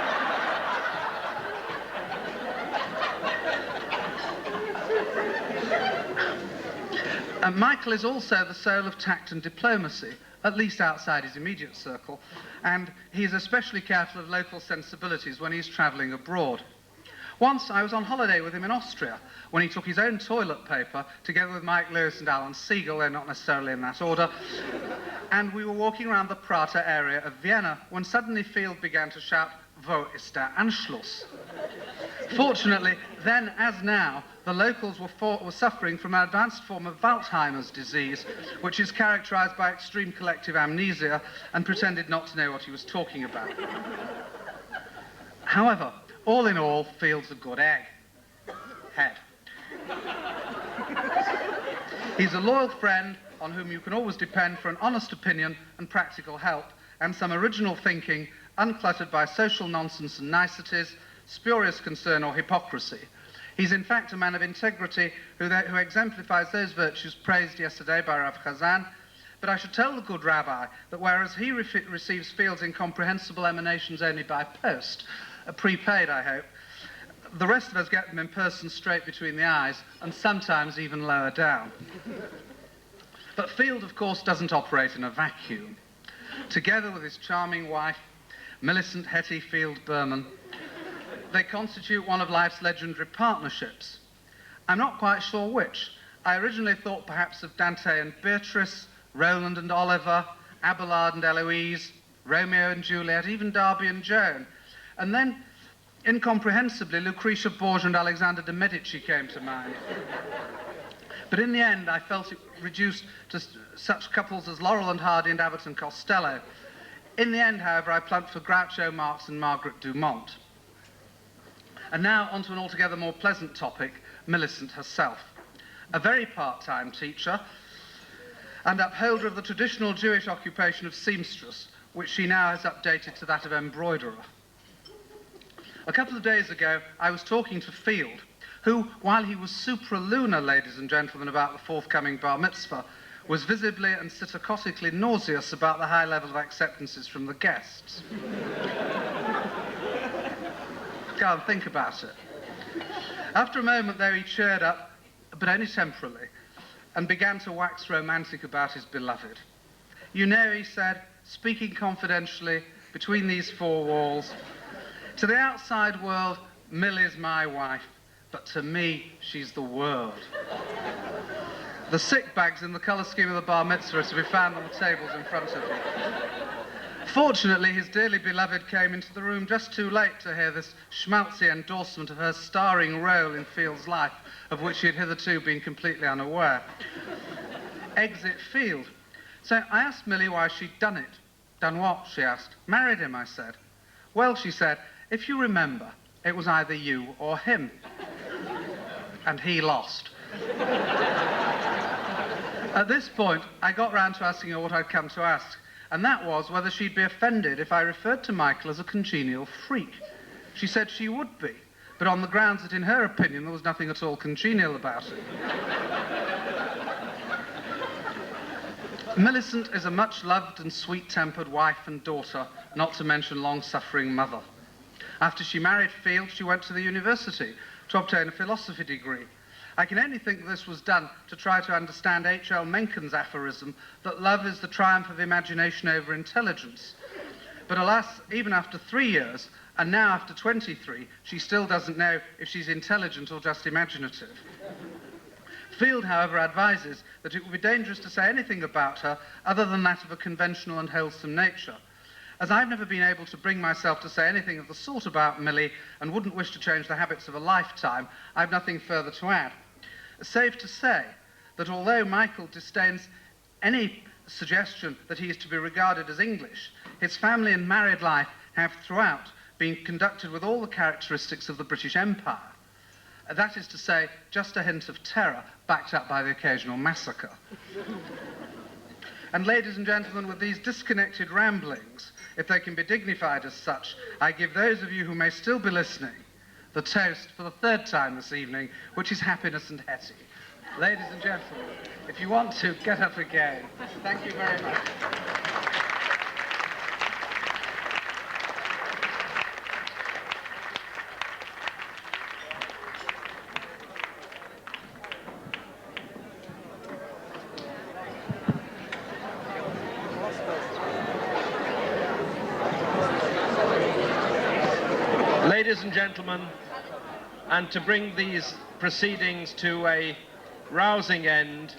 Michael is also the soul of tact and diplomacy, at least outside his immediate circle, and he is especially careful of local sensibilities when he's travelling abroad. Once I was on holiday with him in Austria, when he took his own toilet paper, together with Mike Lewis and Alan Siegel, they're not necessarily in that order, and we were walking around the Prater area of Vienna, when suddenly Field began to shout, "Wo ist der Anschluss?" Fortunately, then as now, the locals were suffering from an advanced form of Alzheimer's disease, which is characterized by extreme collective amnesia, and pretended not to know what he was talking about. However, all in all, Field's a good egg. Head. He's a loyal friend on whom you can always depend for an honest opinion and practical help, and some original thinking, uncluttered by social nonsense and niceties, spurious concern or hypocrisy. He's in fact a man of integrity who exemplifies those virtues praised yesterday by Rav Chazan, but I should tell the good rabbi that whereas he receives Field's incomprehensible emanations only by post, prepaid I hope, the rest of us get them in person straight between the eyes, and sometimes even lower down. But Field, of course, doesn't operate in a vacuum. Together with his charming wife, Millicent Hetty Field Berman, they constitute one of life's legendary partnerships. I'm not quite sure which. I originally thought perhaps of Dante and Beatrice, Roland and Oliver, Abelard and Eloise, Romeo and Juliet, even Darby and Joan. And then, incomprehensibly, Lucretia Borgia and Alexander de Medici came to mind. But in the end, I felt it reduced to such couples as Laurel and Hardy and Abbott and Costello. In the end, however, I plumped for Groucho Marx and Margaret Dumont. And now onto an altogether more pleasant topic, Millicent herself. A very part-time teacher and upholder of the traditional Jewish occupation of seamstress, which she now has updated to that of embroiderer. A couple of days ago, I was talking to Field, who, while he was supralunar, ladies and gentlemen, about the forthcoming bar mitzvah, was visibly and psychotically nauseous about the high level of acceptances from the guests. Go and think about it. After a moment, though, he cheered up, but only temporarily, and began to wax romantic about his beloved. "You know," he said, speaking confidentially between these four walls, "to the outside world, Mill is my wife, but to me, she's the world." The sick bags in the colour scheme of the bar mitzvah are to be found on the tables in front of you. Fortunately, his dearly beloved came into the room just too late to hear this schmaltzy endorsement of her starring role in Field's life, of which she had hitherto been completely unaware. Exit Field. So I asked Millie why she'd done it. "Done what?" she asked. "Married him," I said. "Well," she said, "if you remember, it was either you or him." And he lost. At this point, I got round to asking her what I'd come to ask, and that was whether she'd be offended if I referred to Michael as a congenial freak. She said she would be, but on the grounds that in her opinion there was nothing at all congenial about it. Millicent is a much-loved and sweet-tempered wife and daughter, not to mention long-suffering mother. After she married Field, she went to the university to obtain a philosophy degree. I can only think this was done to try to understand H.L. Mencken's aphorism that love is the triumph of imagination over intelligence. But alas, even after 3 years, and now after 23, she still doesn't know if she's intelligent or just imaginative. Field, however, advises that it would be dangerous to say anything about her other than that of a conventional and wholesome nature. As I've never been able to bring myself to say anything of the sort about Millie and wouldn't wish to change the habits of a lifetime, I've nothing further to add. Save to say that although Michael disdains any suggestion that he is to be regarded as English, his family and married life have throughout been conducted with all the characteristics of the British Empire. That is to say, just a hint of terror backed up by the occasional massacre. And ladies and gentlemen, with these disconnected ramblings, if they can be dignified as such, I give those of you who may still be listening the toast for the third time this evening, which is happiness and Hetty. Ladies and gentlemen, if you want to, get up again. Thank you very much. Ladies and gentlemen, and to bring these proceedings to a rousing end,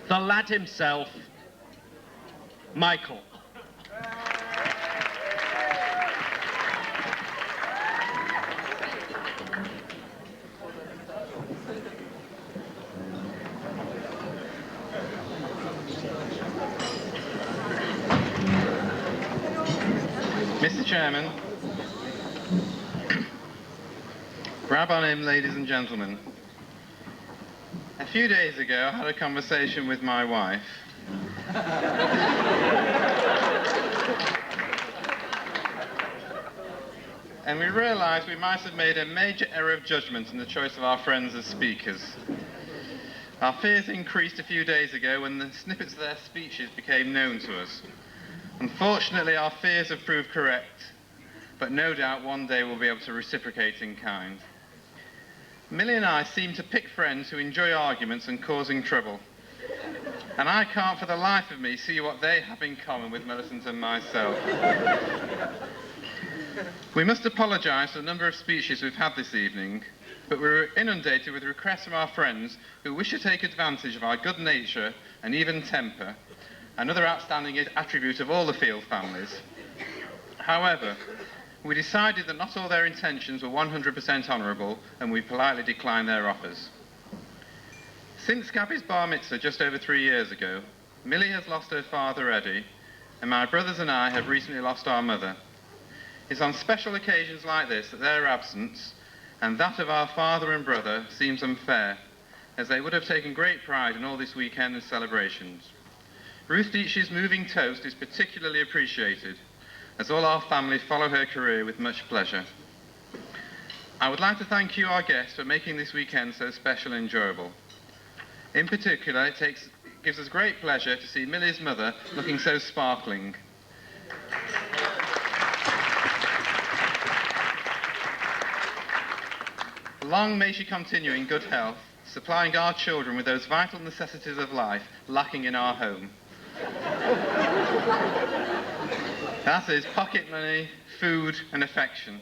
the lad himself, Michael. Mr. Chairman, grab on him, ladies and gentlemen. A few days ago, I had a conversation with my wife. And we realized we might have made a major error of judgment in the choice of our friends as speakers. Our fears increased a few days ago when the snippets of their speeches became known to us. Unfortunately, our fears have proved correct, but no doubt one day we'll be able to reciprocate in kind. Millie and I seem to pick friends who enjoy arguments and causing trouble. And I can't for the life of me see what they have in common with Millicent and myself. We must apologise for the number of speeches we've had this evening, but we were inundated with requests from our friends who wish to take advantage of our good nature and even temper, another outstanding attribute of all the Field families. However, we decided that not all their intentions were 100% honourable, and we politely declined their offers. Since Gabby's bar mitzvah just over 3 years ago, Millie has lost her father, Eddie, and my brothers and I have recently lost our mother. It's on special occasions like this that their absence, and that of our father and brother, seems unfair, as they would have taken great pride in all this weekend's celebrations. Ruth Deitch's moving toast is particularly appreciated, as all our family follow her career with much pleasure. I would like to thank you, our guests, for making this weekend so special and enjoyable. In particular, it gives us great pleasure to see Millie's mother looking so sparkling. Long may she continue in good health, supplying our children with those vital necessities of life lacking in our home. That is pocket money, food, and affection.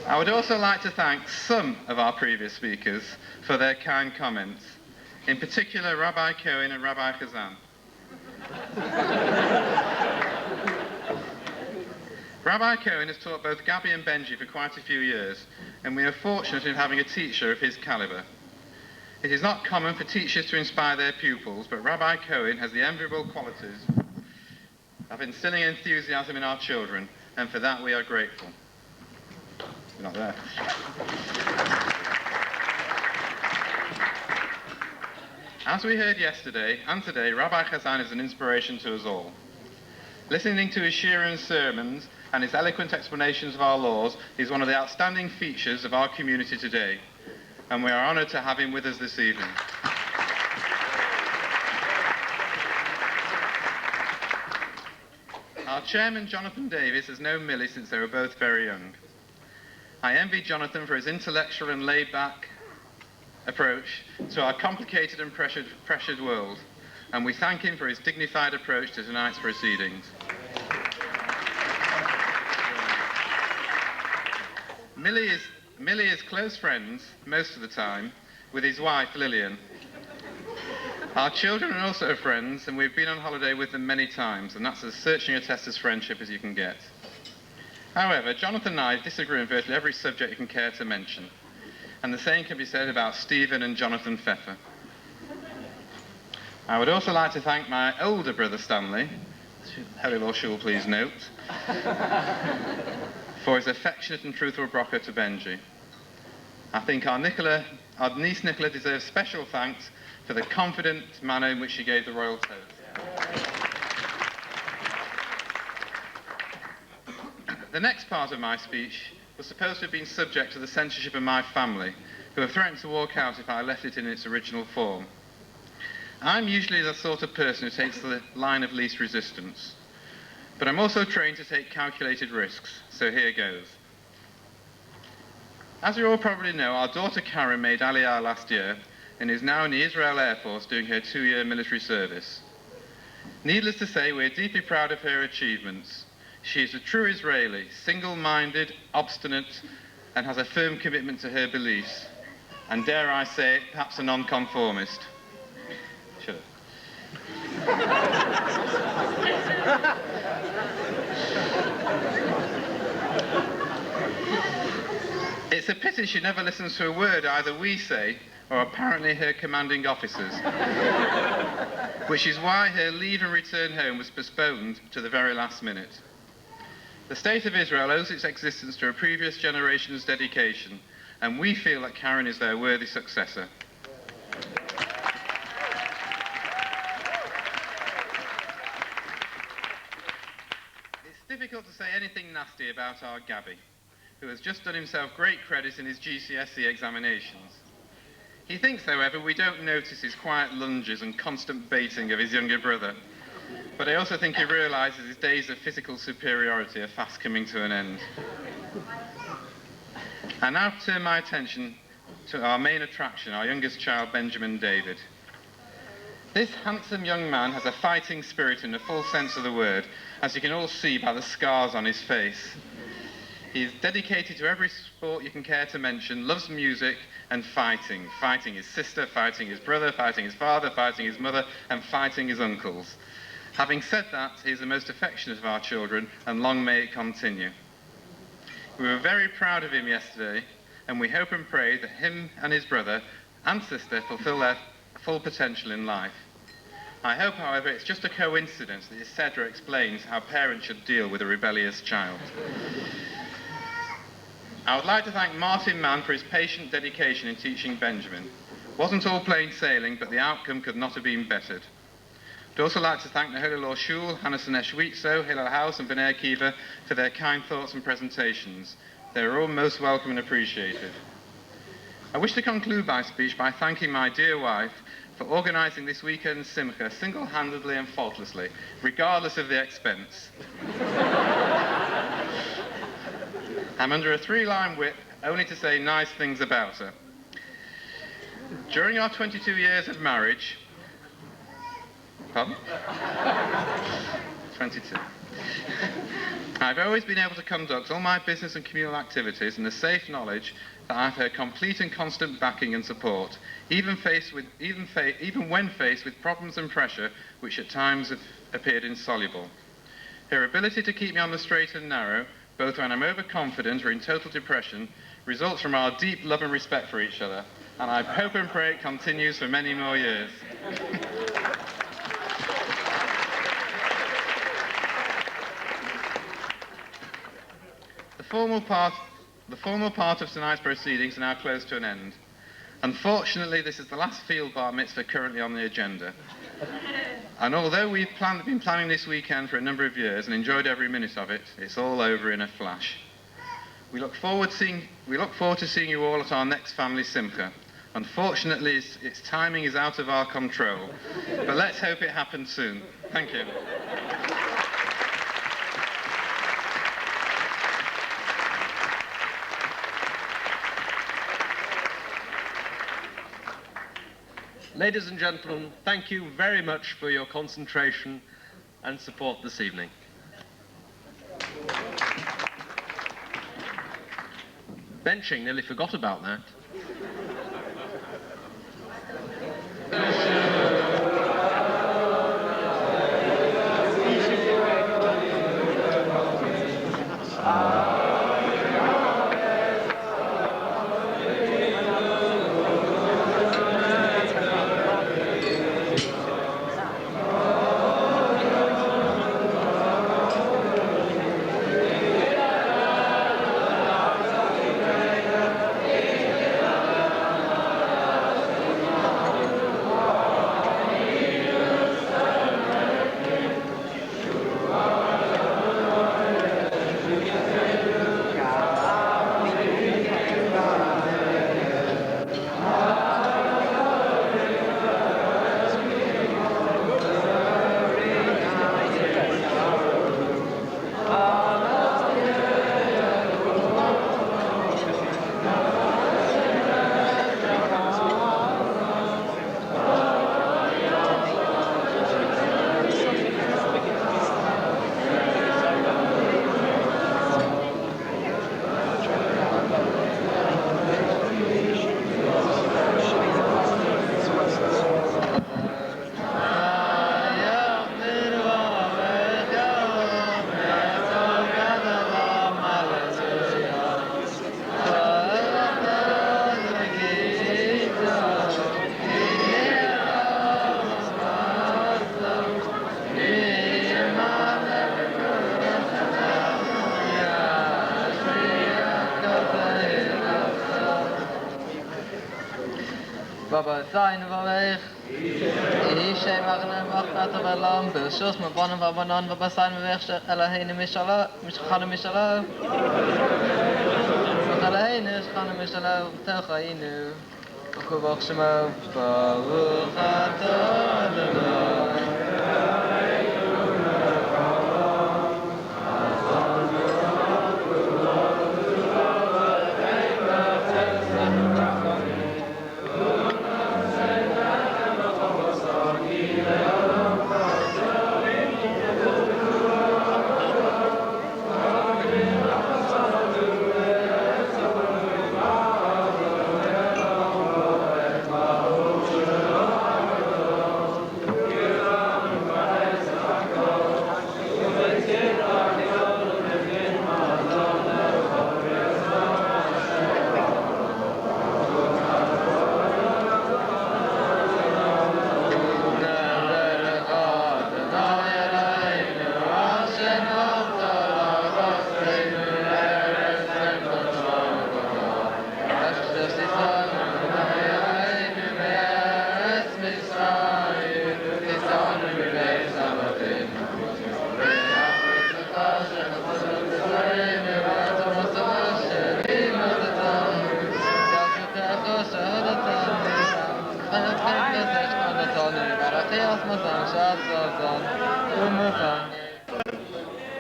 I would also like to thank some of our previous speakers for their kind comments, in particular Rabbi Cohen and Rabbi Chazan. Rabbi Cohen has taught both Gabby and Benji for quite a few years, and we are fortunate in having a teacher of his calibre. It is not common for teachers to inspire their pupils, but Rabbi Cohen has the enviable qualities of instilling enthusiasm in our children, and for that we are grateful. You're not there. As we heard yesterday and today, Rabbi Chazan is an inspiration to us all. Listening to his Shiurim sermons and his eloquent explanations of our laws is one of the outstanding features of our community today, and we are honoured to have him with us this evening. Our chairman, Jonathan Davis, has known Millie since they were both very young. I envy Jonathan for his intellectual and laid-back approach to our complicated and pressured world, and we thank him for his dignified approach to tonight's proceedings. Millie is close friends, most of the time, with his wife, Lillian. Our children are also friends, and we've been on holiday with them many times, and that's as searching a test of friendship as you can get. However, Jonathan and I disagree on virtually every subject you can care to mention, and the same can be said about Stephen and Jonathan Pfeffer. I would also like to thank my older brother Stanley, Harry Law Shul, please note, for his affectionate and truthful brocha to Benji. I think our niece Nicola deserves special thanks for the confident manner in which she gave the royal toast. The next part of my speech was supposed to have been subject to the censorship of my family, who have threatened to walk out if I left it in its original form. I'm usually the sort of person who takes the line of least resistance, but I'm also trained to take calculated risks, so here goes. As you all probably know, our daughter Karen made Aliyah last year and is now in the Israel Air Force doing her 2-year military service. Needless to say, we're deeply proud of her achievements. She is a true Israeli, single-minded, obstinate, and has a firm commitment to her beliefs, and dare I say it, perhaps a non-conformist. Sure. It's a pity she never listens to a word either we say or apparently her commanding officers, which is why her leave and return home was postponed to the very last minute. The State of Israel owes its existence to a previous generation's dedication, and we feel that Karen is their worthy successor. It's difficult to say anything nasty about our Gabby, who has just done himself great credit in his GCSE examinations. He thinks, however, we don't notice his quiet lunges and constant baiting of his younger brother, but I also think he realises his days of physical superiority are fast coming to an end. I now turn my attention to our main attraction, our youngest child, Benjamin David. This handsome young man has a fighting spirit in the full sense of the word, as you can all see by the scars on his face. He is dedicated to every sport you can care to mention, loves music and fighting. Fighting his sister, fighting his brother, fighting his father, fighting his mother, and fighting his uncles. Having said that, he is the most affectionate of our children, and long may it continue. We were very proud of him yesterday, and we hope and pray that him and his brother and sister fulfill their full potential in life. I hope, however, it's just a coincidence that Cedra explains how parents should deal with a rebellious child. I would like to thank Martin Mann for his patient dedication in teaching Benjamin. Wasn't all plain sailing, but the outcome could not have been bettered. I'd also like to thank the Holy Law Shul, Hannes and Eshwitzo, Hillel House and B'nai Akiva for their kind thoughts and presentations. They are all most welcome and appreciated. I wish to conclude my speech by thanking my dear wife for organising this weekend's Simcha single-handedly and faultlessly, regardless of the expense. I'm under a 3-line whip, only to say nice things about her. During our 22 years of marriage, pardon? 22. I've always been able to conduct all my business and communal activities in the safe knowledge that I have her complete and constant backing and support, even when faced with problems and pressure which at times have appeared insoluble. Her ability to keep me on the straight and narrow, both when I'm overconfident or in total depression, results from our deep love and respect for each other, and I hope and pray it continues for many more years. The formal part of tonight's proceedings are now close to an end. Unfortunately, this is the last field bar mitzvah currently on the agenda. And although we've been planning this weekend for a number of years and enjoyed every minute of it, it's all over in a flash. We look forward to seeing you all at our next family simcha. Unfortunately, its timing is out of our control, but let's hope it happens soon. Thank you. Ladies and gentlemen, thank you very much for your concentration and support this evening. Benching, nearly forgot about that. Baba sein weg. Ich sei machen macht aber lam beschuss mit bannen von banan Baba sein weg Allahine mishala مش خانم mishala Allahine خانم mishala تخاينو وكو بخشما فوخاتنا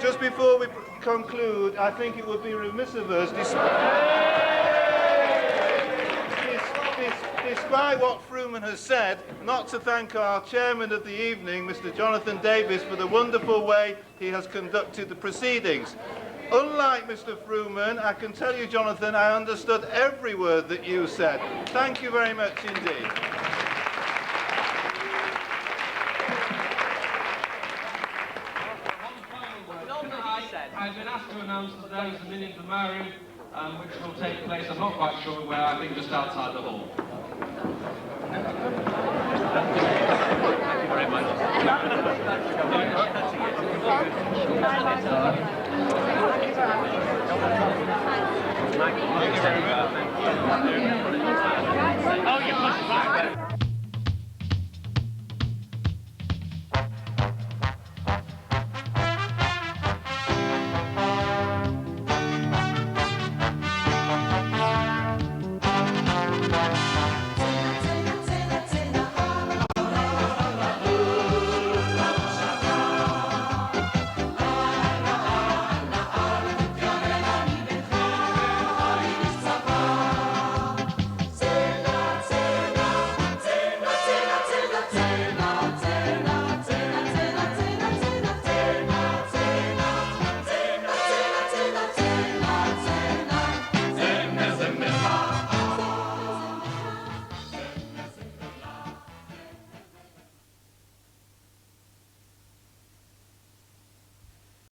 Just before we conclude, I think it would be remiss of us, despite what Fruman has said, not to thank our chairman of the evening, Mr. Jonathan Davis, for the wonderful way he has conducted the proceedings. Unlike Mr. Fruman, I can tell you, Jonathan, I understood every word that you said. Thank you very much indeed. I've been asked to announce that there is a minyan for Maru, which will take place, I'm not quite sure where, I think just outside the hall. Thank you very much. Thank you very much. Right.